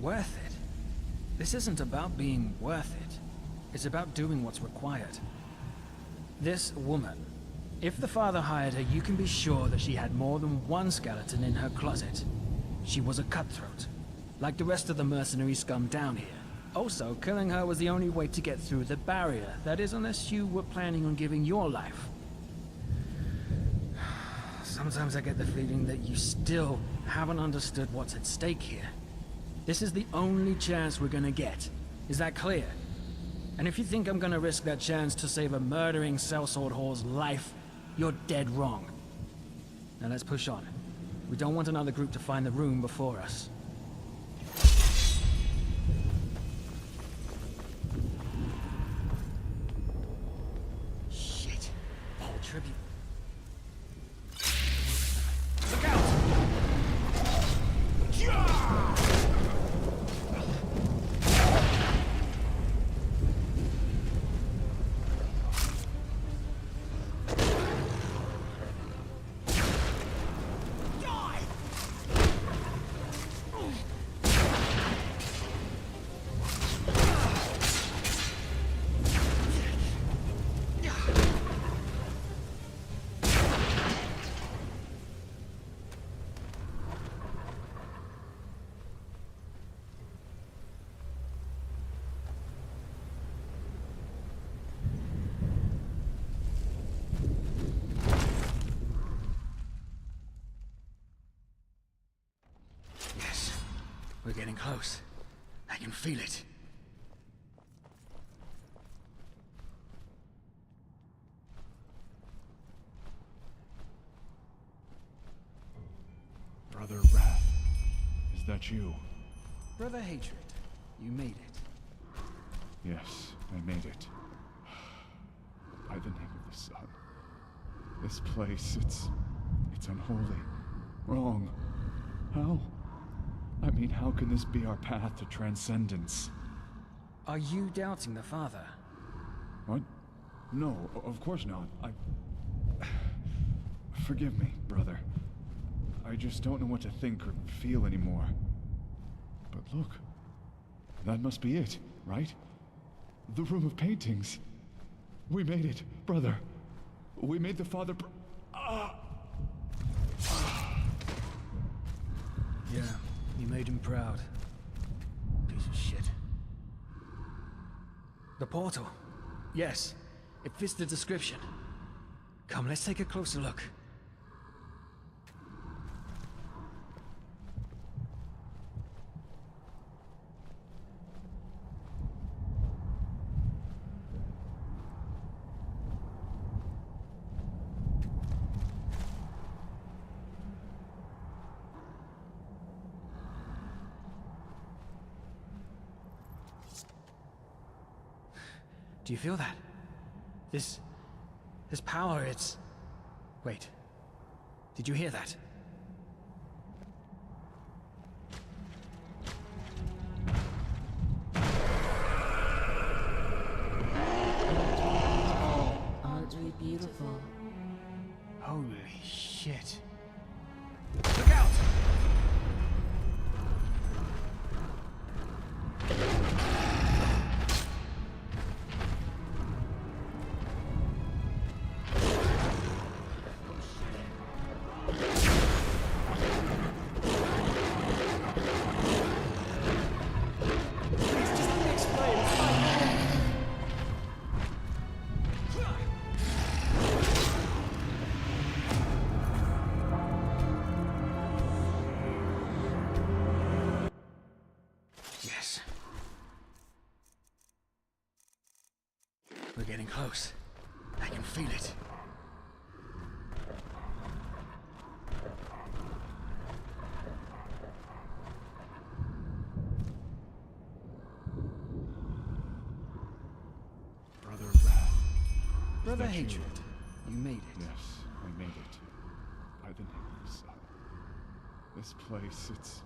Worth it? This isn't about being worth it. It's about doing what's required. This woman, if the father hired her, you can be sure that she had more than one skeleton in her closet. She was a cutthroat, like the rest of the mercenary scum down here. Also, killing her was the only way to get through the barrier. That is, unless you were planning on giving your life. Sometimes I get the feeling that you still haven't understood what's at stake here. This is the only chance we're gonna get. Is that clear? And if you think I'm gonna risk that chance to save a murdering sellsword whore's life, you're dead wrong. Now let's push on. We don't want another group to find the room before us. Shit. The tribute. Look out! We're getting close. I can feel it. Brother Wrath, is that you? Brother Hatred, you made it. Yes, I made it. By the name of the sun. This place, it's unholy. Wrong. How? I mean, how can this be our path to transcendence? Are you doubting the father? What? No, of course not. Forgive me, brother. I just don't know what to think or feel anymore. But look, that must be it, right? The room of paintings. We made it, brother. We made the father Yeah, you made him proud. Piece of shit. The portal. Yes, it fits the description. Come, let's take a closer look. Do you feel that? This power, it's... Wait. Did you hear that? Aren't we beautiful? Holy shit. Look out! We're getting close. I can feel it. Brother Wrath. Brother Hatred, you made it. Yes, I made it. By the name of the sun. This place, it's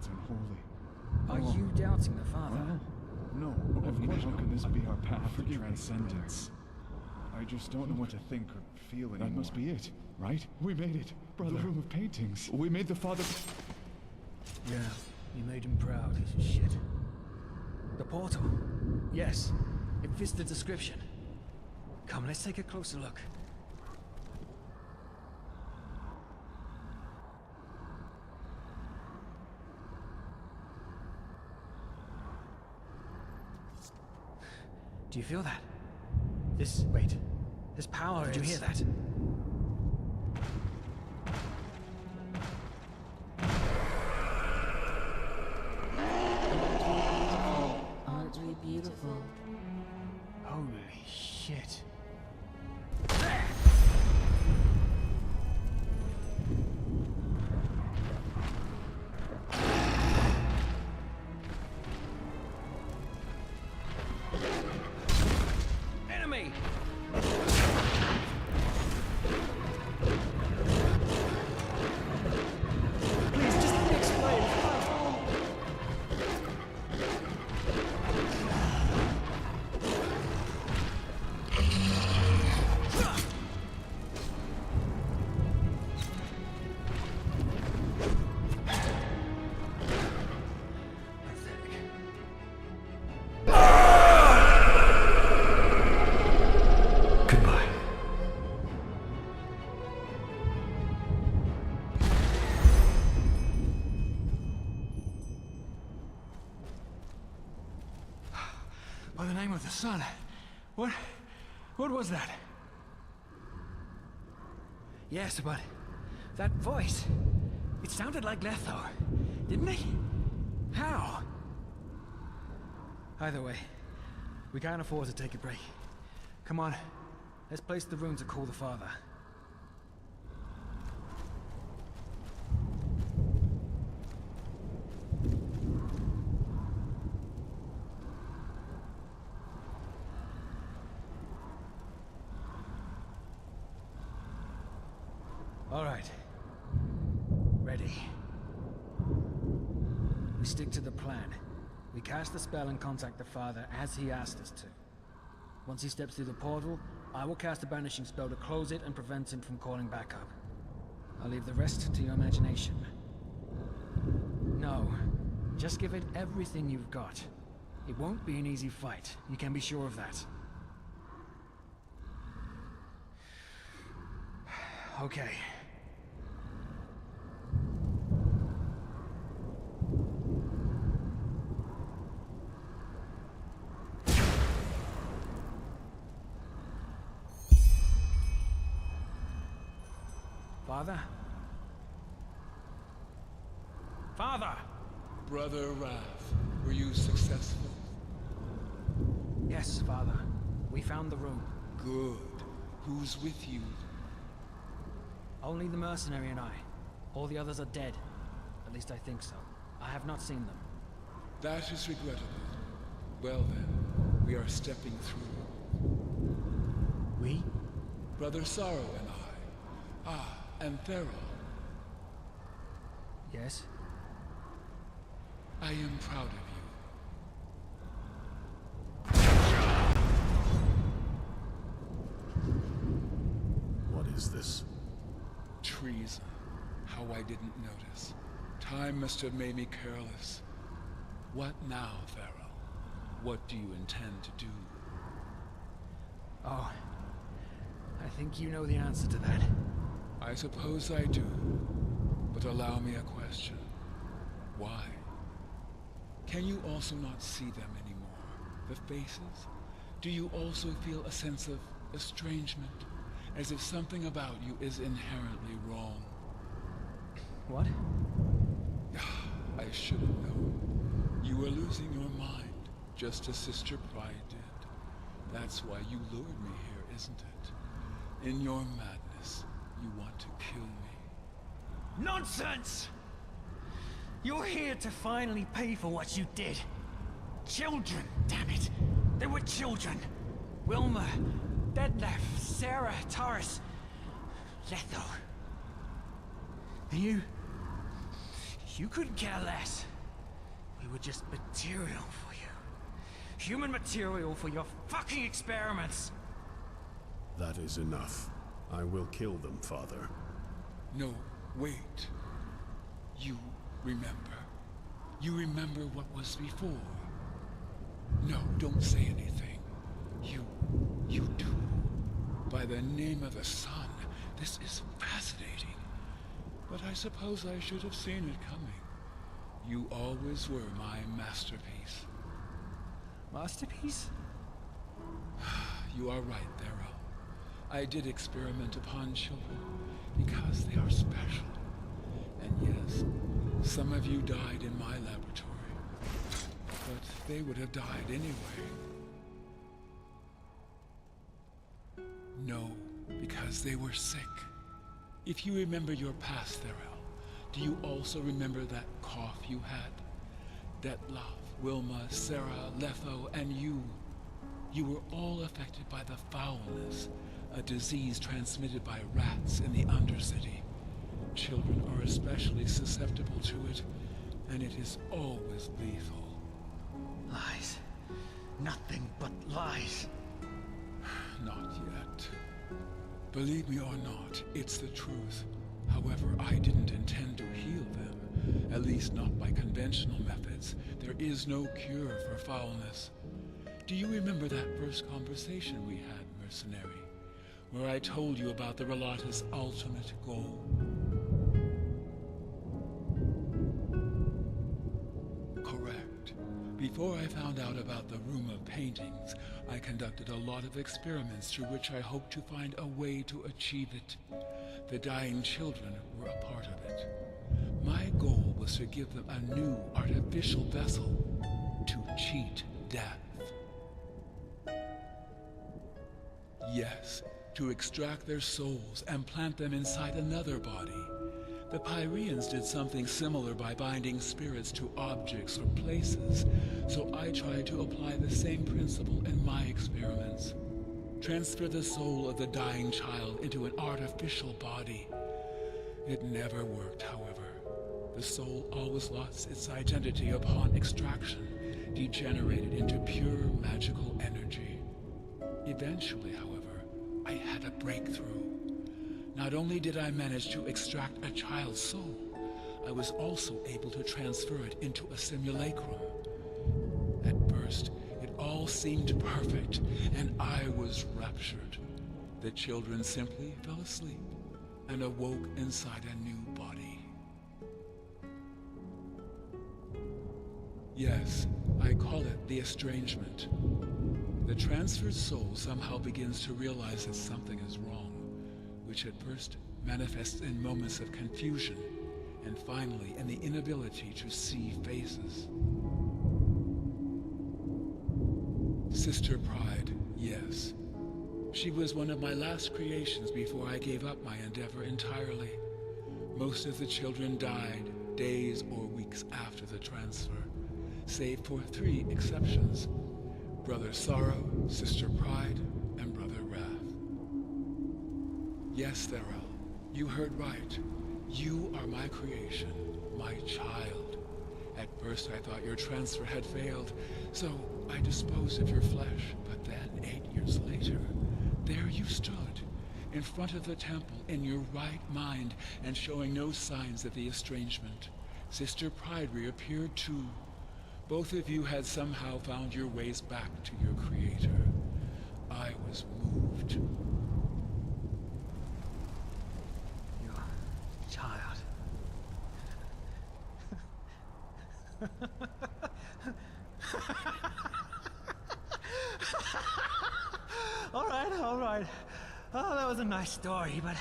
unholy. Are you doubting the Father? No, of course. How can this be our path to transcendence? I just don't know what to think or feel anymore. That must be it, right? We made it, brother. The room of paintings. We made the Father. Yeah, you made him proud. Shit. The portal. Yes, it fits the description. Come, let's take a closer look. Do you feel that? Wait. This power, did you hear that? Aren't we beautiful? Holy shit. Enemy! Please, just let me explain. Goodbye. By the name of the sun. What was that? Yes, but that voice, it sounded like Lethor, didn't it? How? Either way, we can't afford to take a break. Come on, let's place the rune to call the Father. All right. Ready. We stick to the plan. We cast the spell and contact the Father as he asked us to. Once he steps through the portal, I will cast a banishing spell to close it and prevent him from calling back up. I'll leave the rest to your imagination. No, just give it everything you've got. It won't be an easy fight, you can be sure of that. Okay. Father? Father! Brother Wrath, were you successful? Yes, Father. We found the room. Good. Who's with you? Only the mercenary and I. All the others are dead. At least I think so. I have not seen them. That is regrettable. Well then, we are stepping through. We? Brother Sorrow and I. Ah, and Enderal. Yes? I am proud of you. What is this? Treason. How I didn't notice. Time must have made me careless. What now, Enderal? What do you intend to do? Oh. I think you know the answer to that. I suppose I do. But allow me a question. Why? Can you also not see them anymore? The faces? Do you also feel a sense of estrangement? As if something about you is inherently wrong? What? I should have known. You were losing your mind, just as Sister Pride did. That's why you lured me here, isn't it? In your madness, you want to kill me. Nonsense! You're here to finally pay for what you did. Children, damn it. They were children. Wilma, Detlef, Sarah, Taurus, Letho. And you couldn't care less. We were just material for you. Human material for your fucking experiments. That is enough. I will kill them, Father. No, wait. You remember. You remember what was before. No, don't say anything. You do. By the name of the sun, this is fascinating. But I suppose I should have seen it coming. You always were my masterpiece. Masterpiece? You are right, Enderal. I did experiment upon children because they are special. And yes, some of you died in my laboratory. But they would have died anyway. No, because they were sick. If you remember your past, Enderal, do you also remember that cough you had? Detlef, Wilma, Sarah, Letho, and you. You were all affected by the foulness, a disease transmitted by rats in the Undercity. Children are especially susceptible to it, and it is always lethal. Lies. Nothing but lies. Not yet. Believe me or not, it's the truth. However, I didn't intend to heal them, at least not by conventional methods. There is no cure for foulness. Do you remember that first conversation we had, mercenary, where I told you about the Ralata's ultimate goal? Correct. Before I found out about the room of paintings, I conducted a lot of experiments through which I hoped to find a way to achieve it. The dying children were a part of it. My goal was to give them a new artificial vessel to cheat death. Yes, to extract their souls and plant them inside another body. The Pyreans did something similar by binding spirits to objects or places, so I tried to apply the same principle in my experiments. Transfer the soul of the dying child into an artificial body. It never worked, however. The soul always lost its identity upon extraction, degenerated into pure magical energy. Eventually, however, I had a breakthrough. Not only did I manage to extract a child's soul, I was also able to transfer it into a simulacrum. At first, it all seemed perfect, and I was raptured. The children simply fell asleep and awoke inside a new body. Yes, I call it the estrangement. The transferred soul somehow begins to realize that something is wrong, which at first manifests in moments of confusion, and finally in the inability to see faces. Sister Pride, yes. She was one of my last creations before I gave up my endeavor entirely. Most of the children died days or weeks after the transfer, save for 3 exceptions: Brother Sorrow, Sister Pride, and Brother Wrath. Yes, Enderal, you heard right. You are my creation, my child. At first I thought your transfer had failed, so I disposed of your flesh, but then 8 years later, there you stood, in front of the temple, in your right mind, and showing no signs of the estrangement. Sister Pride reappeared too. Both of you had somehow found your ways back to your creator. I was moved. Your child. All right. Oh, that was a nice story, but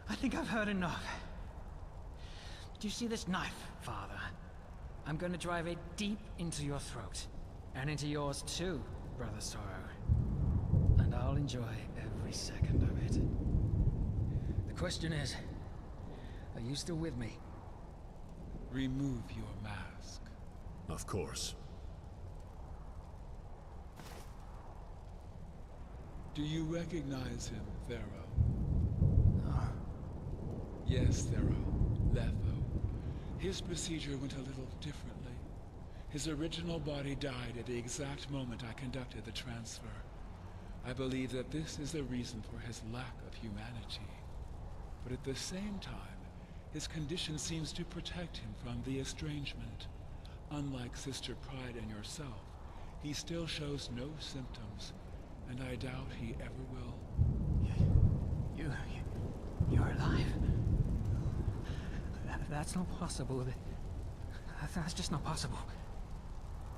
I think I've heard enough. Do you see this knife, Father? I'm going to drive it deep into your throat. And into yours too, Brother Sorrow. And I'll enjoy every second of it. The question is, are you still with me? Remove your mask. Of course. Do you recognize him, Thero? Yes, Thero. Letho. His procedure went a little differently. His original body died at the exact moment I conducted the transfer. I believe that this is the reason for his lack of humanity. But at the same time, his condition seems to protect him from the estrangement. Unlike Sister Pride and yourself, he still shows no symptoms, and I doubt he ever will. You're alive? That's not possible. That's just not possible.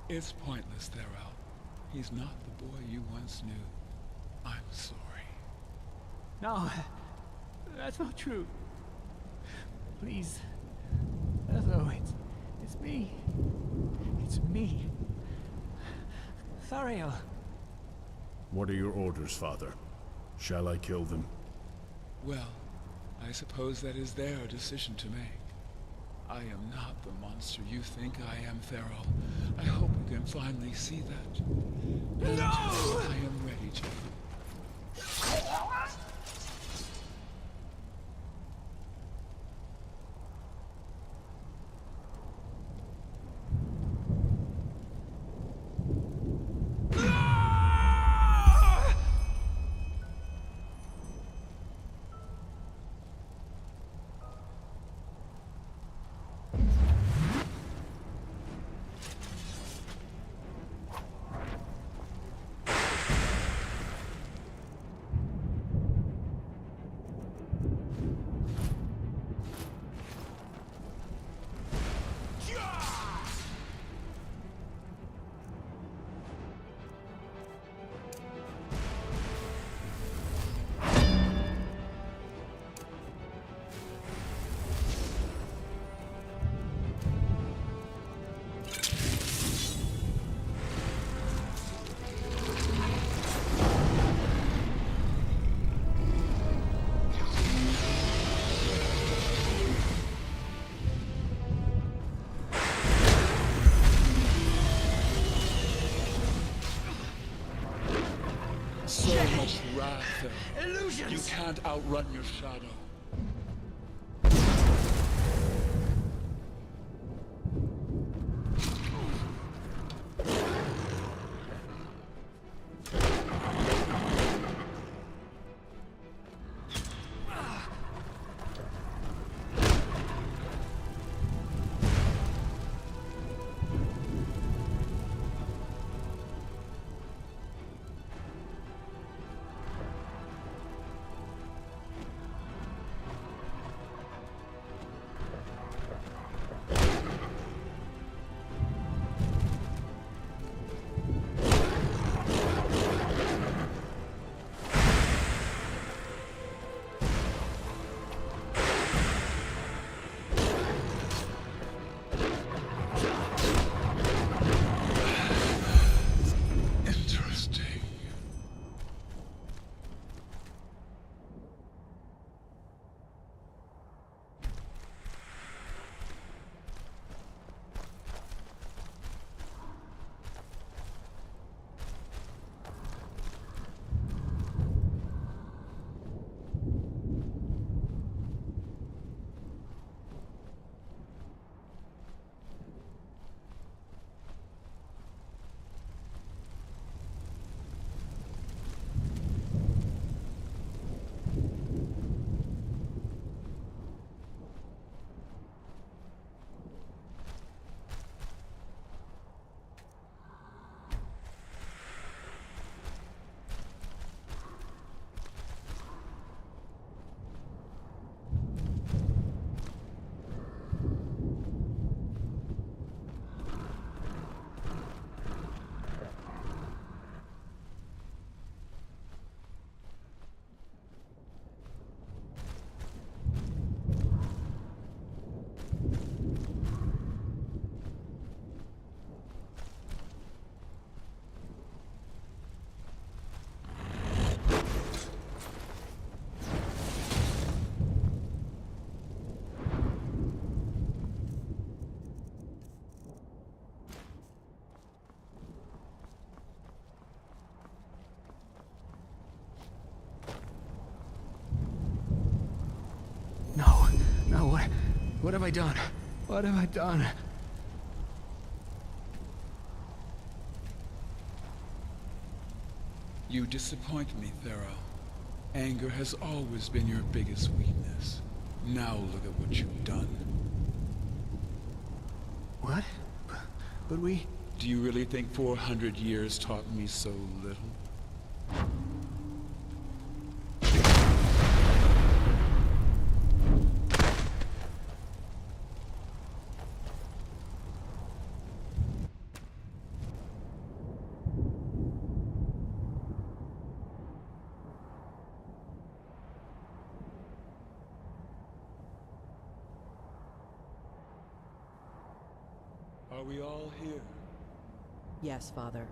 It's pointless, Enderal. He's not the boy you once knew. I'm sorry. No, that's not true. Please. Hello, it's me. It's me. Thariel. What are your orders, Father? Shall I kill them? Well, I suppose that is their decision to make. I am not the monster you think I am, Enderal. I hope you can finally see that. And No! I am ready to. Wrath. Illusions! You can't outrun your shadow. What have I done? What have I done? You disappoint me, Thero. Anger has always been your biggest weakness. Now look at what you've done. What? But we... Do you really think 400 years taught me so little? Are we all here? Yes, Father.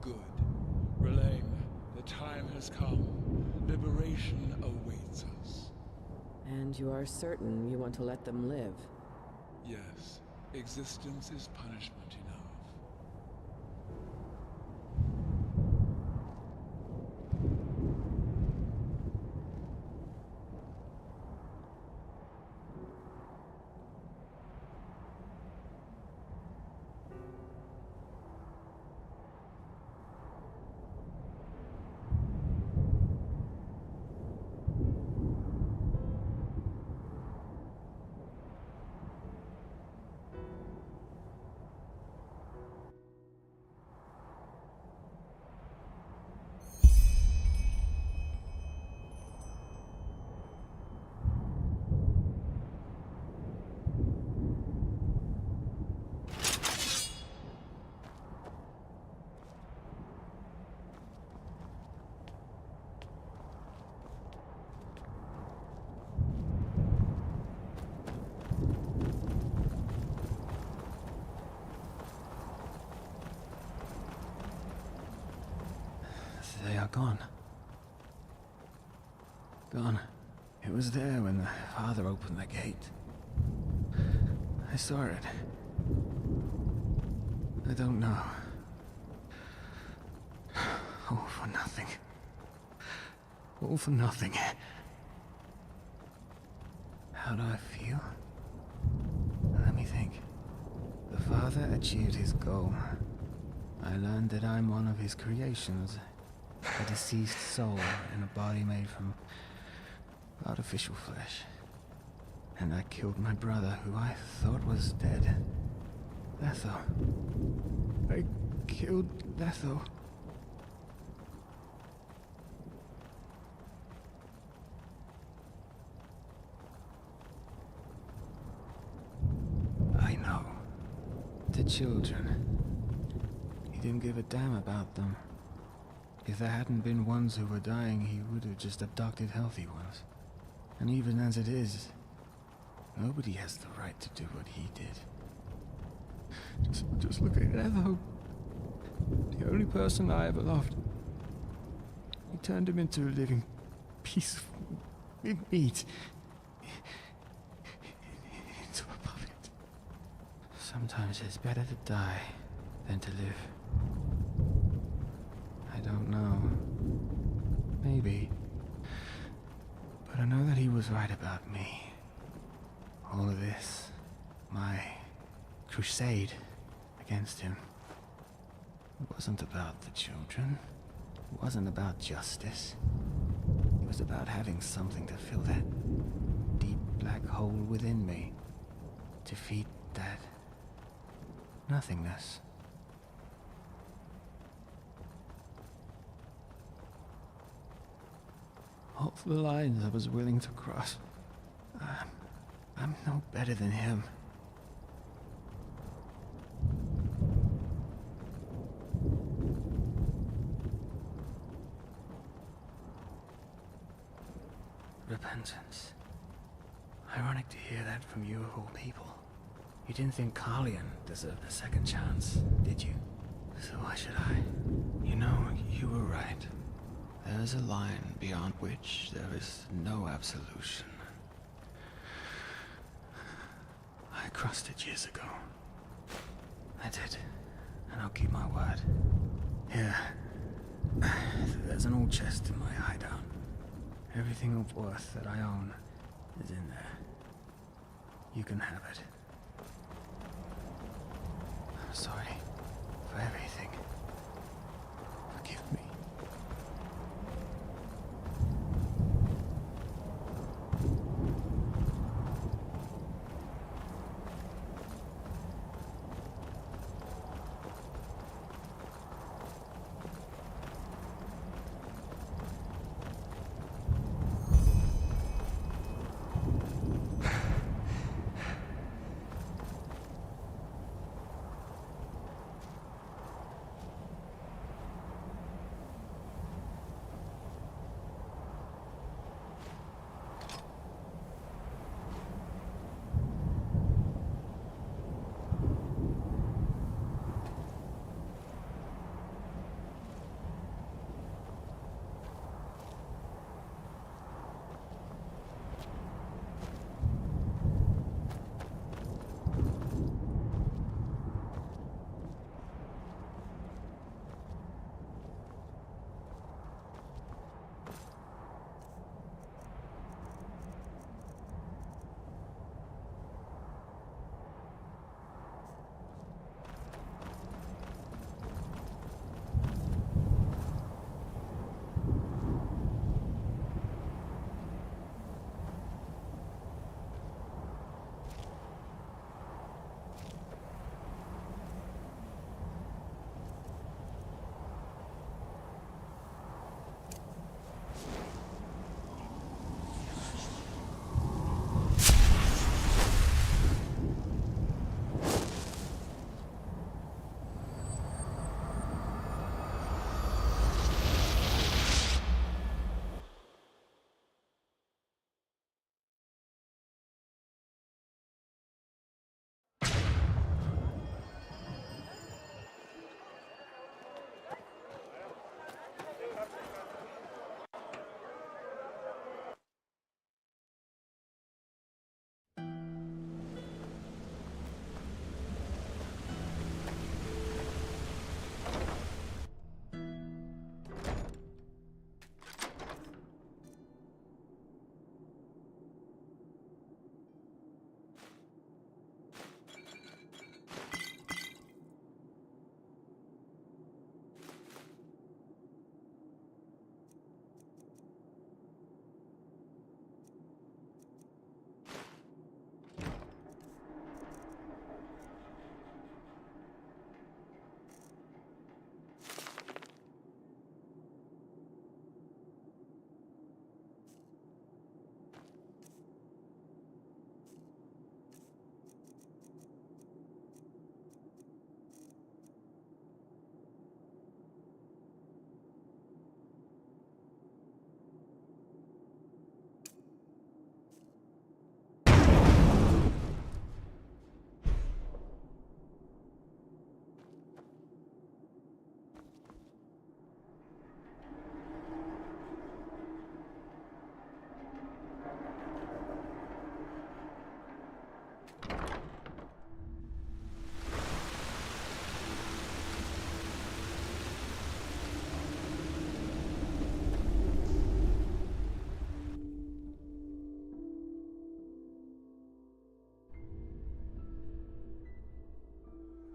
Good. Relaine, the time has come. Liberation awaits us. And you are certain you want to let them live? Yes. Existence is punishment enough. They are gone. Gone. It was there when the father opened the gate. I saw it. I don't know. All for nothing. All for nothing. How do I feel? Let me think. The father achieved his goal. I learned that I'm one of his creations. A deceased soul in a body made from artificial flesh. And I killed my brother, who I thought was dead. Letho. I killed Letho. I know. The children. He didn't give a damn about them. If there hadn't been ones who were dying, he would have just abducted healthy ones. And even as it is, nobody has the right to do what he did. Just look at Letho. The only person I ever loved. He turned him into a living piece of meat. Into a puppet. Sometimes it's better to die than to live. I don't know. Maybe. But I know that he was right about me. All of this, my crusade against him, it wasn't about the children. It wasn't about justice. It was about having something to fill that deep black hole within me. To feed that nothingness. All the lines I was willing to cross. I'm no better than him. Repentance. Ironic to hear that from you of all people. You didn't think Kalian deserved a second chance, did you? So why should I? You know, you were right. There is a line beyond which there is no absolution. I crossed it years ago. I did, and I'll keep my word. Here, there's an old chest in my hideout. Everything of worth that I own is in there. You can have it. I'm sorry for everything. Forgive me.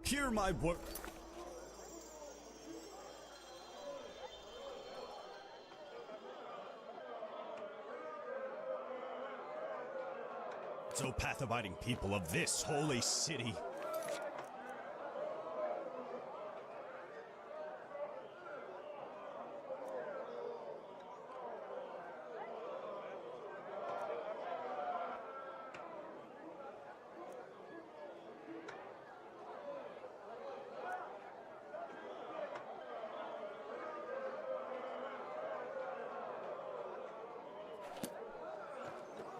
Hear my word. So path-abiding people of this holy city.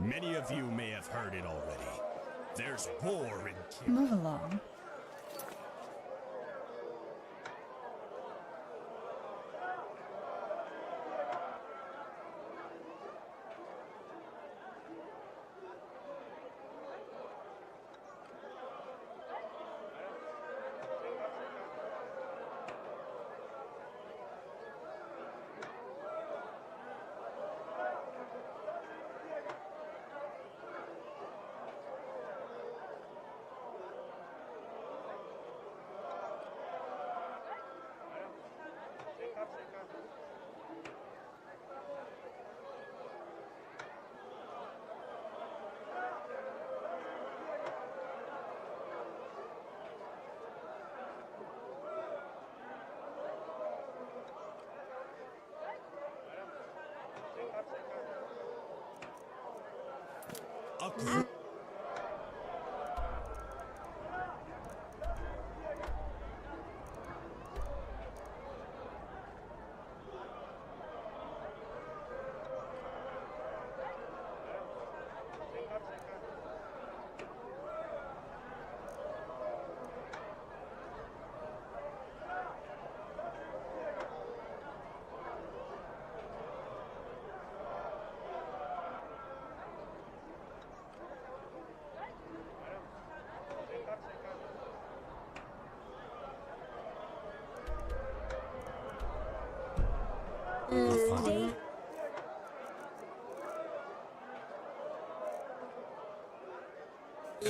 Many of you may have heard it already. There's war in Move along.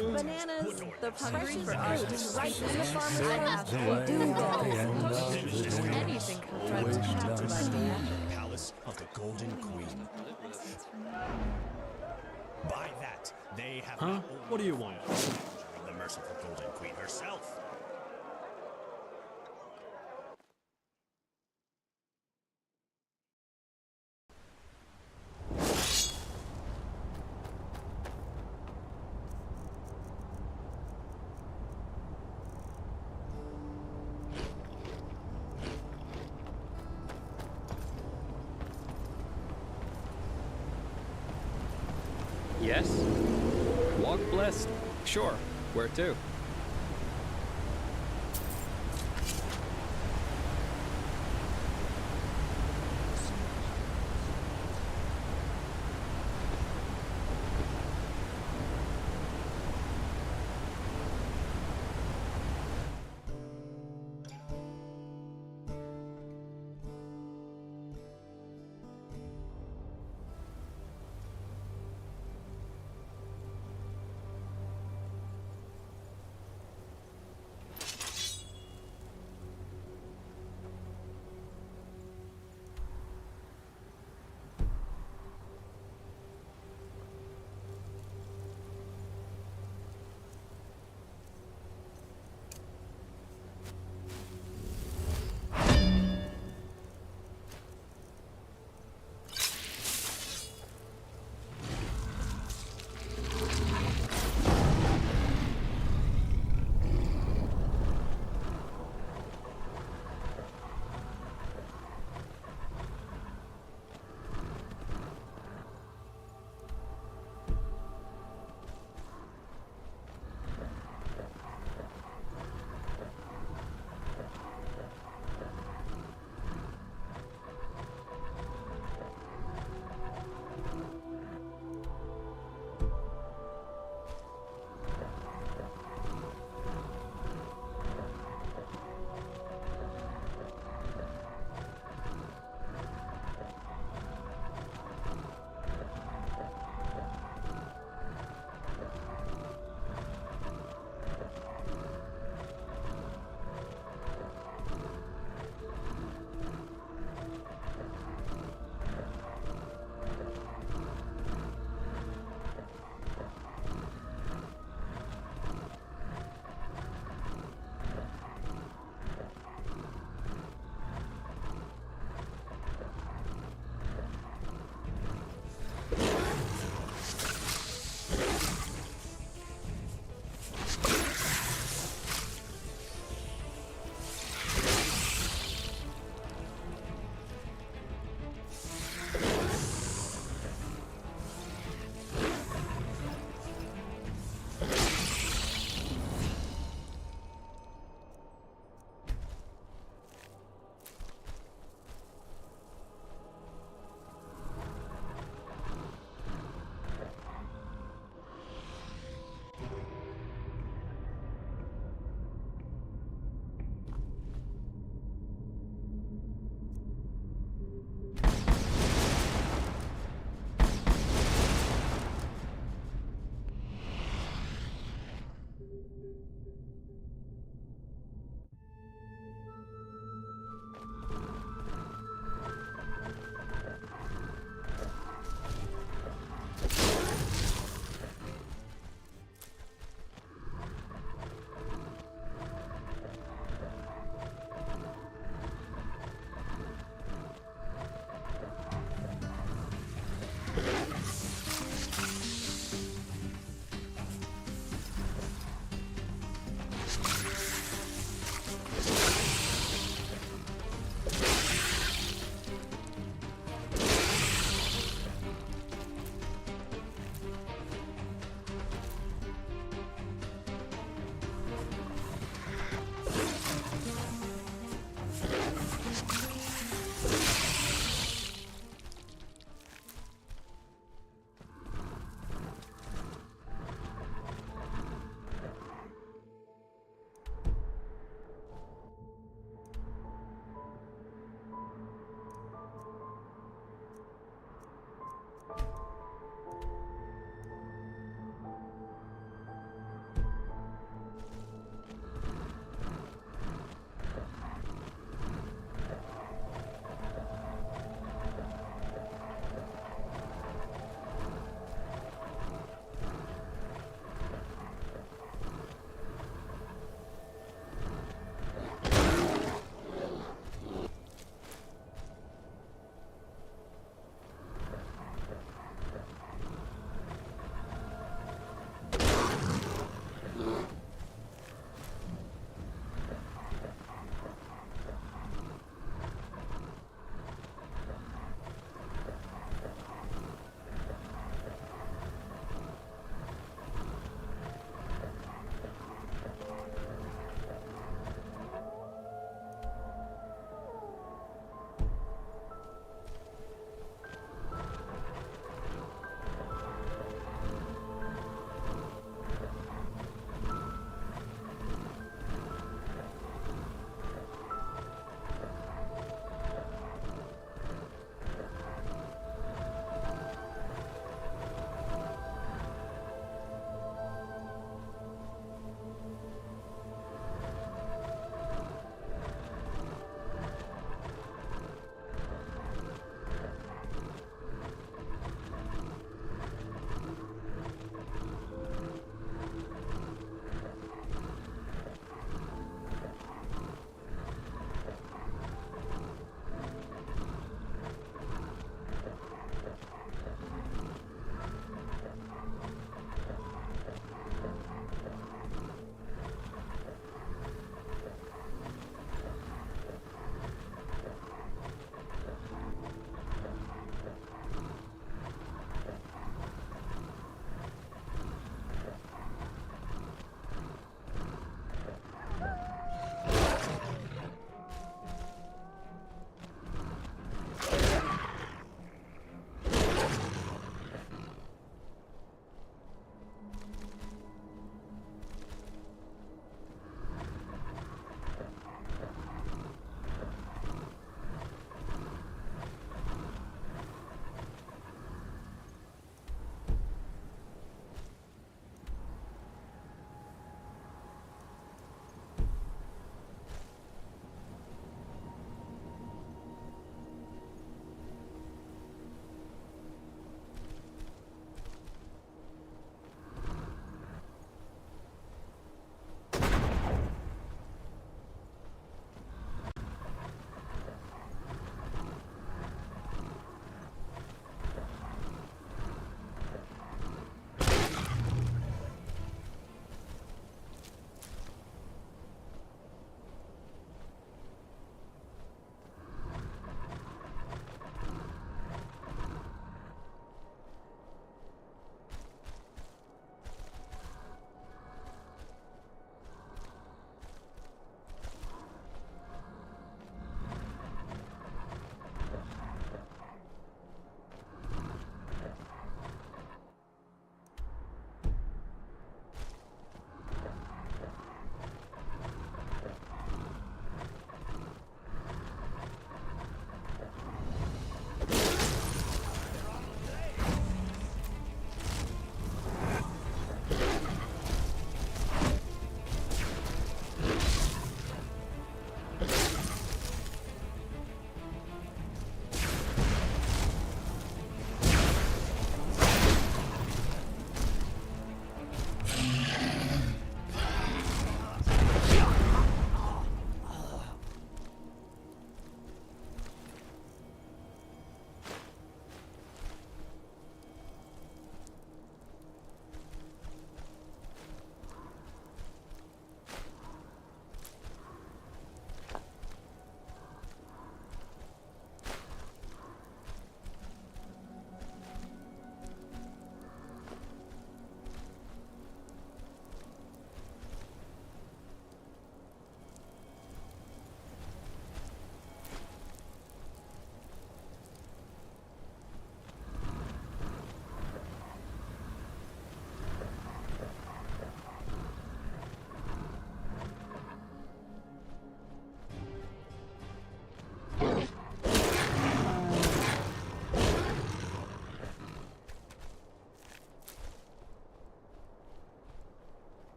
Bananas, the hungry for art, right in the farmer's cart. Anything for friends and have to buy the Palace of the Golden Queen. By that, they have not only What do you want? the merciful Golden Queen herself. Yes? Walk blessed? Sure. Where to?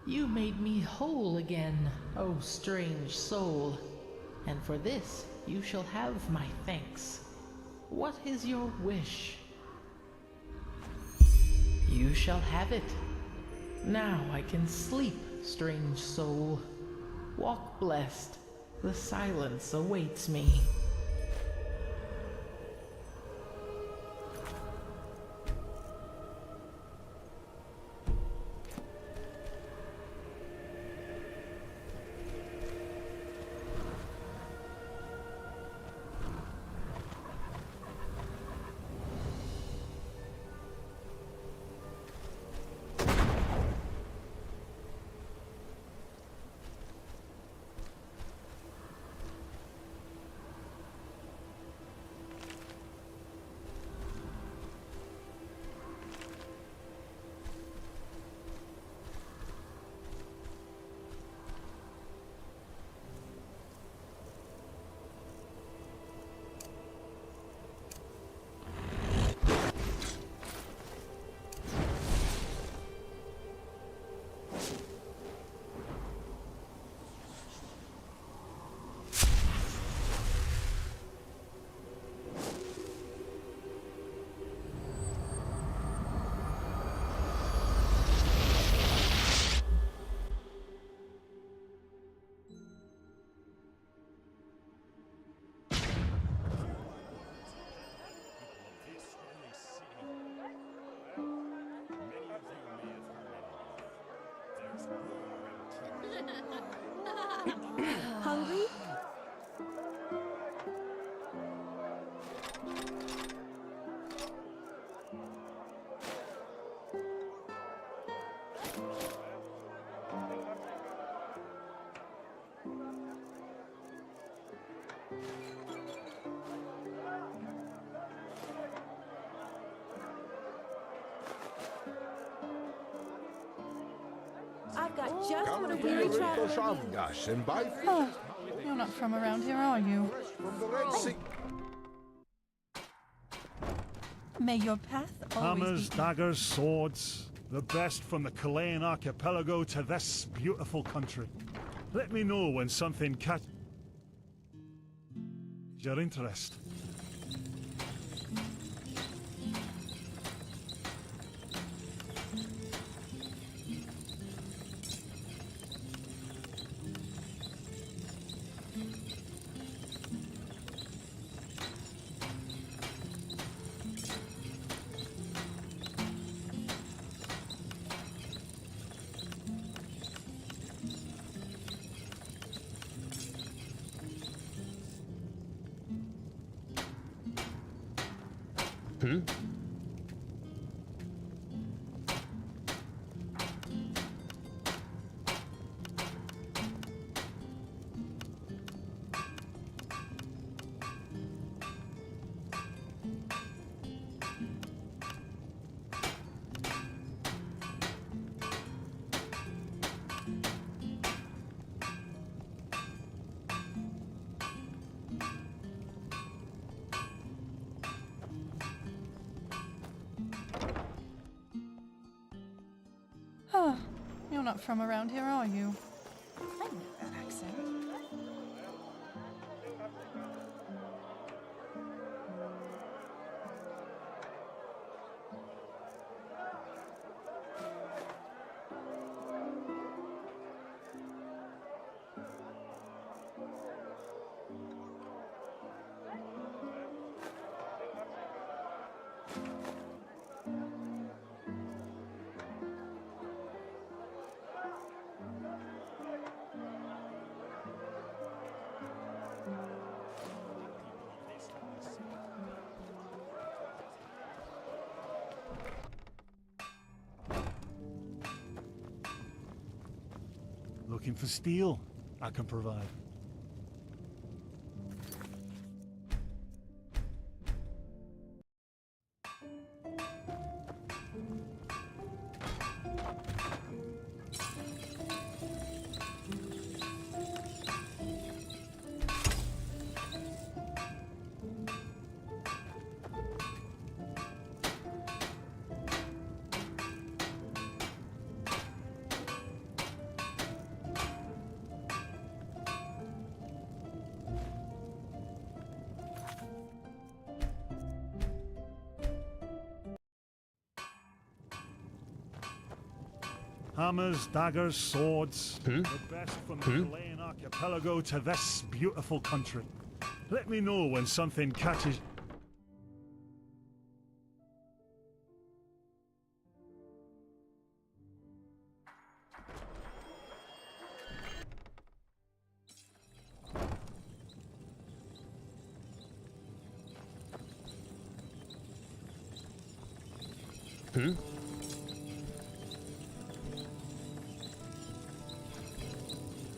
You made me whole again, O strange soul, and for this you shall have my thanks. What is your wish? You shall have it. Now I can sleep, strange soul. Walk blessed. The silence awaits me. Hungry? I've got just what a weary traveler. Oh, you're not from around here, are you? May your path always Hammers, be... daggers, swords. The best from the Kalayan archipelago to this beautiful country. Let me know when something catches your interest. Oh, you're not from around here, are you? I know that accent. Looking for steel? I can provide. Hammers, daggers, swords. The best from the Kalayan archipelago to this beautiful country. Let me know when something catches...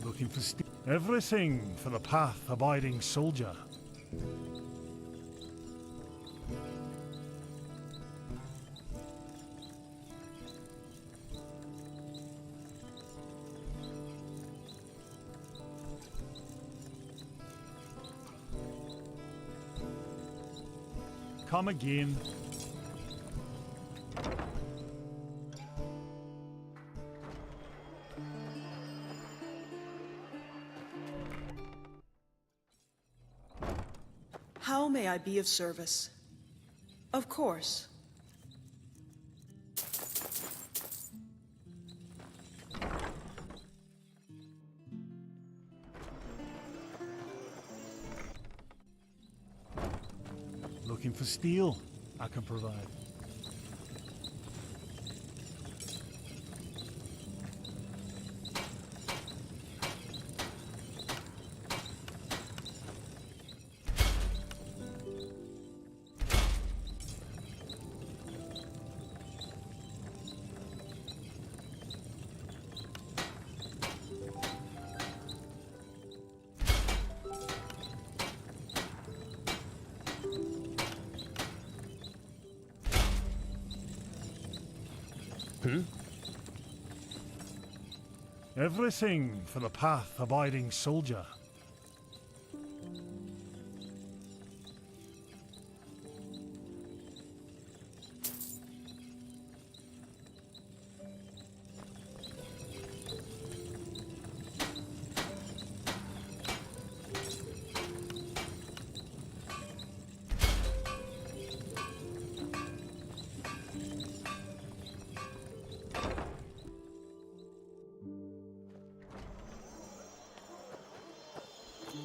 Looking for everything for the path-abiding soldier. Come again. How may I be of service? Of course. Looking for steel? I can provide. Everything for the path-abiding soldier.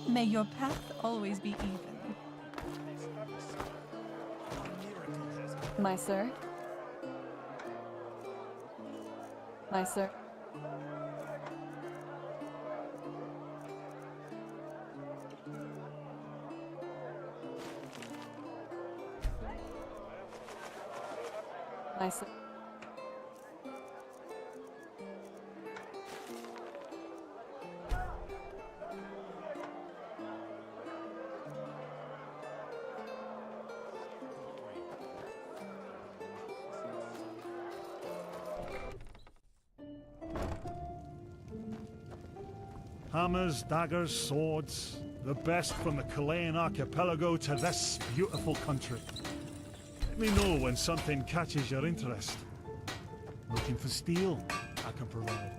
May your path always be even. My sir? My sir? My sir? Hammers, daggers, swords. The best from the Kalayan archipelago to this beautiful country. Let me know when something catches your interest. Looking for steel? I can provide.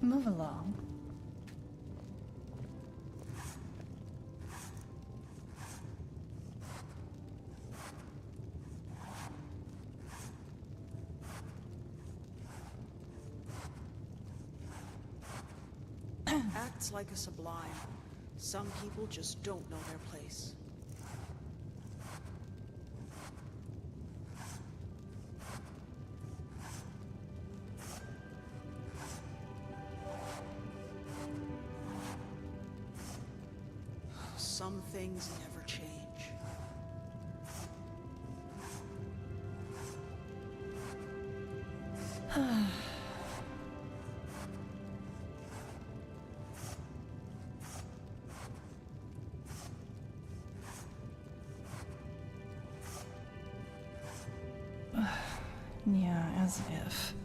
Move along. Acts like a sublime. Some people just don't know their place. Some things never change. Yeah, as if.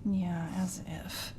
Yeah, as if.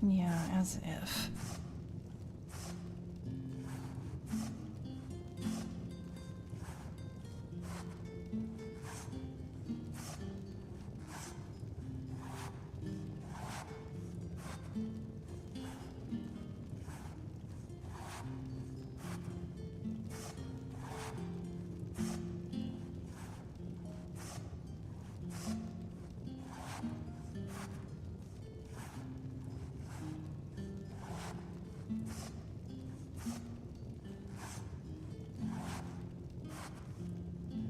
Yeah, as if.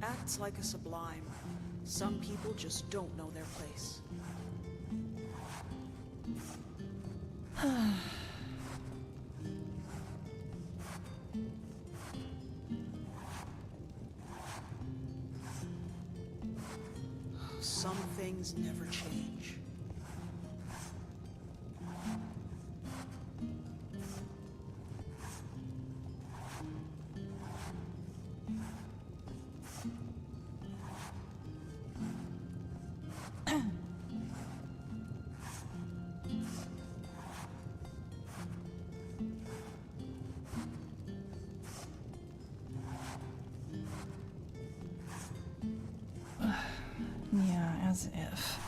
Acts like a sublime. Some people just don't know their place. Some things never change. Yeah, as if.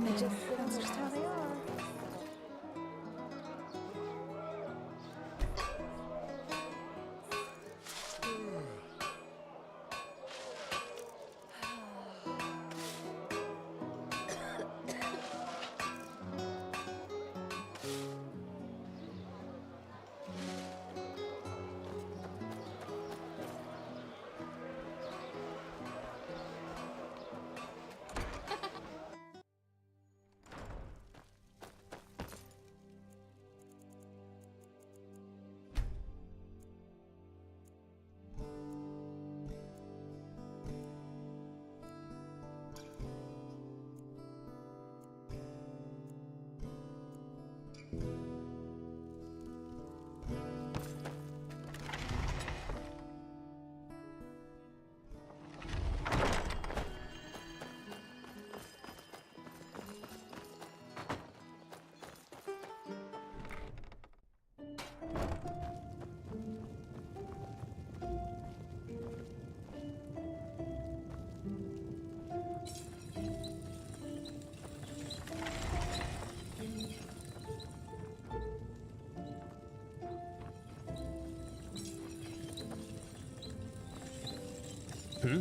That's just how they are. Hmm?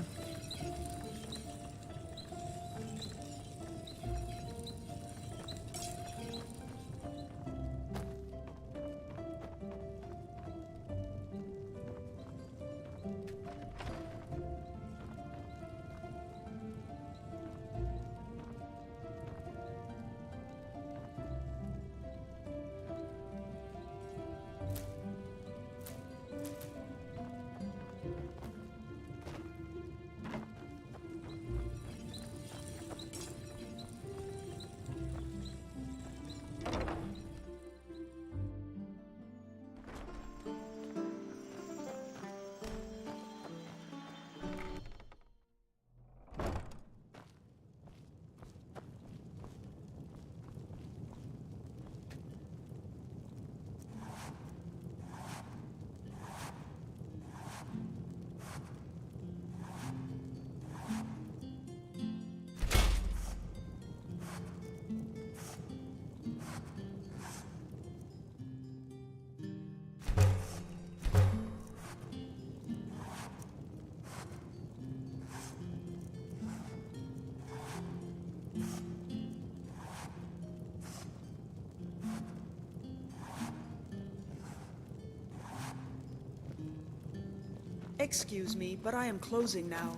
Excuse me, but I am closing now.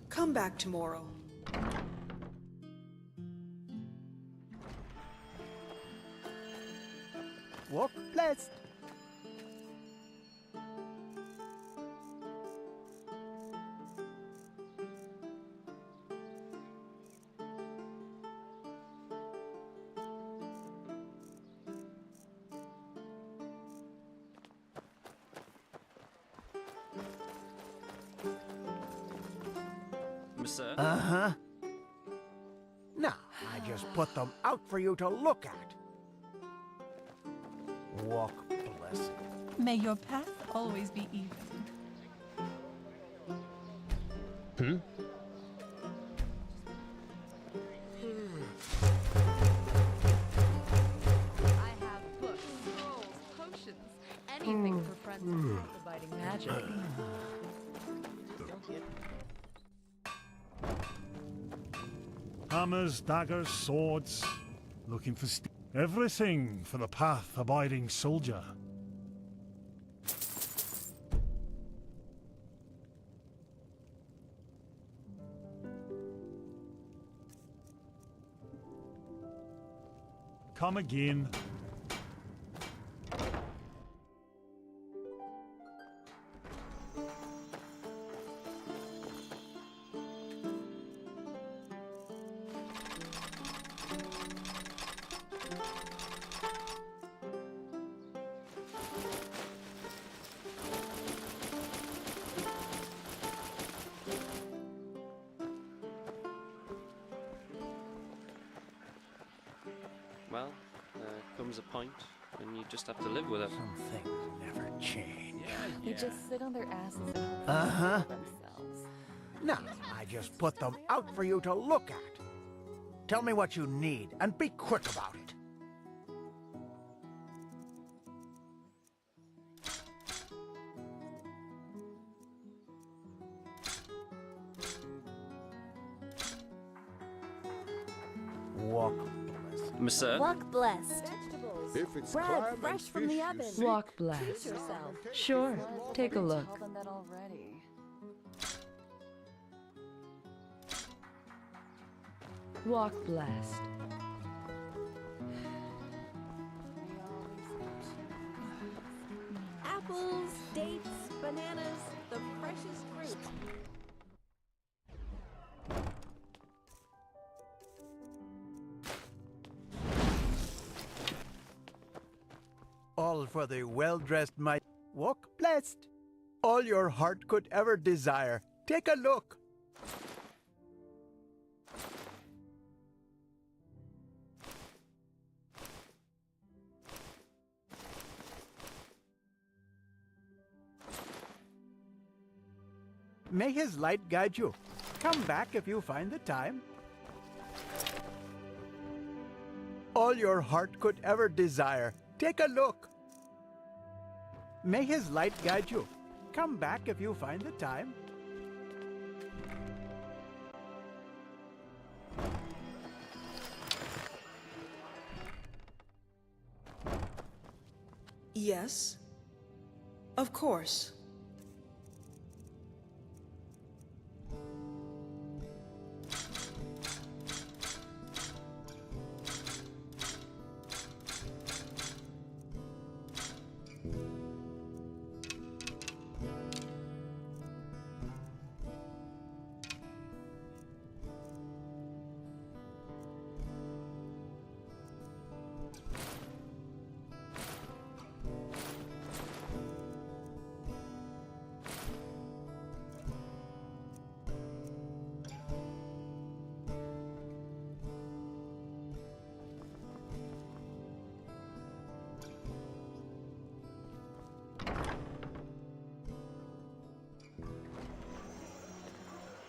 Come back tomorrow. Walk blessed. Uh-huh. Now, I just put them out for you to look at. Walk blessed. May your path always be even. Hmm? I have books, scrolls, potions, anything for friends with abiding magic. Hammers, daggers, swords, looking for everything for the path-abiding soldier. Come again. Well, comes a point when you just have to live with it. Some things never change. They just sit on their asses and hope Uh-huh. themselves. Now, I just put them out for you to look at. Tell me what you need, and be quick about it. Walk blessed. Monsieur? Walk blessed. If it's Bread clam and fresh from the fish you oven. seek, Walk blessed. yourself. Sure, take a look. Tell them that already. Walk blessed. Apples, dates, bananas, the freshest fruit. all for the well-dressed might. Walk blessed. All your heart could ever desire. Take a look. May his light guide you. Come back if you find the time. All your heart could ever desire. Take a look. May his light guide you. Come back if you find the time. Yes. Of course.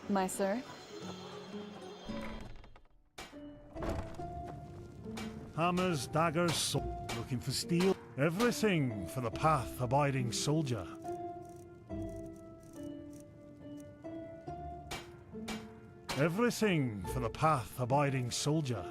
My sir? Hammers, daggers, looking for steel. Everything for the path-abiding soldier. Everything for the path-abiding soldier.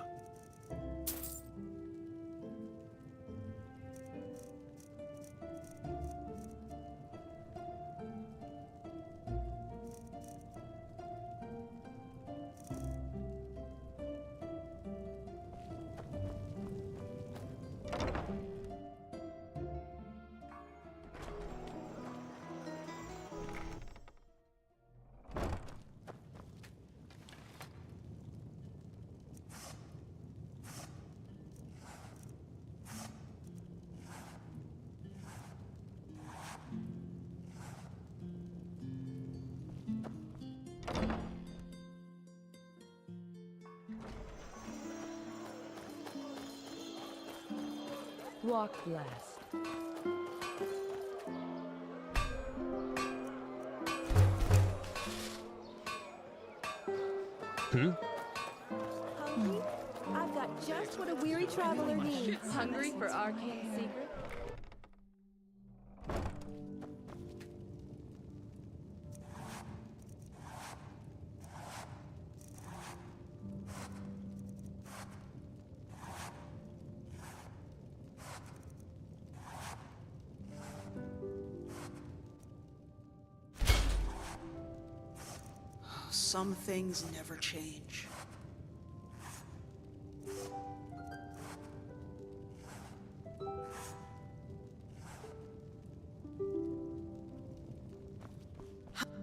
Walk blessed. Hungry? I've got just what a weary traveler needs. Hungry for arcane secrets? Some things never change.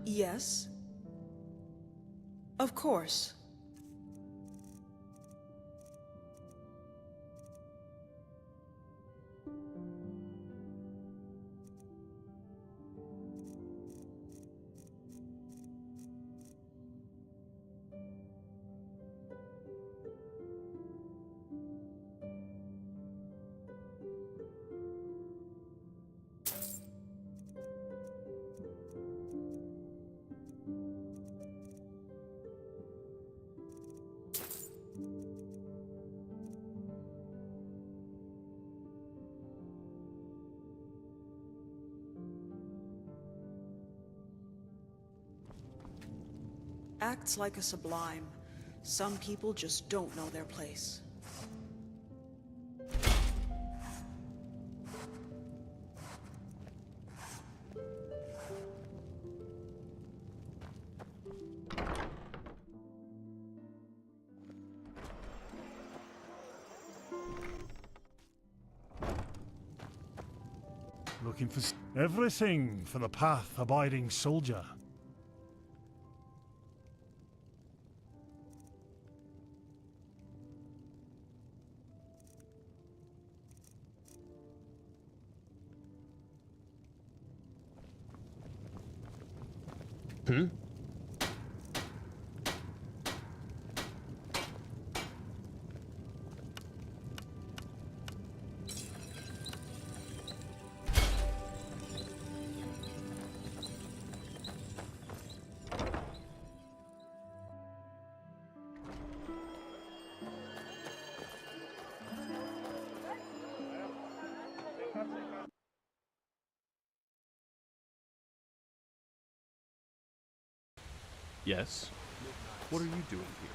Yes. Of course. acts like a sublime. Some people just don't know their place. Looking for everything for the path-abiding soldier. Hmm? Yes? What are you doing here?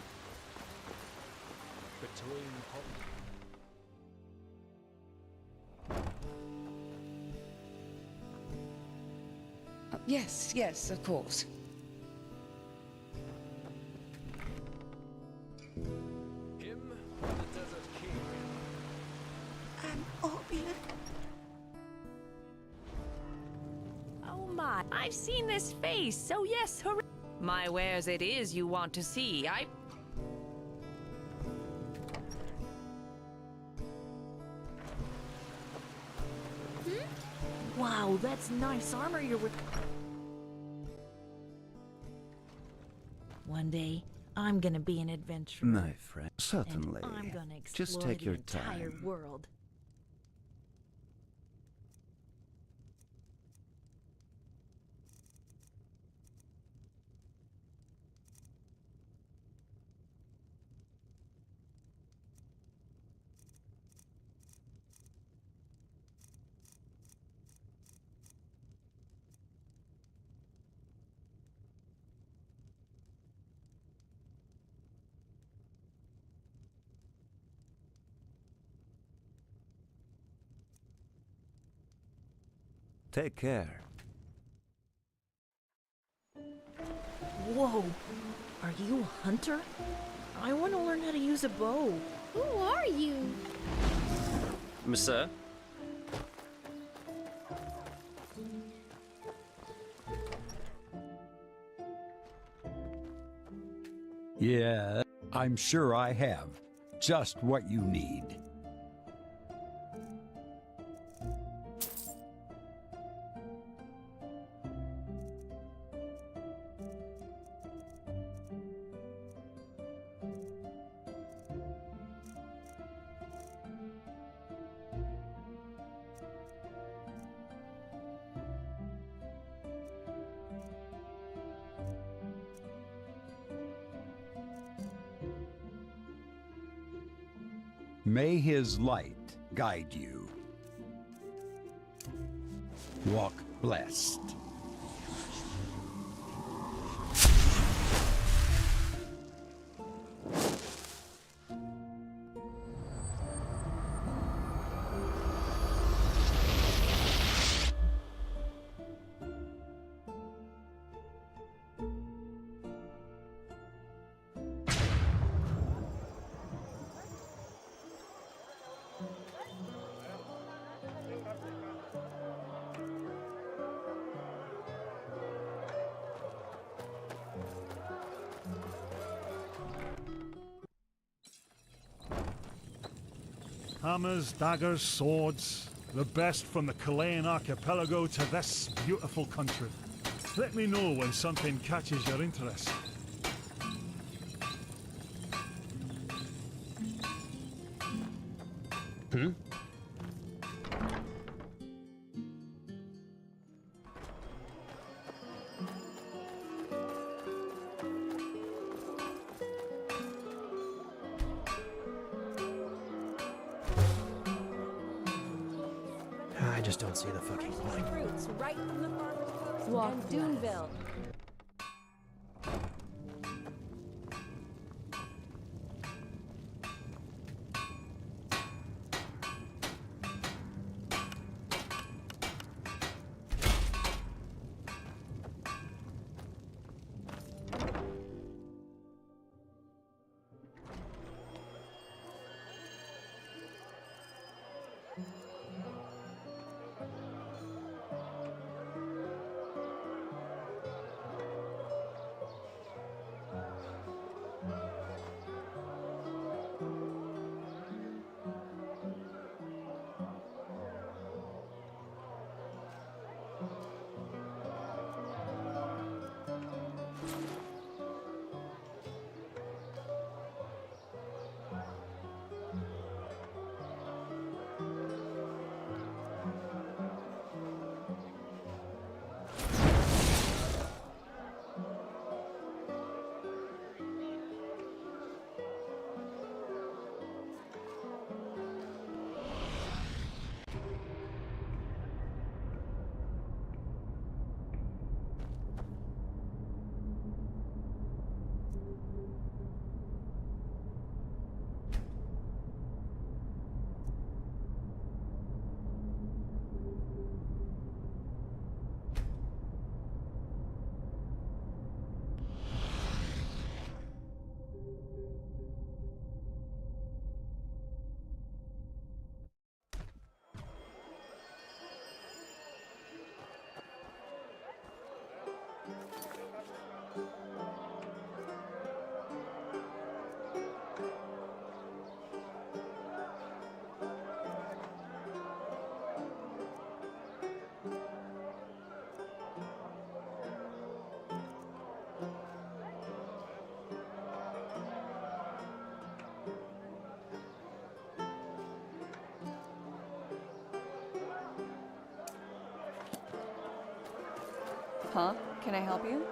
Yes, yes, of course. Him, the Desert King. Oh my, I've seen this face, so yes, hooray! My wares it is you want to see, Wow, that's nice armor you're with. One day, I'm gonna be an adventurer. My friend, certainly. And I'm gonna explore Just take the your entire time. world. Take care. Whoa, are you a hunter? I want to learn how to use a bow. Who are you? Sir? Yeah, I'm sure I have just what you need. May his light guide you. Walk blessed. Hammers, daggers, swords, the best from the Kalayan archipelago to this beautiful country. Let me know when something catches your interest. Hmm? I just don't see the fucking point. Fruits right from the farmer's house. Walk Duneville. Huh? Can I help you?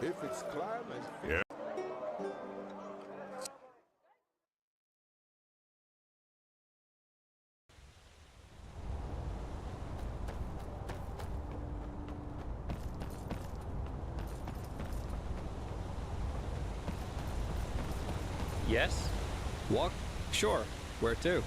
If it's climate, yeah. Yes? Walk? Sure. Where to?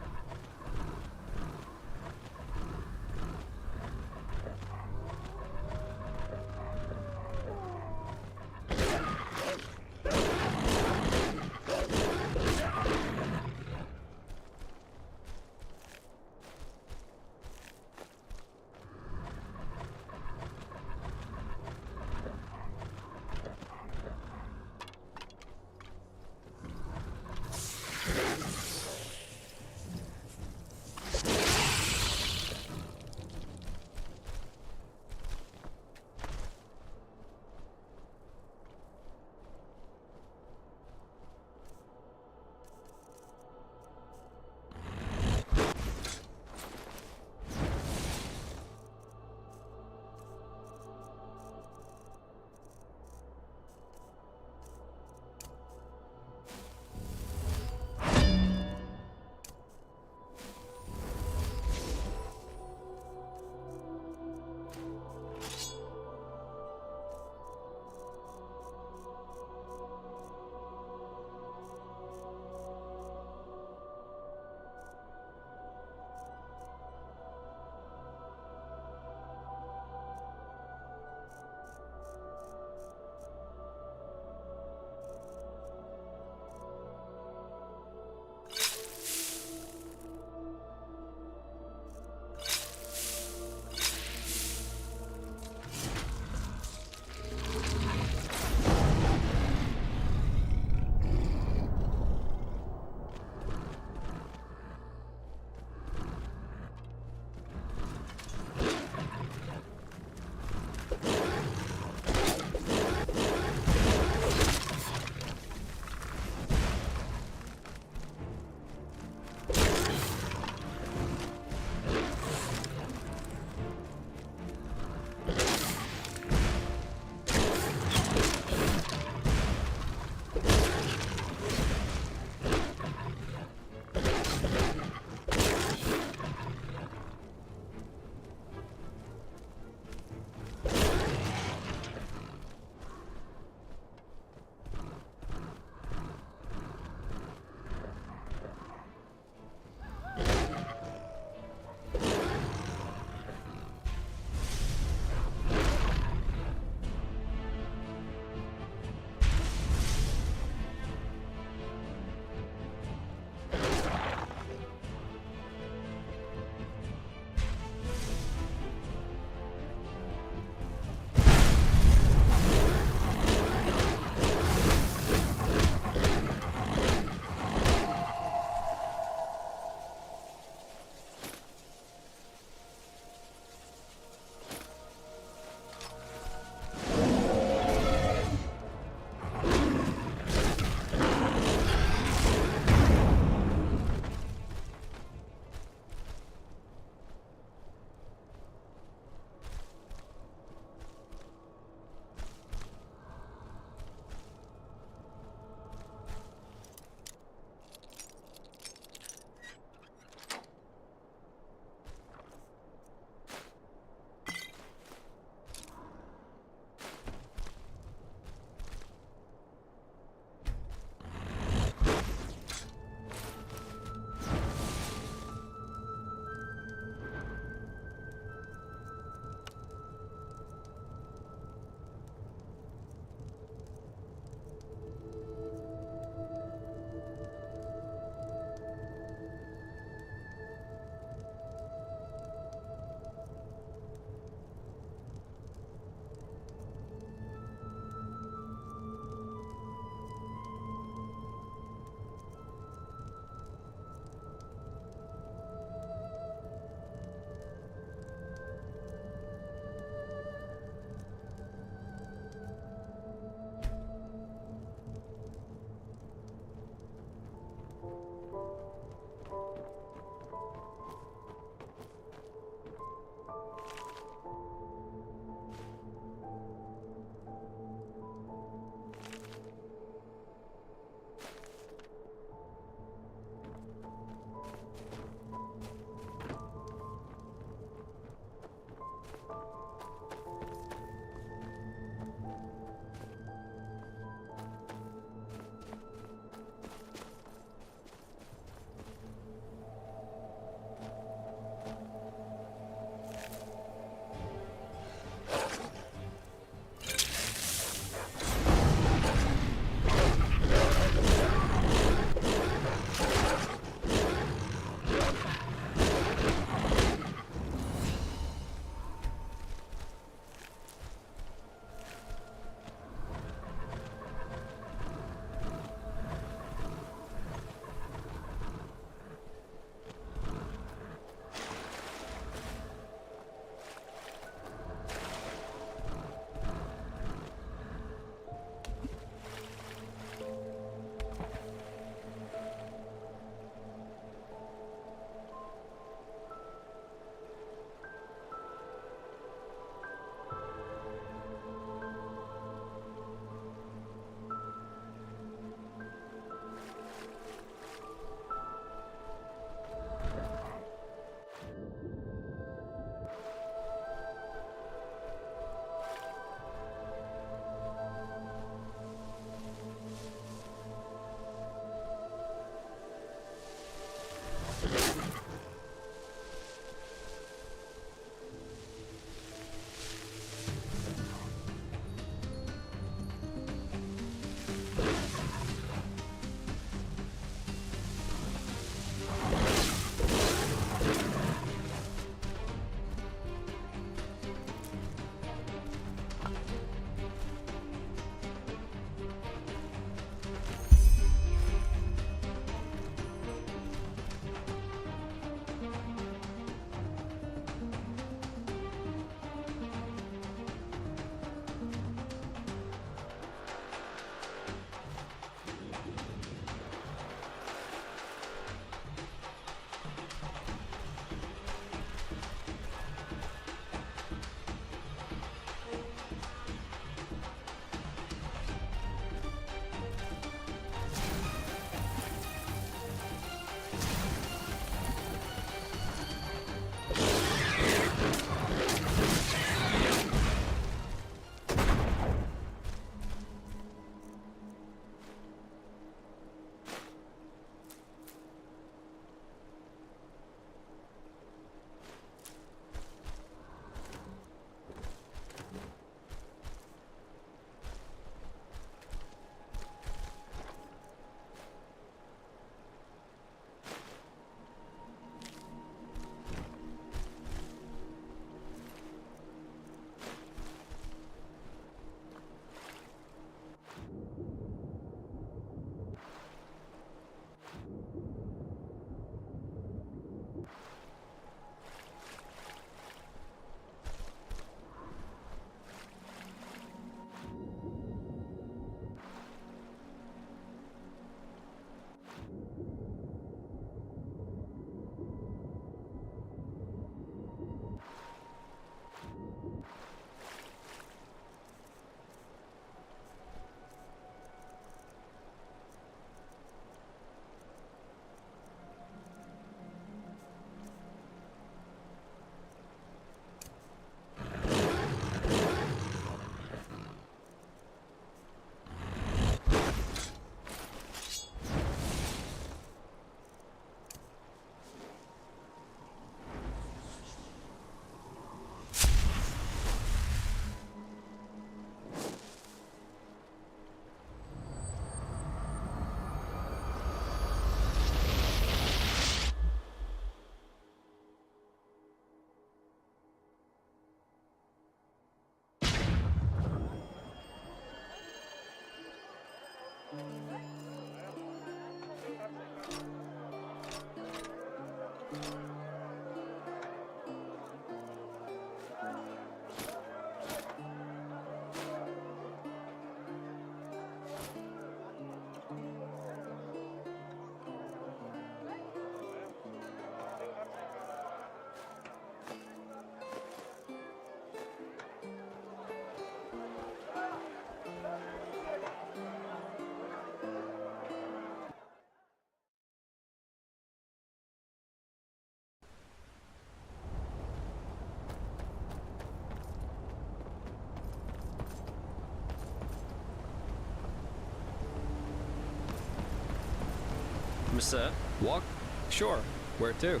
Monsieur? Walk? Sure. Where to?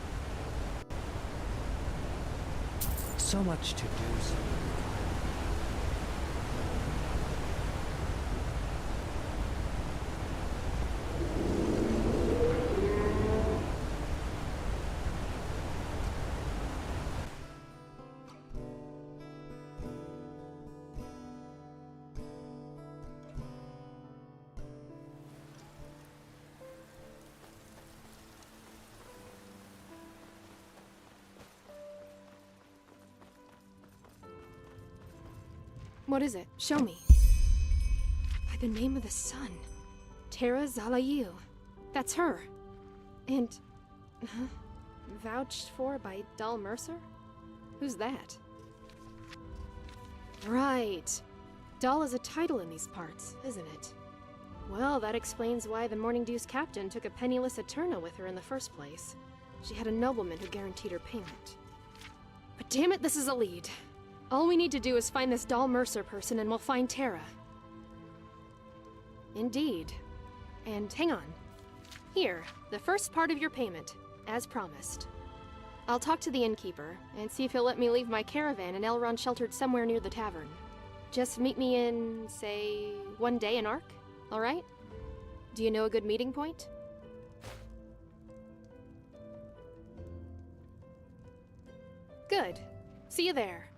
So much to do. What is it? Show me. By the name of the sun. Terra Zalayu. That's her. And... vouched for by Dаль'Mersera? Who's that? Right. Dal is a title in these parts, isn't it? Well, that explains why the Morning Dew's captain took a penniless Eterna with her in the first place. She had a nobleman who guaranteed her payment. But damn it, this is a lead. All we need to do is find this Dаль'Mersera person and we'll find Terra. Indeed. And hang on. Here, the first part of your payment, as promised. I'll talk to the innkeeper and see if he'll let me leave my caravan in Elrond sheltered somewhere near the tavern. Just meet me in, say, 1 day in Ark, alright? Do you know a good meeting point? Good. See you there.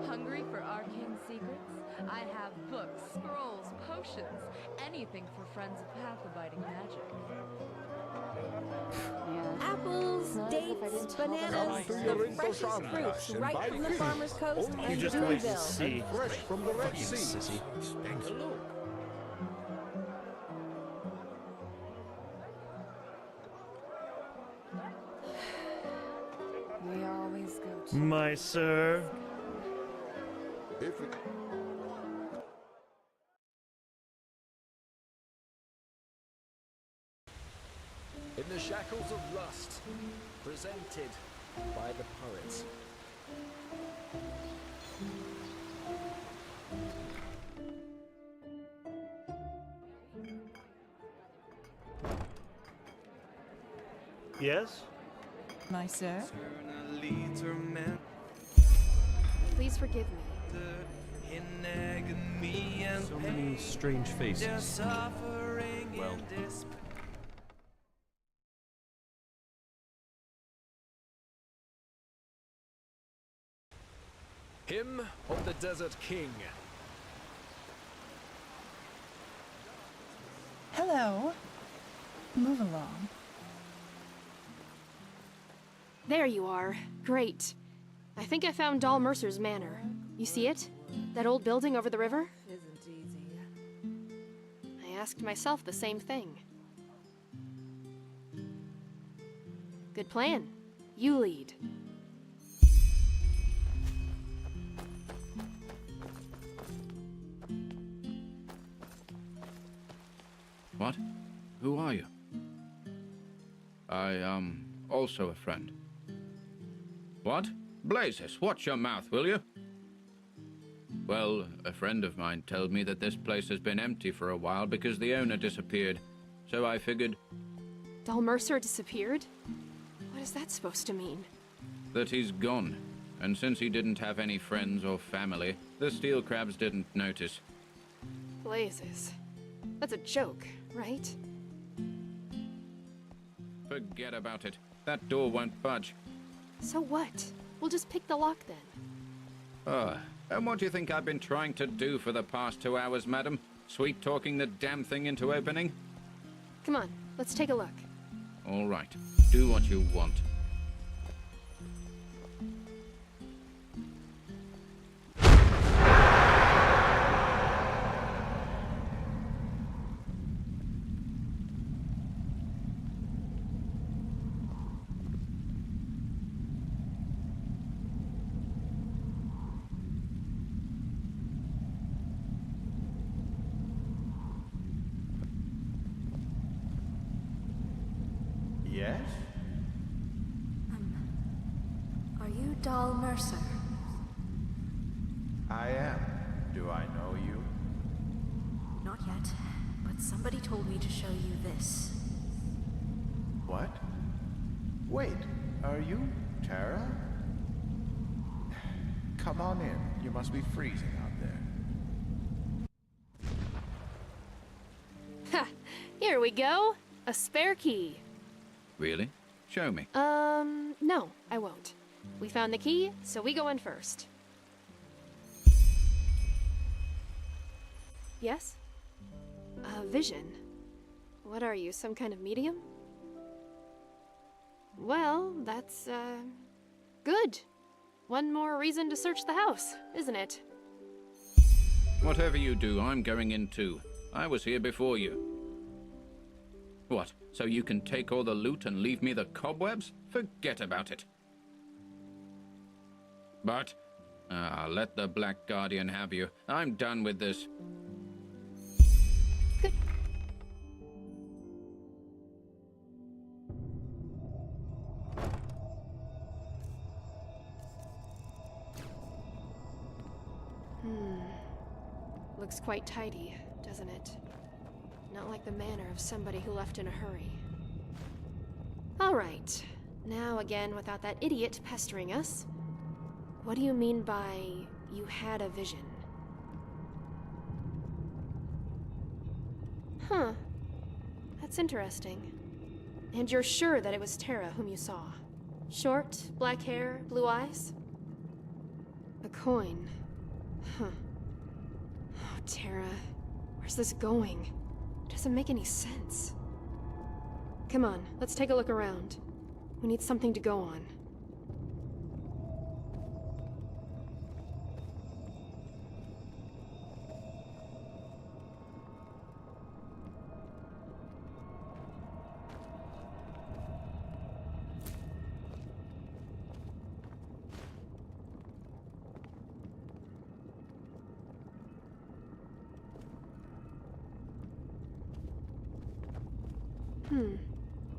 Hungry for arcane secrets? I have books, scrolls, potions, anything for friends of path-abiding magic. Apples, dates, bananas, the freshest fruits right from the farmer's coast You and just wait and Boonville. see. Fresh from the Red You Sea. sissy. We always go to... My sir. If it... In the shackles of lust, presented by the poets. Yes? My sir? Please forgive me. So many strange faces. Well, Hymn of the Desert King. Hello. Move along. There you are. Great. I think I found Dаль'Mерсera's manor. You see it? That old building over the river? Isn't easy. I asked myself the same thing. Good plan. You lead. What? Who are you? I am also a friend. What? Blazes, watch your mouth, will you? Well, a friend of mine told me that this place has been empty for a while because the owner disappeared. So I figured... Dаль'Mersera disappeared? What is that supposed to mean? that he's gone. And since he didn't have any friends or family, the steel crabs didn't notice. Blazes. That's a joke, right? Forget about it. That door won't budge. So what? We'll just pick the lock then. Ah, and what do you think I've been trying to do for the past 2 hours, madam? Sweet-talking the damn thing into opening? Come on, let's take a look. All right. Do what you want. Yes? Are you Dаль'Mersera? I am. Do I know you? Not yet, but somebody told me to show you this. What? Wait, are you Tara? Come on in. You must be freezing out there. Ha! Here we go. A spare key. Really? Show me. No, I won't. We found the key, so we go in first. Yes? A vision. What are you, some kind of medium? Well, that's, good. One more reason to search the house, isn't it? Whatever you do, I'm going in too. I was here before you. What, so you can take all the loot and leave me the cobwebs? Forget about it. But, I'll let the Black Guardian have you. I'm done with this. Good. Looks quite tidy, doesn't it? Not like the manner of somebody who left in a hurry. All right. Now again, without that idiot pestering us. What do you mean by you had a vision? Huh. That's interesting. And you're sure that it was Tara whom you saw? Short, black hair, blue eyes? A coin. Huh. Oh, Tara. Where's this going? It doesn't make any sense. Come on, let's take a look around. We need something to go on.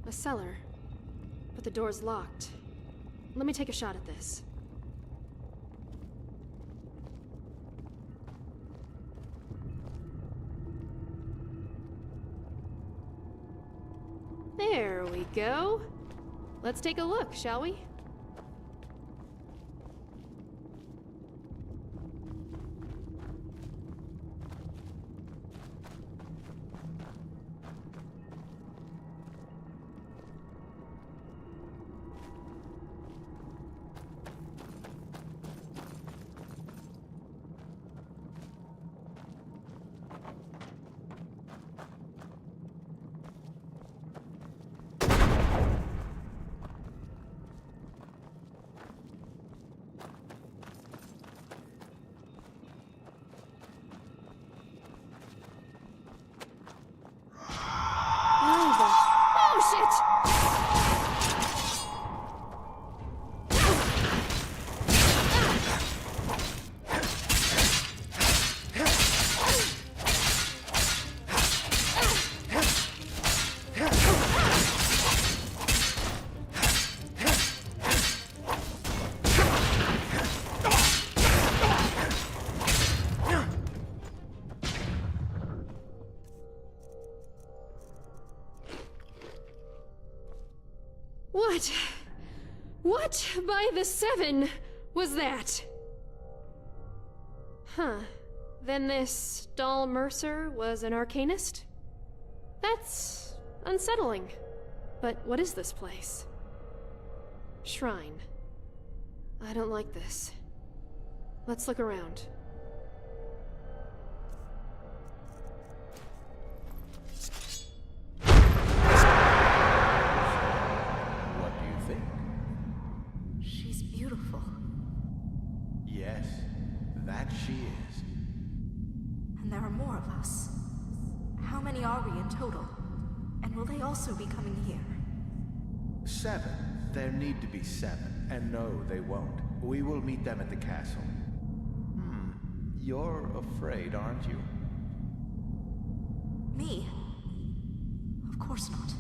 A cellar. But the door's locked. Let me take a shot at this. There we go. Let's take a look, shall we? What by the seven was that? Huh. Then this Dаль'Merser was an arcanist? That's unsettling. But what is this place? Shrine. I don't like this. Let's look around. also be coming here. 7. There need to be 7. And no, they won't. We will meet them at the castle. You're afraid, aren't you? Me? Of course not.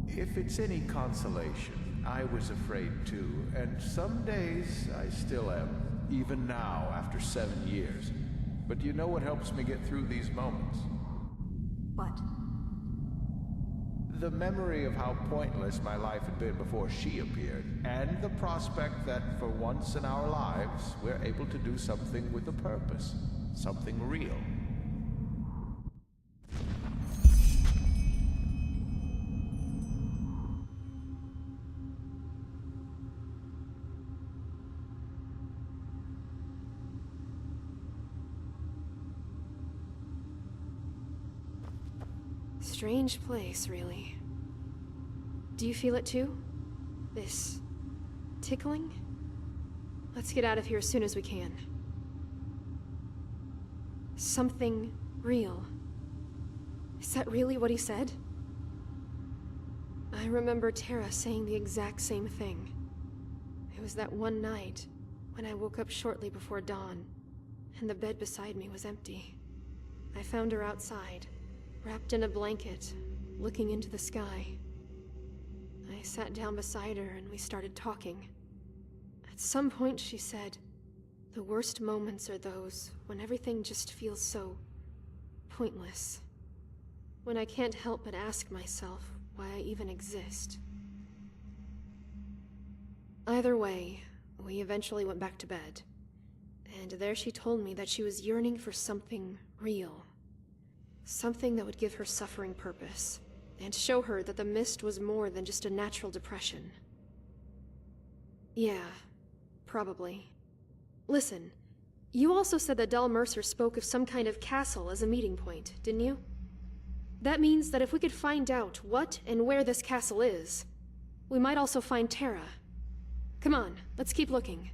If it's any consolation, I was afraid too, and some days I still am, even now after 7 years. But you know what helps me get through these moments? What? The memory of how pointless my life had been before she appeared, and the prospect that for once in our lives, we're able to do something with a purpose, something real. Strange place, really. Do you feel it too? This tickling? Let's get out of here as soon as we can. Something real. Is that really what he said? I remember Tara saying the exact same thing. It was that one night when I woke up shortly before dawn, and the bed beside me was empty. I found her outside, wrapped in a blanket, looking into the sky. I sat down beside her and we started talking. At some point she said, "The worst moments are those when everything just feels so pointless. When I can't help but ask myself why I even exist." Either way, we eventually went back to bed. And there she told me that she was yearning for something real. Something that would give her suffering purpose, and show her that the mist was more than just a natural depression. Yeah, probably. Listen, you also said that Dаль'Mерсера spoke of some kind of castle as a meeting point, didn't you? That means that if we could find out what and where this castle is, we might also find Tara. Come on, let's keep looking.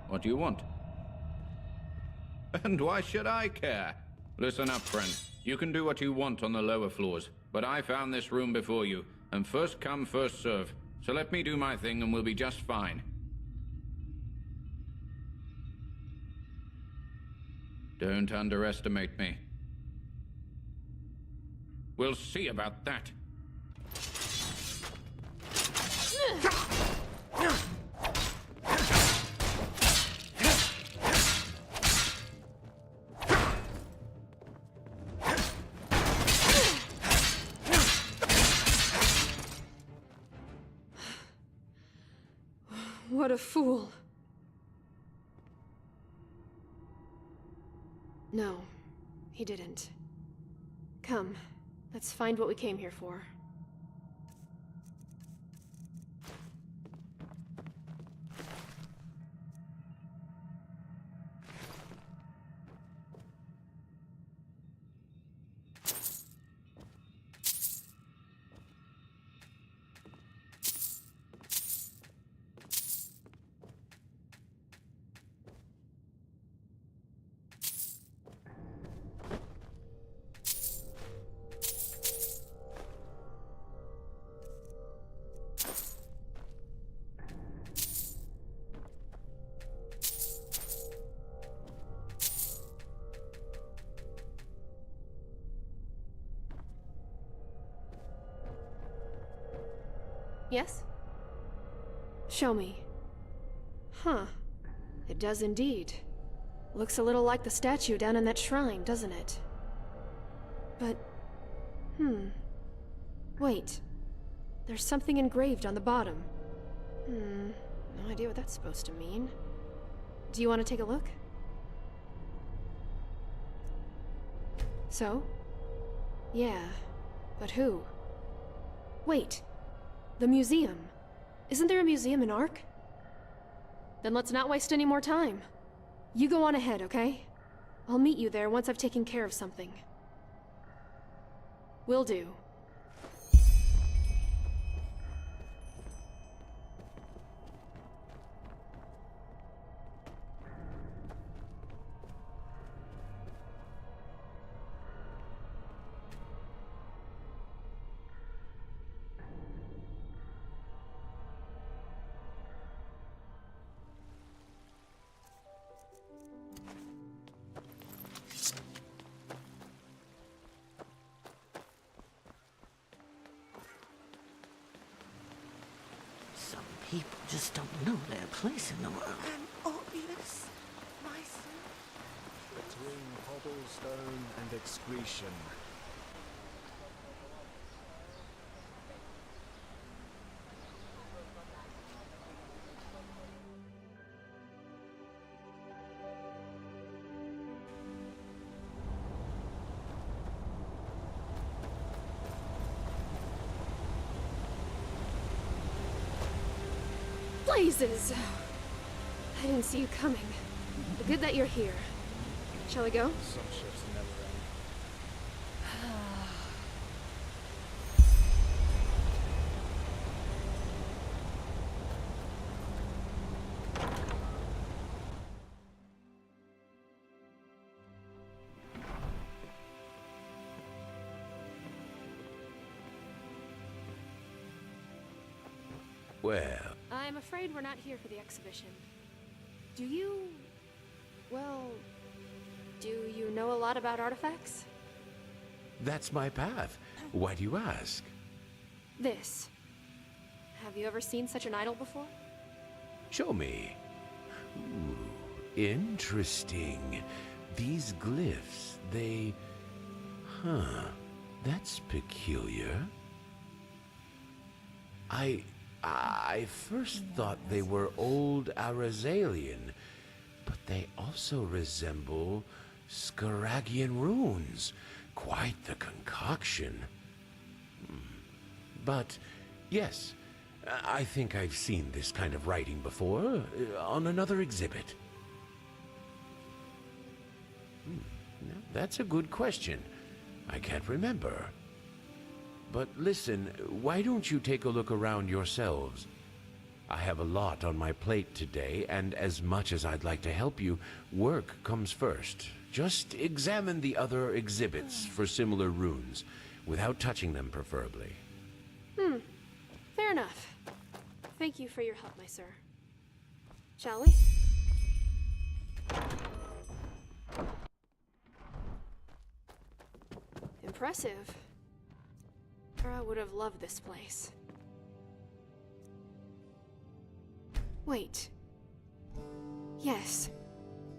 What do you want? And why should I care? Listen up, friend. You can do what you want on the lower floors, but I found this room before you, and first come, first serve. So let me do my thing and we'll be just fine. Don't underestimate me. We'll see about that. What a fool. No, he didn't. Come, let's find what we came here for. Yes? Show me. Huh. It does indeed. Looks a little like the statue down in that shrine, doesn't it? But... Wait. There's something engraved on the bottom. No idea what that's supposed to mean. Do you want to take a look? So? Yeah. But who? Wait. The museum. Isn't there a museum in Ark? Then let's not waste any more time. You go on ahead, okay? I'll meet you there once I've taken care of something. Will do. People just don't know their place in the world. An obvious myself. Between cobblestone and excretion. Blazes! I didn't see you coming. But good that you're here. Shall we go? Some shifts never end. Well... I'm afraid we're not here for the exhibition. Do you... well... do you know a lot about artifacts? That's my path. Why do you ask? This. Have you ever seen such an idol before? Show me. Ooh, interesting. These glyphs, they... Huh. That's peculiar. I first thought they were old Arazalian, but they also resemble Scaragian runes. Quite the concoction. But, yes, I think I've seen this kind of writing before, on another exhibit. That's a good question. I can't remember. But listen, why don't you take a look around yourselves? I have a lot on my plate today, and as much as I'd like to help you, work comes first. Just examine the other exhibits for similar runes, without touching them preferably. Fair enough. Thank you for your help, my sir. Shall we? Impressive. I would have loved this place. Wait. Yes.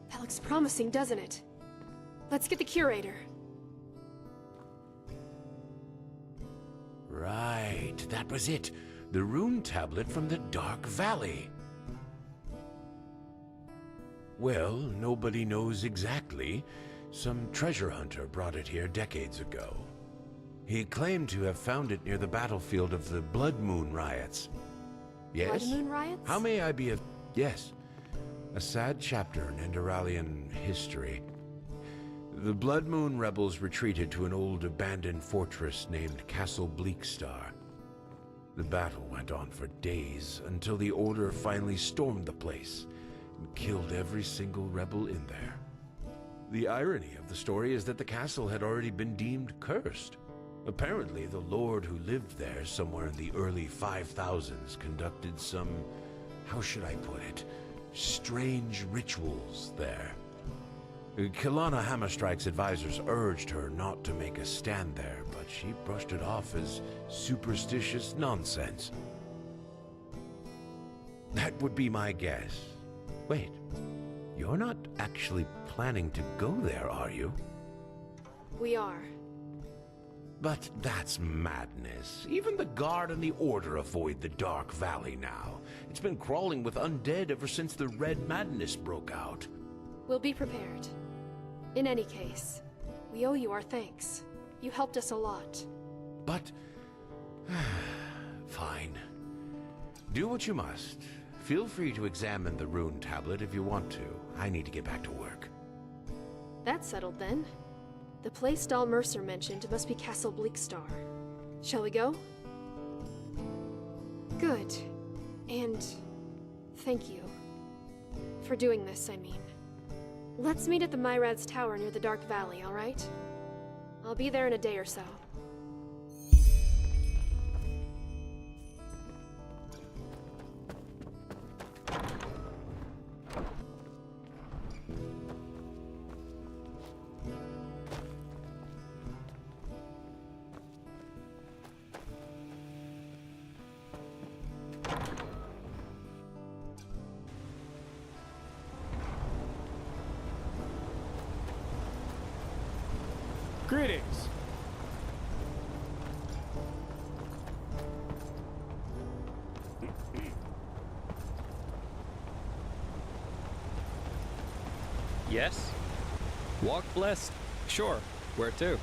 That looks promising, doesn't it? Let's get the curator. Right, that was it. The rune tablet from the Dark Valley. Well, nobody knows exactly. Some treasure hunter brought it here decades ago. He claimed to have found it near the battlefield of the Blood Moon riots. Yes? Blood Moon riots? How may I be of... Yes. A sad chapter in Enderalian history. The Blood Moon rebels retreated to an old abandoned fortress named Castle Bleakstar. The battle went on for days until the Order finally stormed the place and killed every single rebel in there. The irony of the story is that the castle had already been deemed cursed. Apparently, the lord who lived there somewhere in the early 5000s conducted some, how should I put it, strange rituals there. Kaliana Hammerstrike's advisors urged her not to make a stand there, but she brushed it off as superstitious nonsense. That would be my guess. Wait, you're not actually planning to go there, are you? We are. But that's madness. Even the Guard and the Order avoid the Dark Valley now. It's been crawling with undead ever since the Red Madness broke out. We'll be prepared. In any case, we owe you our thanks. You helped us a lot. But... fine. Do what you must. Feel free to examine the rune tablet if you want to. I need to get back to work. That's settled then. The place Dаль'Mерсера mentioned must be Castle Bleakstar. Shall we go? Good. And thank you. For doing this, I mean. Let's meet at the Myrad's Tower near the Dark Valley, alright? I'll be there in a day or so. Greetings. Yes? Walk blessed. Sure. Where to?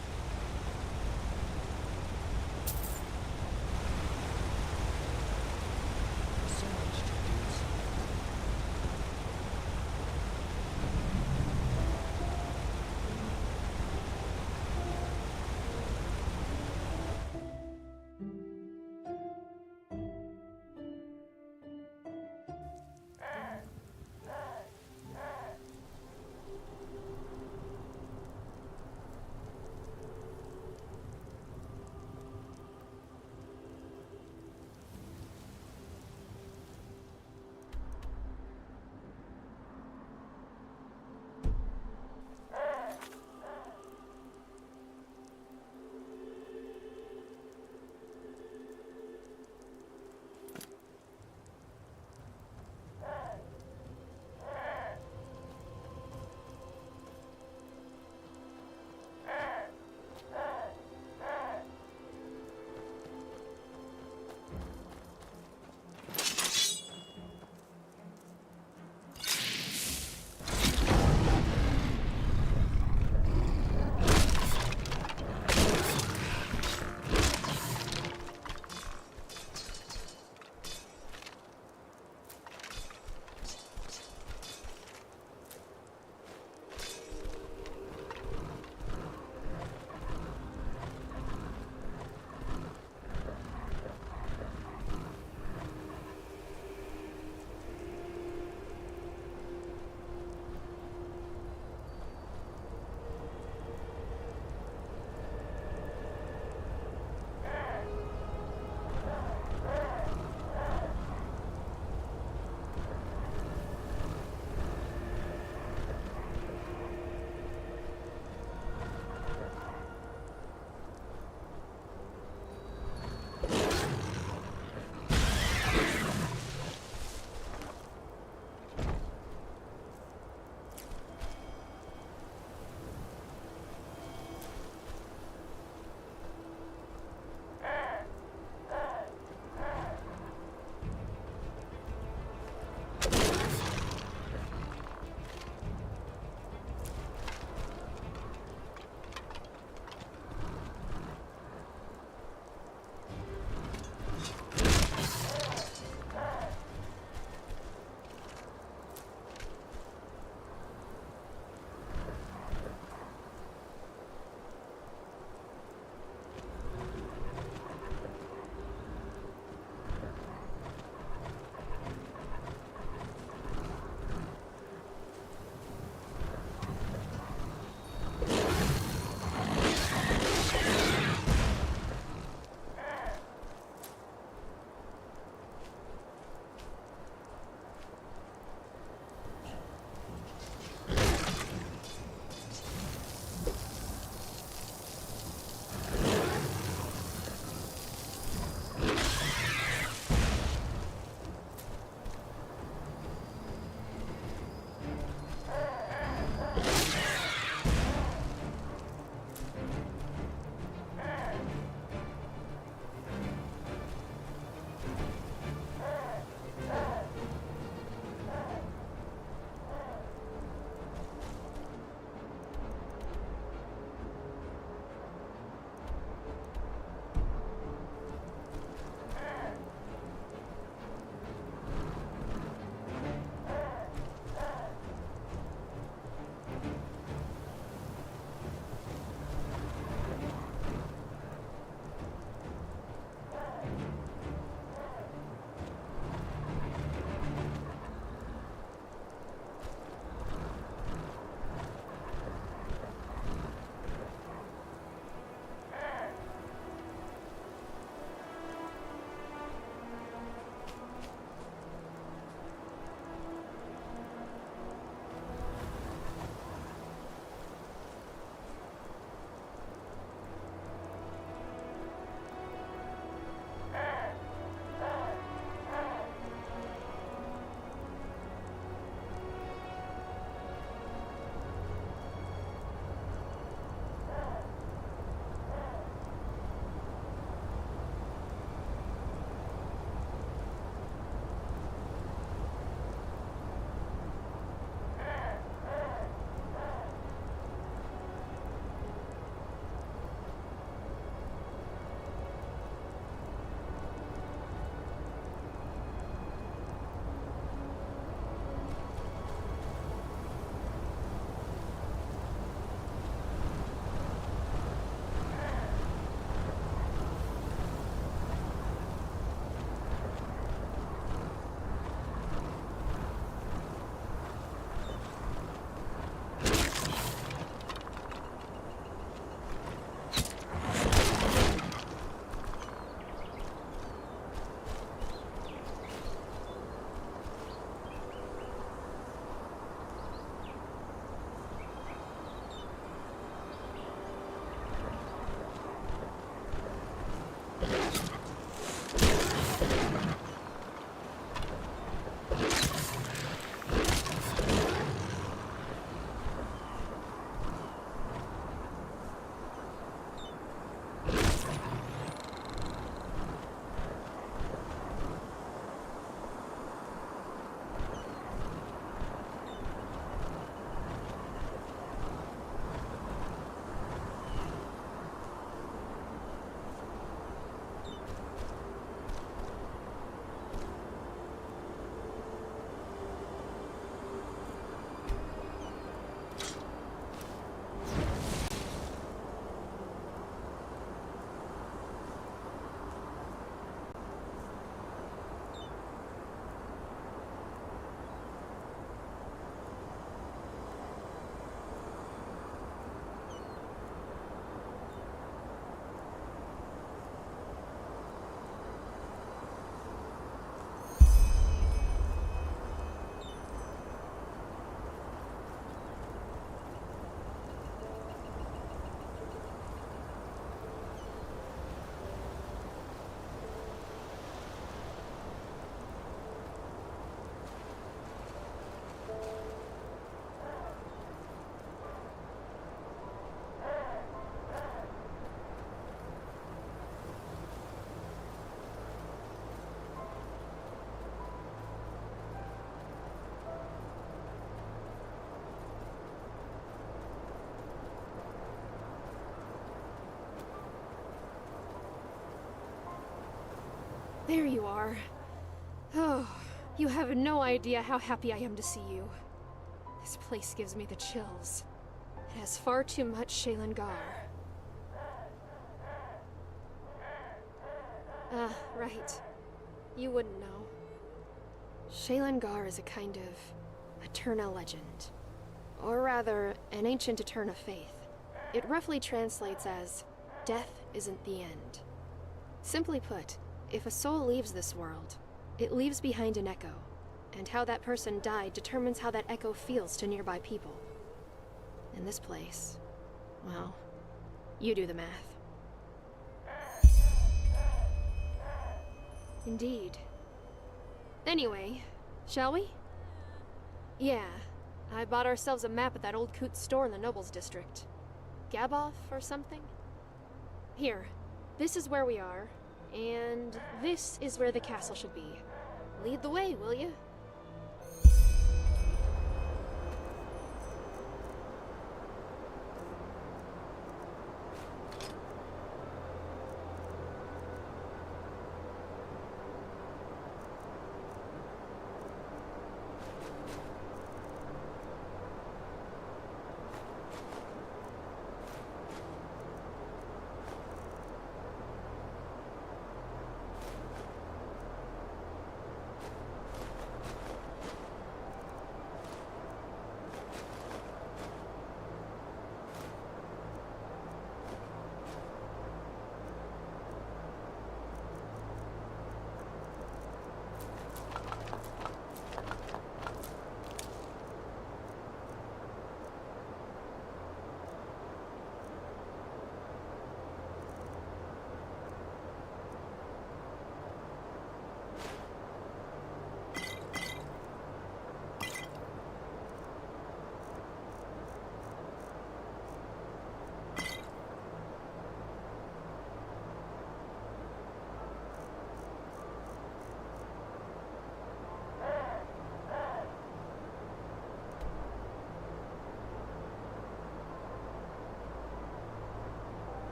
There you are. Oh, you have no idea how happy I am to see you. This place gives me the chills. It has far too much Shaelan-Gar. Ah, right. You wouldn't know. Shaelan-Gar is a kind of Eterna legend. Or rather, an ancient Eterna faith. It roughly translates as, death isn't the end. Simply put, if a soul leaves this world, it leaves behind an echo, and how that person died determines how that echo feels to nearby people. In this place, well, you do the math. Indeed. Anyway, shall we? Yeah, I bought ourselves a map at that old coot store in the Nobles District. Gaboth or something? Here, this is where we are, and this is where the castle should be. Lead the way, will you?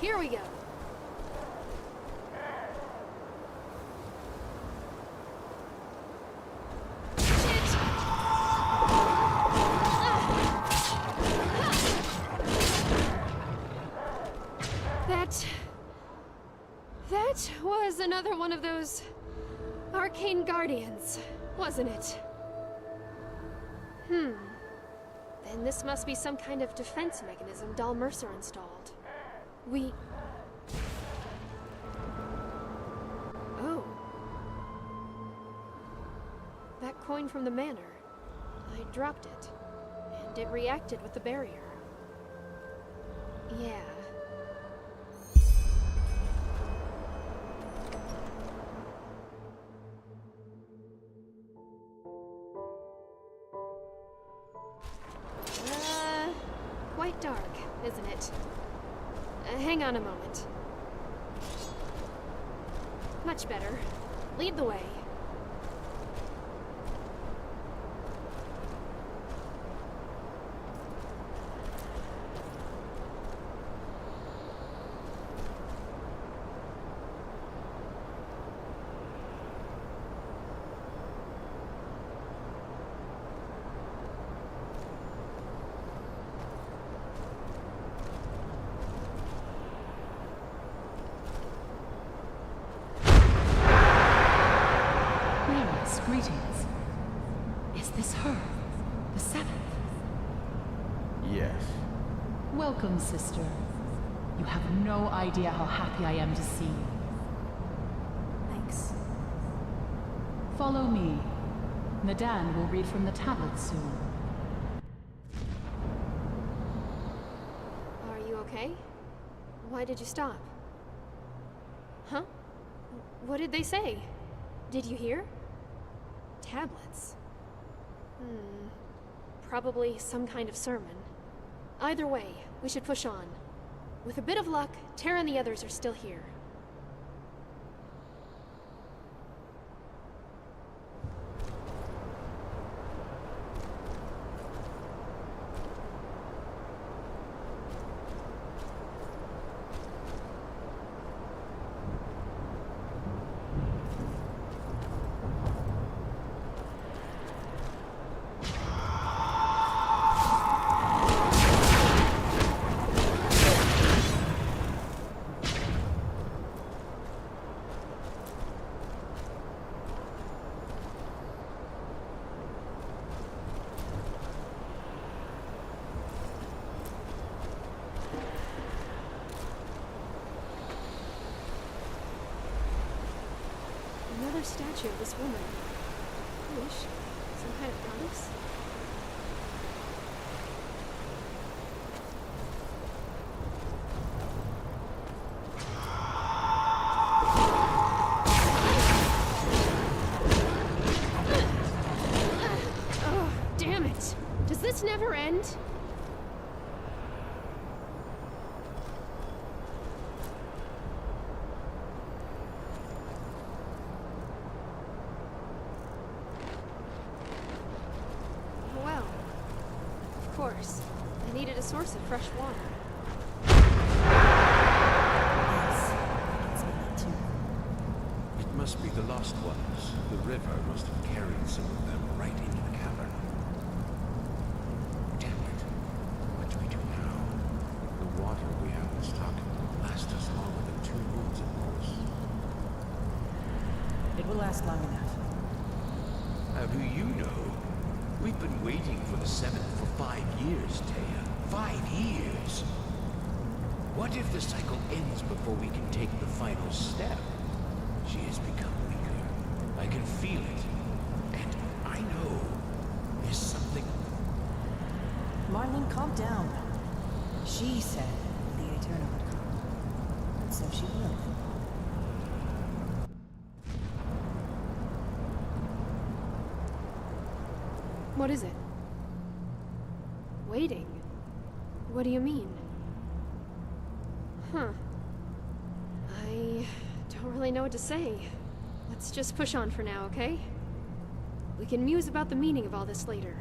Here we go. That was another one of those arcane guardians, wasn't it? Then this must be some kind of defense mechanism Dаль'Mersera installed. Oh. That coin from the manor. I dropped it, and it reacted with the barrier. Yeah. Quite dark, isn't it? Hang on a moment. Much better. Lead the way. Greetings. Is this her? The seventh? Yes. Welcome, sister. You have no idea how happy I am to see you. Thanks. Follow me. Nadan will read from the tablet soon. Are you okay? Why did you stop? Huh? What did they say? Did you hear? Tablets. Probably some kind of sermon. Either way, we should push on. With a bit of luck, Tara and the others are still here. Another statue of this woman. Who is she? Some kind of goddess? Oh, damn it! Does this never end? Of course. I needed a source of fresh water. It must be the lost ones. The river must have carried some of them right into the cavern. Damn it. What do we do now? The water we have in stock will last us longer than 2 moons at most. It will last long enough. How do you know? We've been waiting for the seventh for 5 years, Taya. 5 years! What if the cycle ends before we can take the final step? She has become weaker. I can feel it. And I know there's something... Marlene, calm down. She said the Eternal would come. And so she will. What is it? Waiting? What do you mean? Huh. I don't really know what to say. Let's just push on for now, okay? We can muse about the meaning of all this later.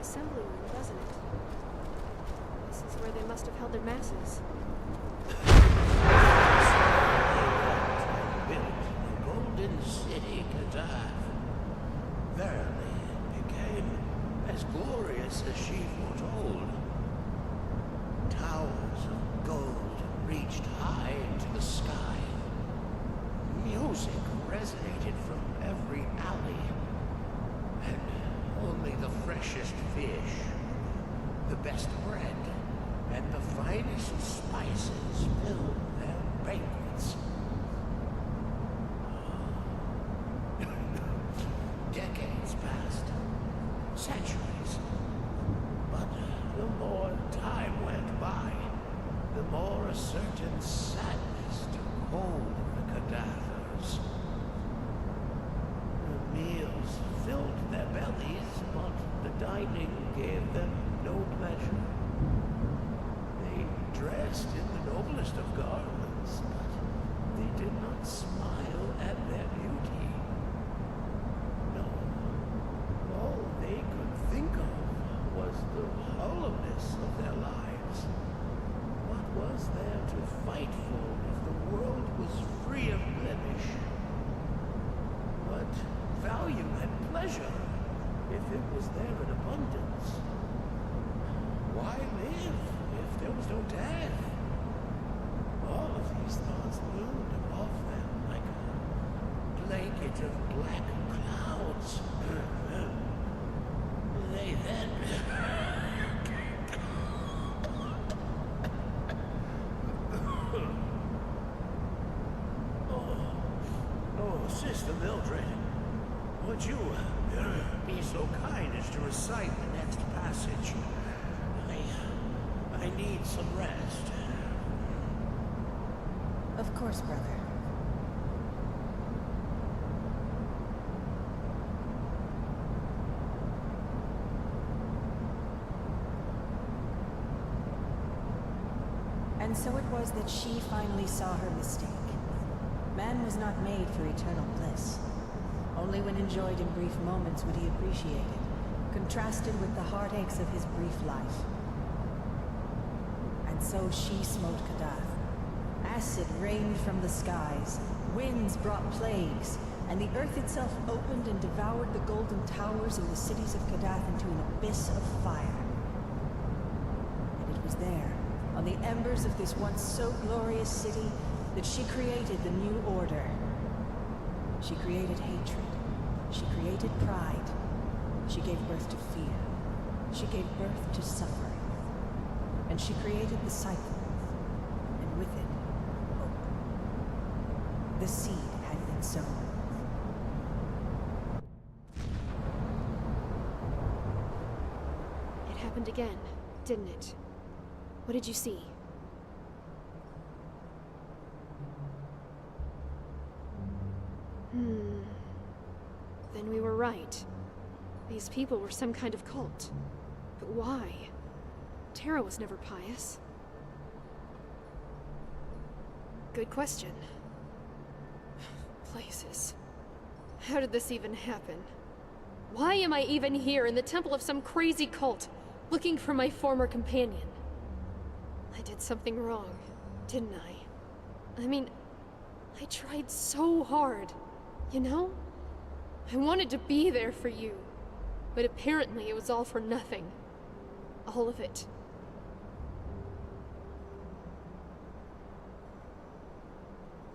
assembly room, doesn't it? This is where they must have held their masses. Built the golden city Kadath. Verily, it became as glorious as she foretold. Towers of gold reached high into the sky. Music resonated from every alley. And only the freshest fish, the best bread, and the finest spices filled their banquets. Decades passed, centuries. But the more time went by, the more a certain sadness took hold of the Kadathers. The meals filled their bellies, but the dining gave them no pleasure. They dressed in the noblest of garments, but they did not smile at their beauty. No, all they could think of was the hollowness of their lives. What was there to fight for if the world was free of blemish? What value and pleasure if it was there in abundance? Why live if there was no death? All of these thoughts loomed above them like a blanket of black clouds. They then... Oh, Sister Mildred, would you be so kind as to recite the next passage? I need some rest. Of course, brother. And so it was that she finally saw her mistake. Man was not made for eternal bliss. Only when enjoyed in brief moments would he appreciate it, contrasted with the heartaches of his brief life. And so she smote Kadath. Acid rained from the skies, winds brought plagues, and the earth itself opened and devoured the golden towers and the cities of Kadath into an abyss of fire. And it was there, on the embers of this once so glorious city, that she created the new order. She created hatred. She created pride. She gave birth to fear. She gave birth to suffering. And she created the cycle. And with it, hope. The seed had been sown. It happened again, didn't it? What did you see? Then we were right. These people were some kind of cult. But why? Terra was never pious. Good question. Places. How did this even happen? Why am I even here in the temple of some crazy cult, looking for my former companion? I did something wrong, didn't I? I mean, I tried so hard, you know? I wanted to be there for you, but apparently it was all for nothing. All of it.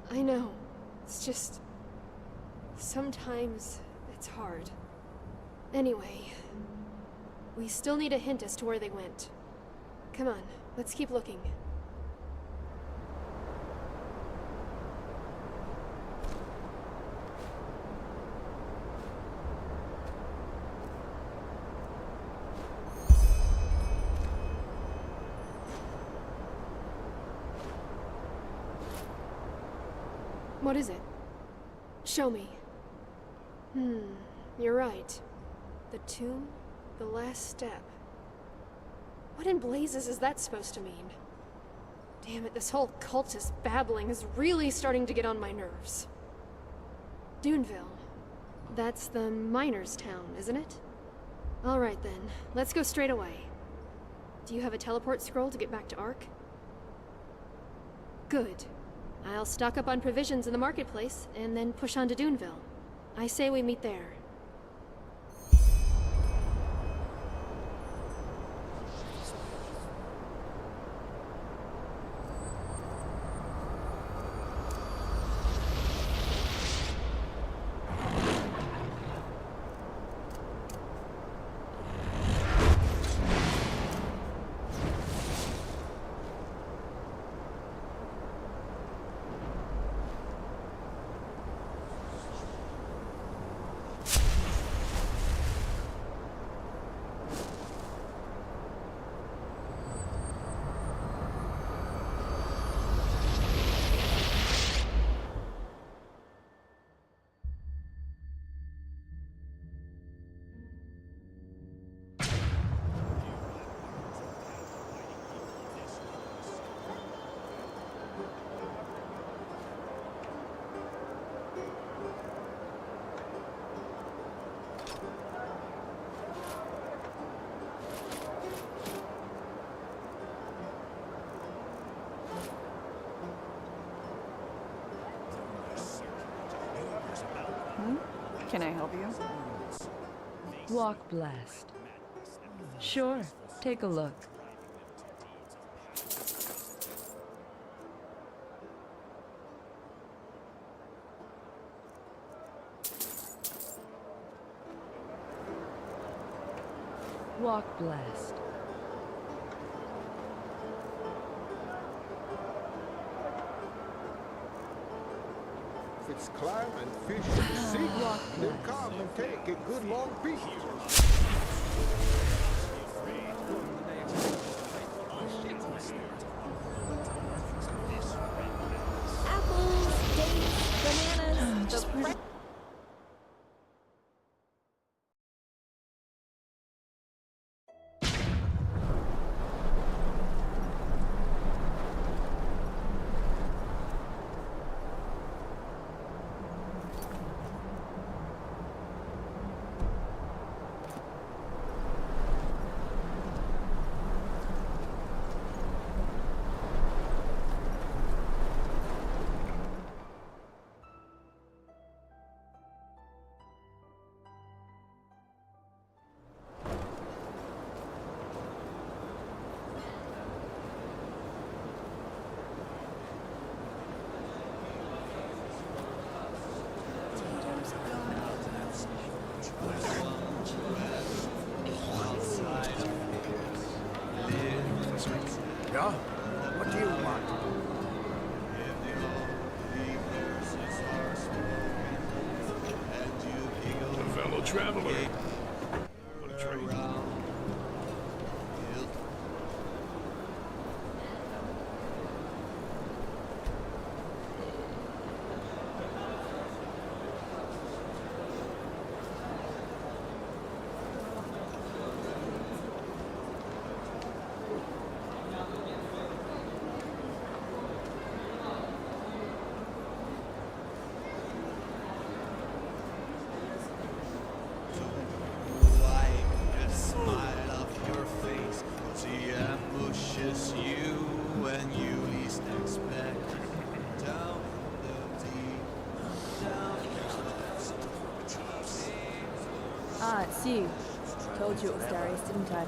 I know. It's just... sometimes it's hard. Anyway, we still need a hint as to where they went. Come on, let's keep looking. What is it? Show me. You're right. The tomb, the last step. What in blazes is that supposed to mean? Damn it, this whole cultist babbling is really starting to get on my nerves. Duneville. That's the miners' town, isn't it? Alright then, let's go straight away. Do you have a teleport scroll to get back to Ark? Good. I'll stock up on provisions in the marketplace, and then push on to Duneville. I say we meet there. Can I help you? Walk blessed. Sure, take a look. Walk blessed. If it's climb and fish in the sea, then come and take a good long peek. Apples, dates, bananas, the Yeah? What do you want? A fellow traveler. What a trade. Ah, it's you. Told you it was Darius, didn't I?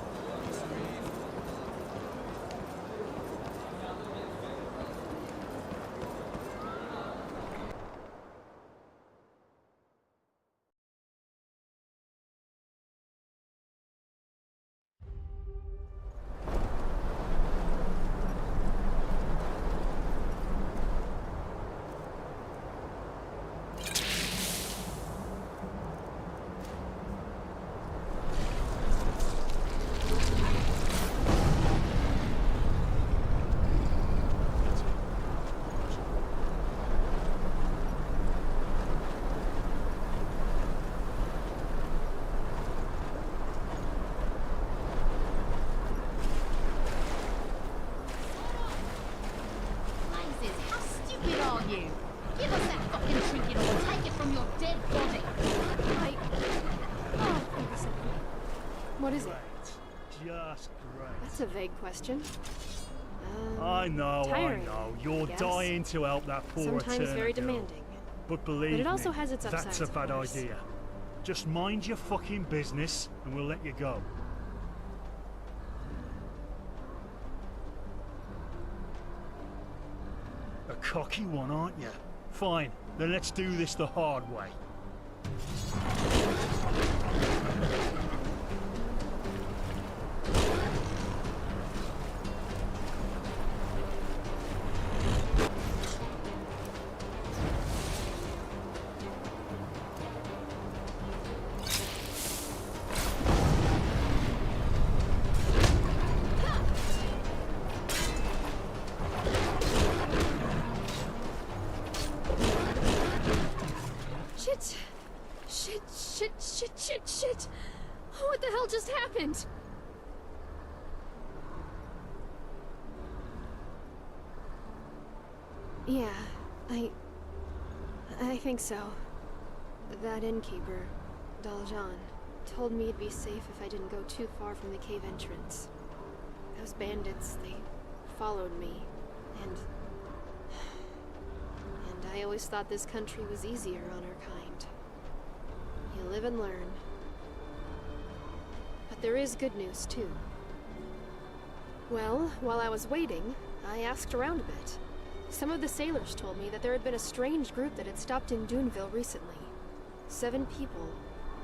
That's a vague question. I know. Tiring, You're I guess. dying to help that poor Sometimes very Eterna girl. demanding. But believe But it also me, has its upsides, that's a of bad course. idea. Just mind your fucking business, and we'll let you go. A cocky one, aren't you? Fine, then let's do this the hard way. Shit! What the hell just happened? Yeah, I think so. That innkeeper, Dal'Jan, told me it'd be safe if I didn't go too far from the cave entrance. Those bandits, they followed me, and I always thought this country was easier on our kind. You live and learn. But there is good news, too. Well, while I was waiting, I asked around a bit. Some of the sailors told me that there had been a strange group that had stopped in Duneville recently. 7 people,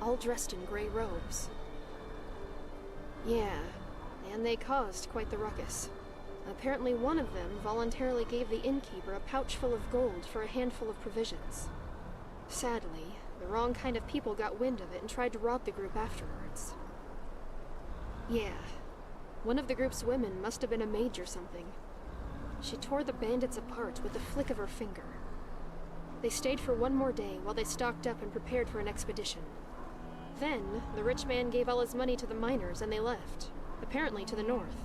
all dressed in gray robes. Yeah, and they caused quite the ruckus. Apparently one of them voluntarily gave the innkeeper a pouch full of gold for a handful of provisions. Sadly, the wrong kind of people got wind of it and tried to rob the group afterwards. Yeah, one of the group's women must have been a mage or something. She tore the bandits apart with the flick of her finger. They stayed for one more day while they stocked up and prepared for an expedition. Then, the rich man gave all his money to the miners and they left, apparently to the north.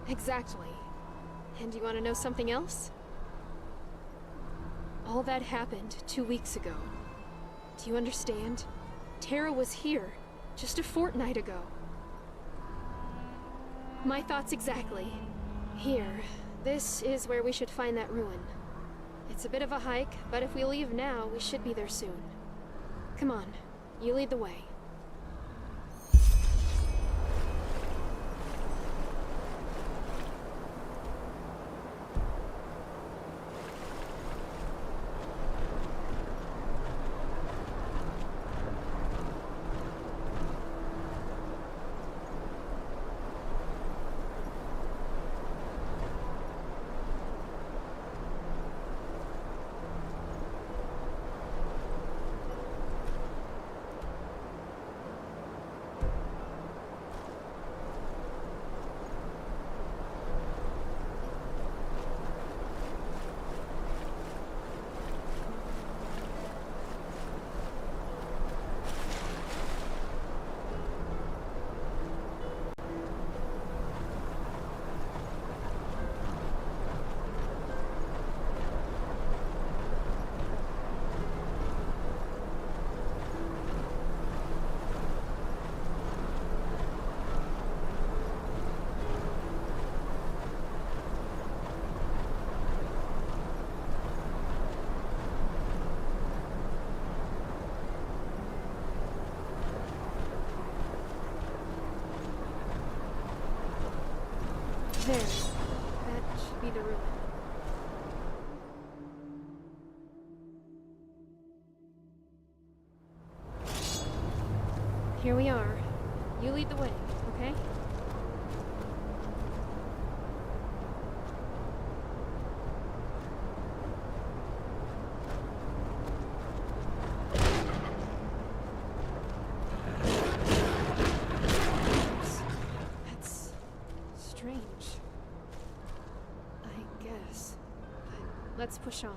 Exactly. And you want to know something else? All that happened 2 weeks ago. Do you understand? Tara was here, just a fortnight ago. My thoughts exactly. Here, this is where we should find that ruin. It's a bit of a hike, but if we leave now, we should be there soon. Come on, you lead the way. There. That should be the ruin. Here we are. You lead the way, okay? That's strange. I guess. But let's push on.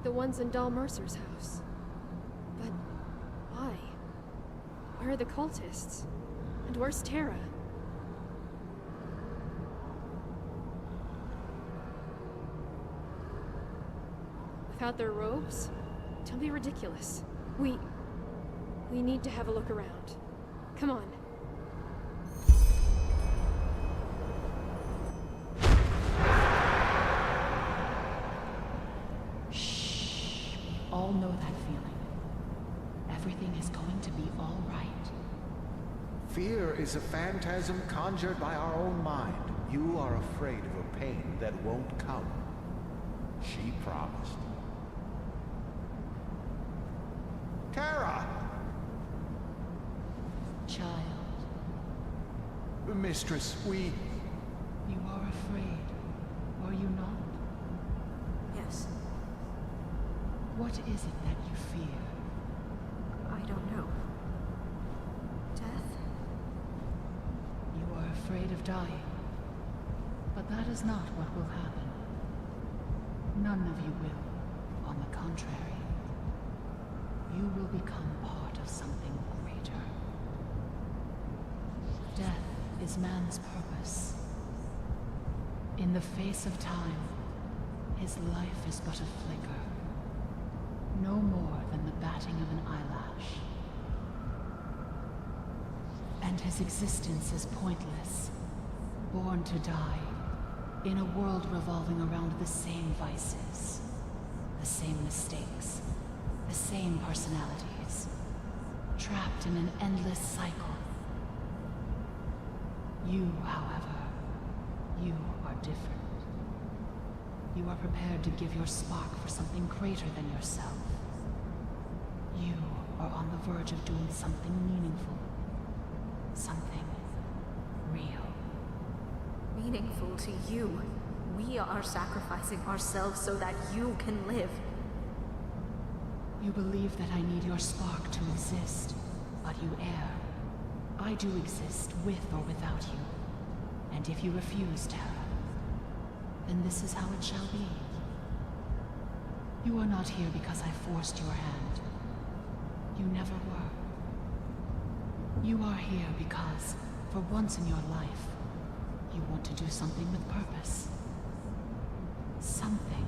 the ones in Dаль'Merser's house. But why? Where are the cultists? And where's Terra? Without their robes? Don't be ridiculous. We need to have a look around. Come on. Shh. We all know that feeling. Everything is going to be all right. Fear is a phantasm conjured by our own mind. You are afraid of a pain that won't come. She promised. Terra! Child. Mistress, we... You are afraid, are you not? Yes. What is it that you fear? I don't know. Death? You are afraid of dying. But that is not what will happen. None of you will. On the contrary. You will become part of something greater. Death is man's purpose. In the face of time, his life is but a flicker. No more than the batting of an eyelash. And his existence is pointless. Born to die, in a world revolving around the same vices, the same mistakes, the same personalities, trapped in an endless cycle. You, however, you are different. You are prepared to give your spark for something greater than yourself. You are on the verge of doing something meaningful. Something real. Meaningful to you. We are sacrificing ourselves so that you can live. You believe that I need your spark to exist, but you err. I do exist with or without you. And if you refuse, Terra, then this is how it shall be. You are not here because I forced your hand. You never were. You are here because, for once in your life, you want to do something with purpose. Something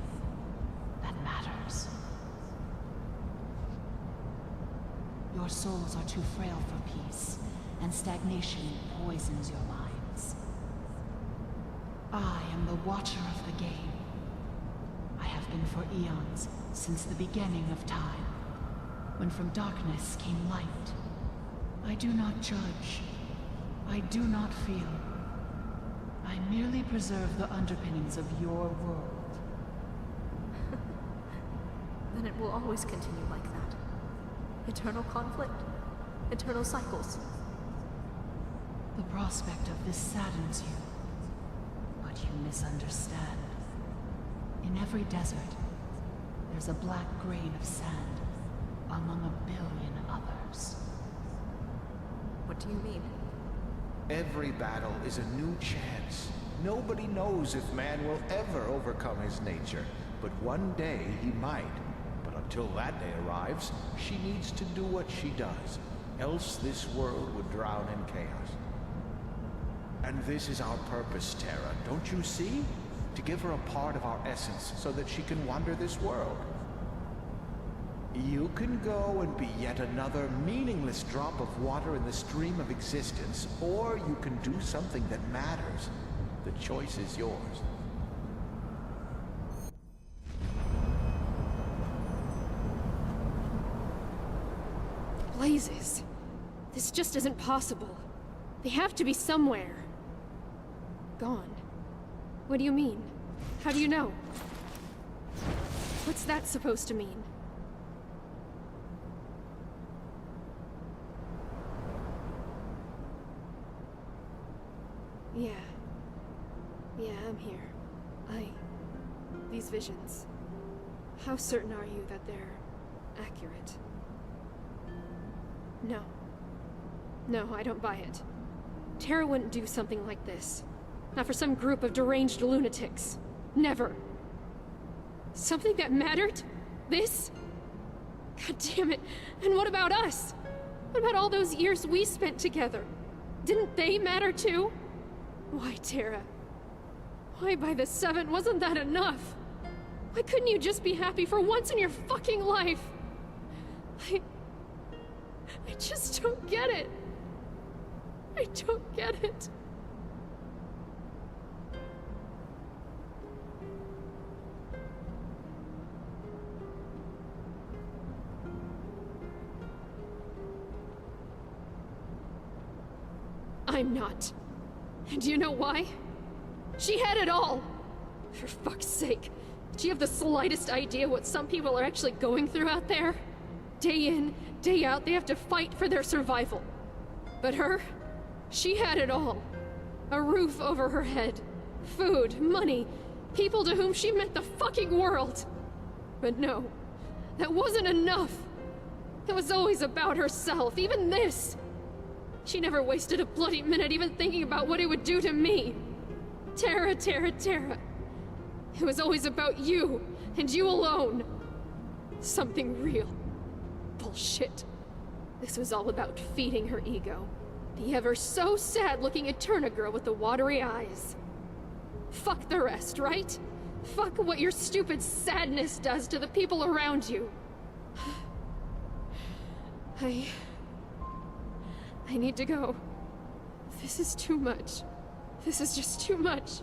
that matters. Your souls are too frail for peace, and stagnation poisons your minds. I am the watcher of the game. I have been for eons, since the beginning of time, when from darkness came light. I do not judge. I do not feel. I merely preserve the underpinnings of your world. Then it will always continue like that. Eternal conflict, eternal cycles. The prospect of this saddens you, but you misunderstand. In every desert, there's a black grain of sand among 1 billion others. What do you mean? Every battle is a new chance. Nobody knows if man will ever overcome his nature, but one day he might. But until that day arrives, she needs to do what she does, else this world would drown in chaos. And this is our purpose, Terra, don't you see? To give her a part of our essence so that she can wander this world. You can go and be yet another meaningless drop of water in the stream of existence, or you can do something that matters. The choice is yours. Blazes! This just isn't possible. They have to be somewhere. Gone. What do you mean? How do you know? What's that supposed to mean? Yeah, I'm here. These visions. How certain are you that they're accurate? No, I don't buy it. Terra wouldn't do something like this. Not for some group of deranged lunatics. Never. Something that mattered? This? God damn it. And what about us? What about all those years we spent together? Didn't they matter too? Why, Tara? Why by the 7 wasn't that enough? Why couldn't you just be happy for once in your fucking life? I just don't get it. I don't get it. I'm not. And do you know why? She had it all! For fuck's sake. Do you have the slightest idea what some people are actually going through out there? Day in, day out, they have to fight for their survival. But her? She had it all. A roof over her head. Food, money, people to whom she meant the fucking world. But no, that wasn't enough. It was always about herself, even this. She never wasted a bloody minute even thinking about what it would do to me. Tara, Tara, Tara. It was always about you, and you alone. Something real. Bullshit. This was all about feeding her ego. The ever so sad-looking Eterna girl with the watery eyes. Fuck the rest, right? Fuck what your stupid sadness does to the people around you. I need to go. This is too much. This is just too much.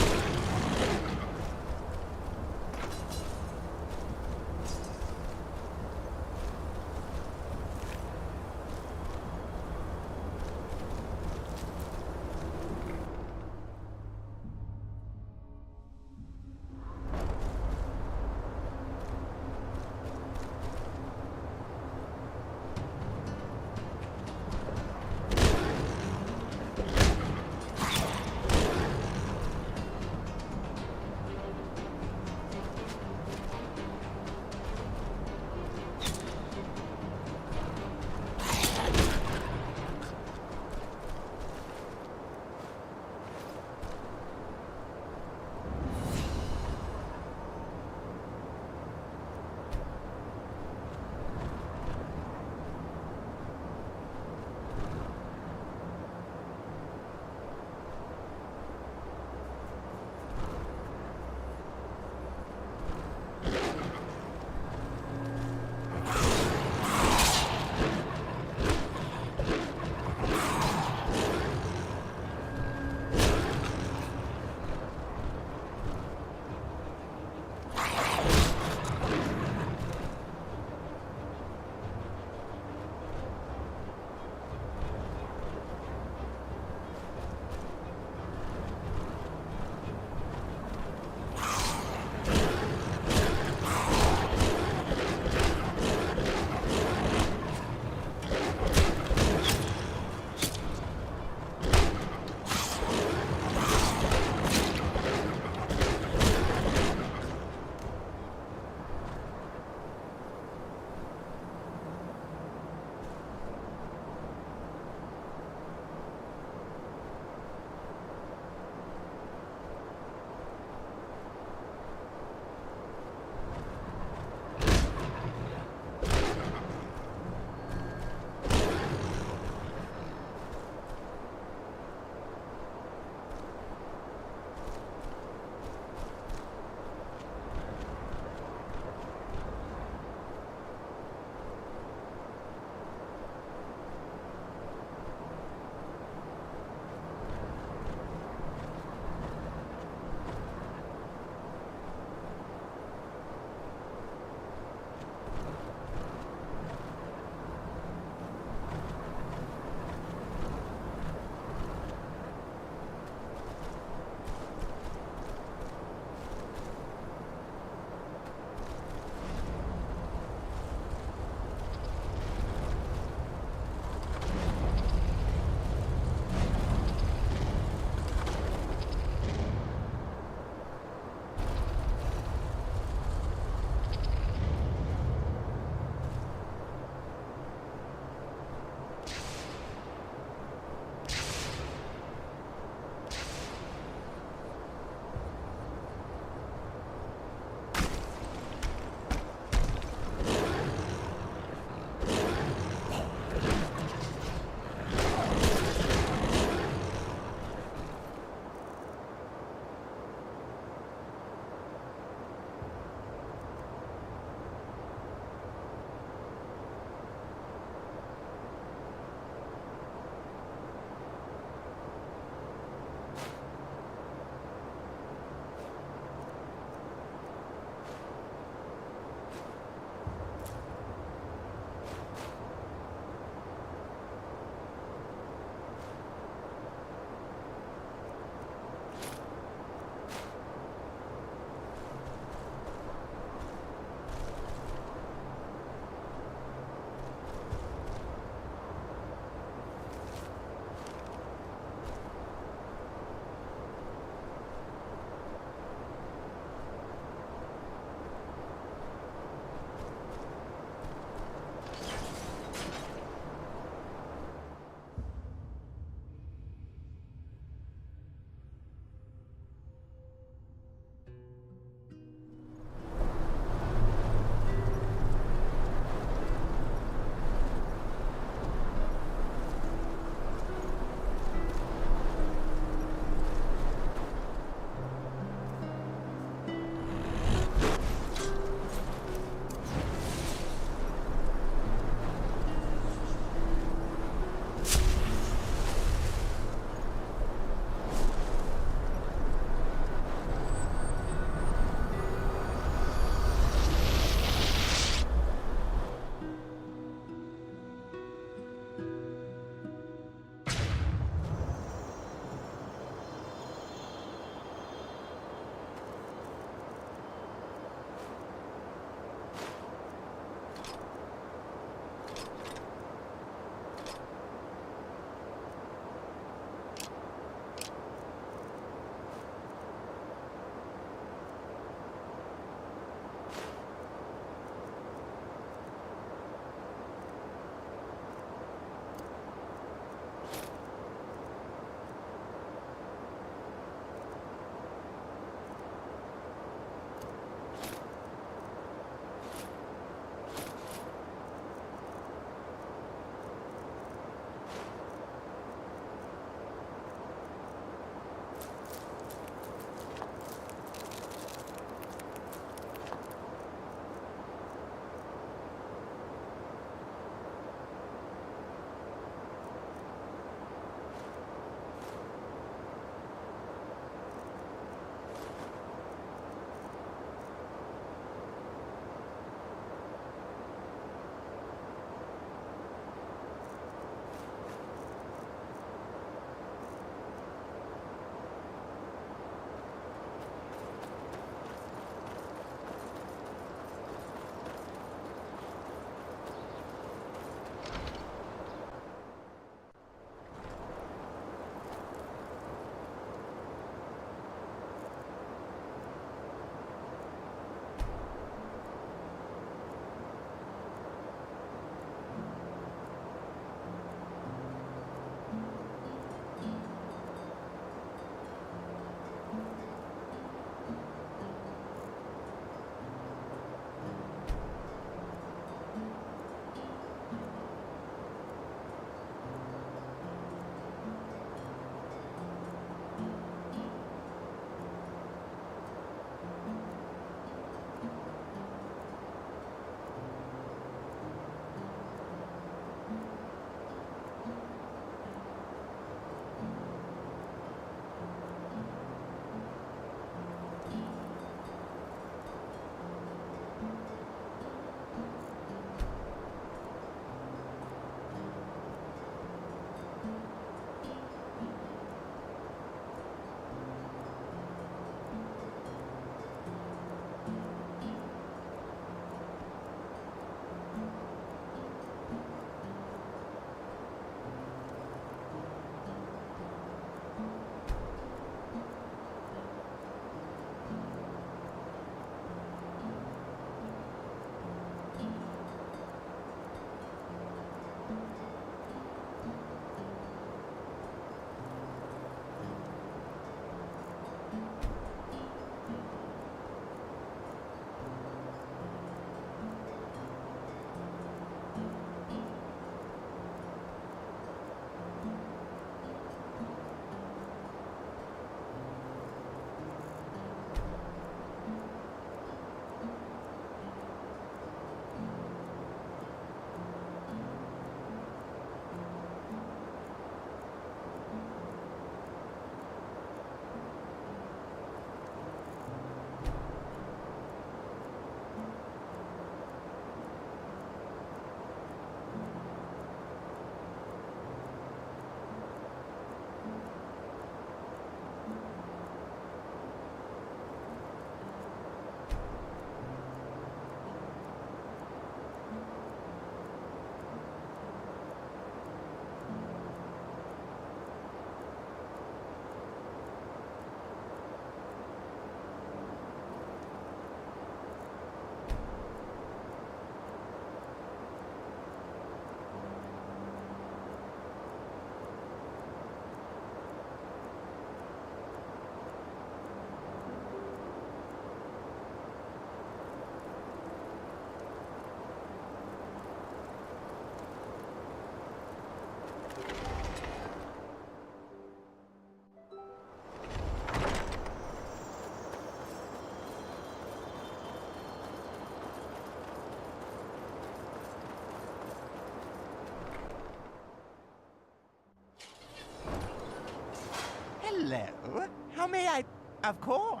Of course.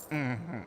Mm-hmm.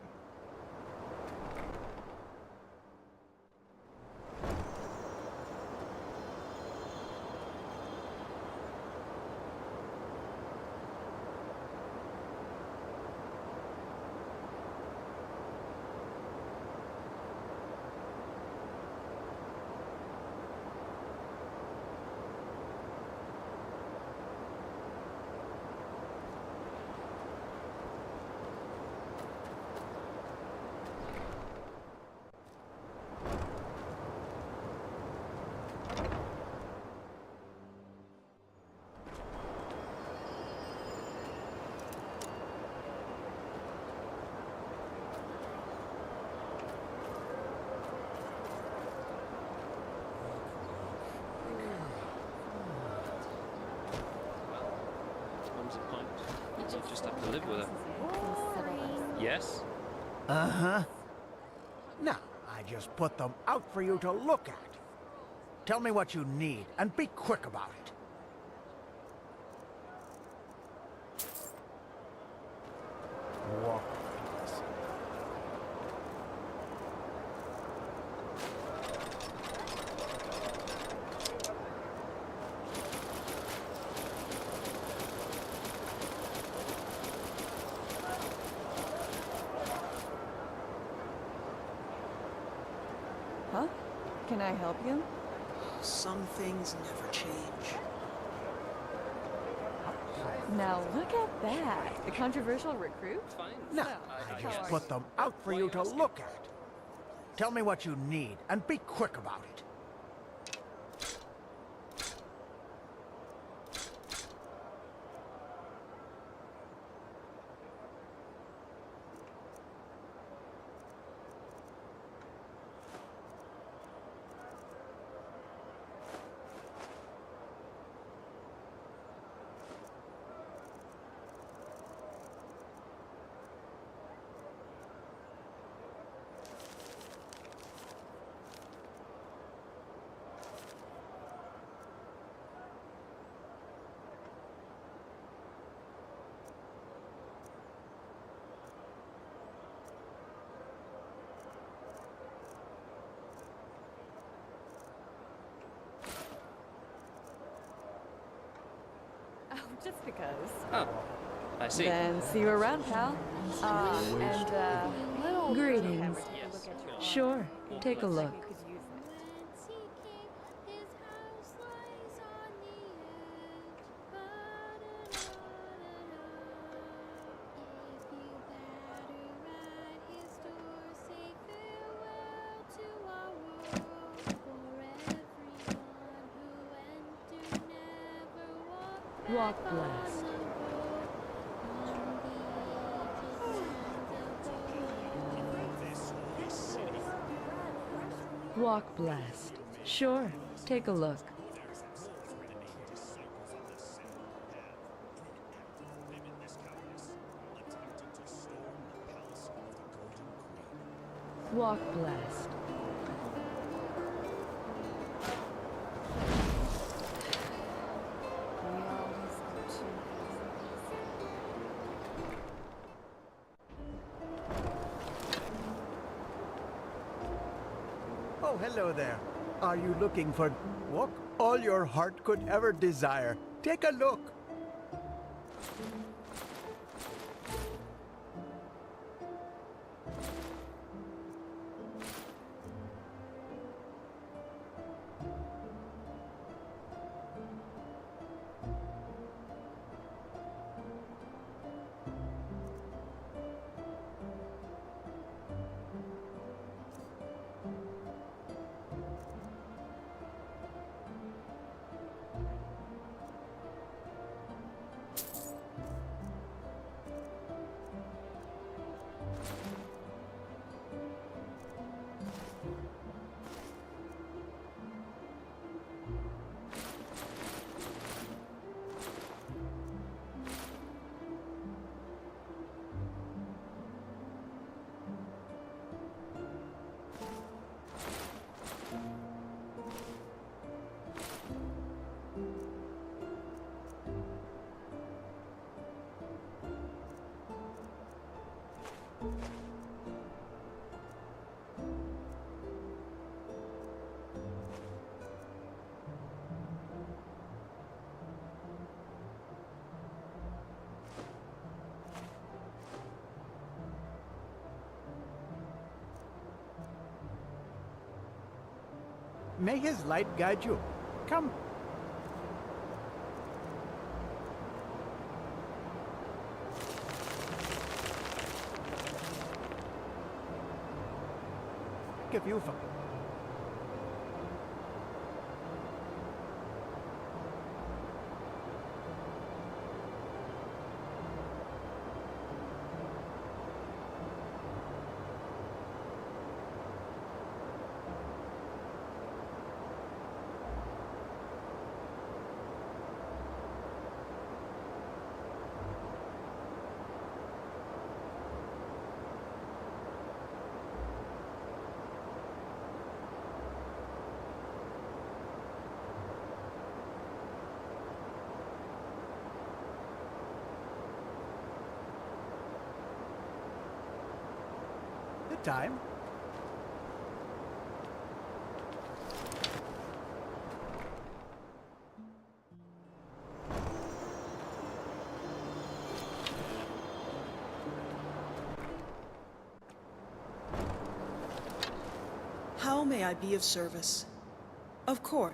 You just have to live with it. Yes? Uh-huh. No, I just put them out for you to look at. Tell me what you need, and be quick about it. Walk. Huh? Can I help you? Some things never change. Now look at that. A controversial recruit? No, I just put them out for you to look at. Tell me what you need, and be quick about it. Just because. Oh, I see. Then see you around, pal. Little Greetings. Sure, take a look. Walk blessed. Walk blessed. Sure, take a look. Walk blessed. Oh, hello there. Are you looking for walk all your heart could ever desire? Take a look. May his light guide you. Come. Give you from. Time. How may I be of service? Of course.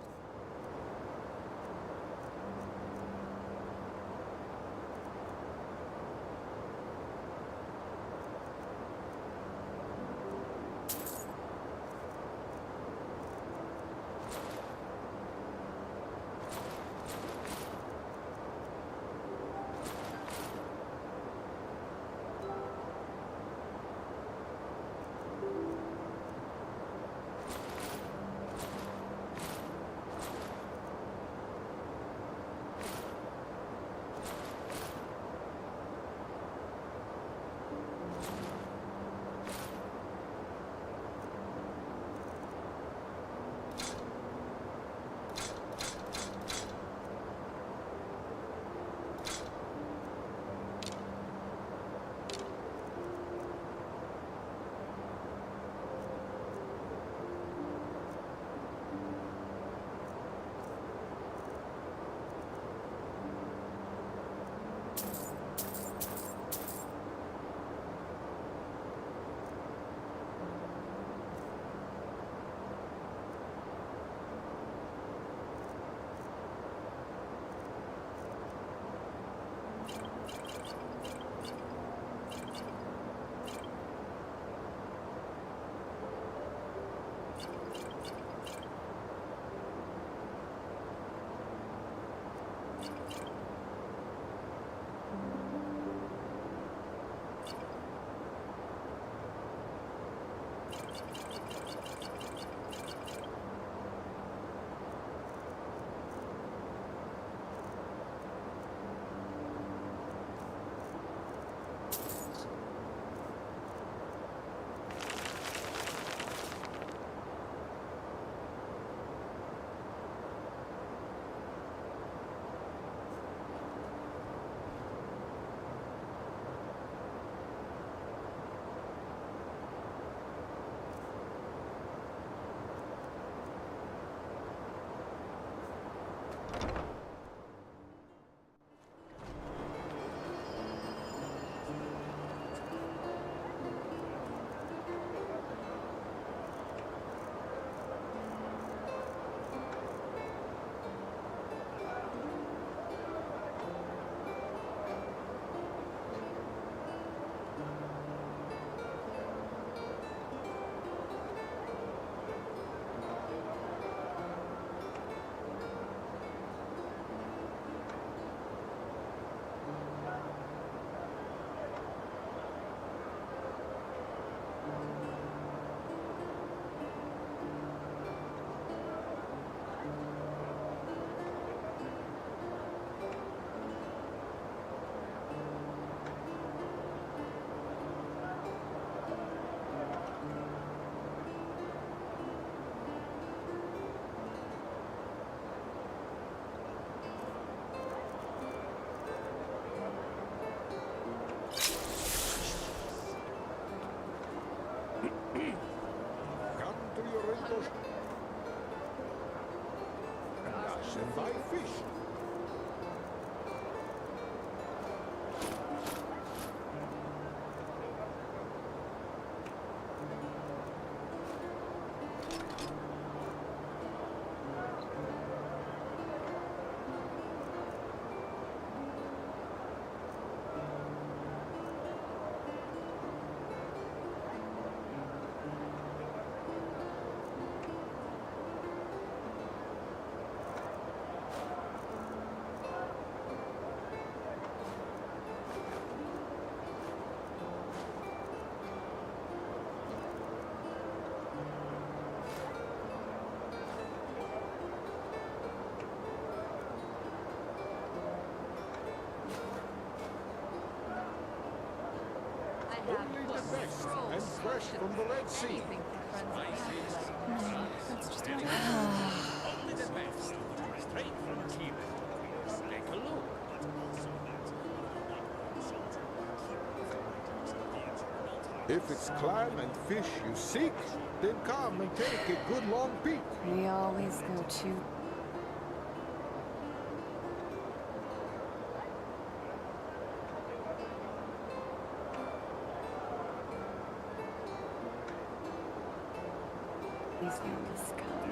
and buy fish. best and fresh from the Red Sea. That's just how it Only the best, straight from Cuba. Take a look. If it's clam and fish you seek, then come and take a good long peek. We always go to... Please don't discover.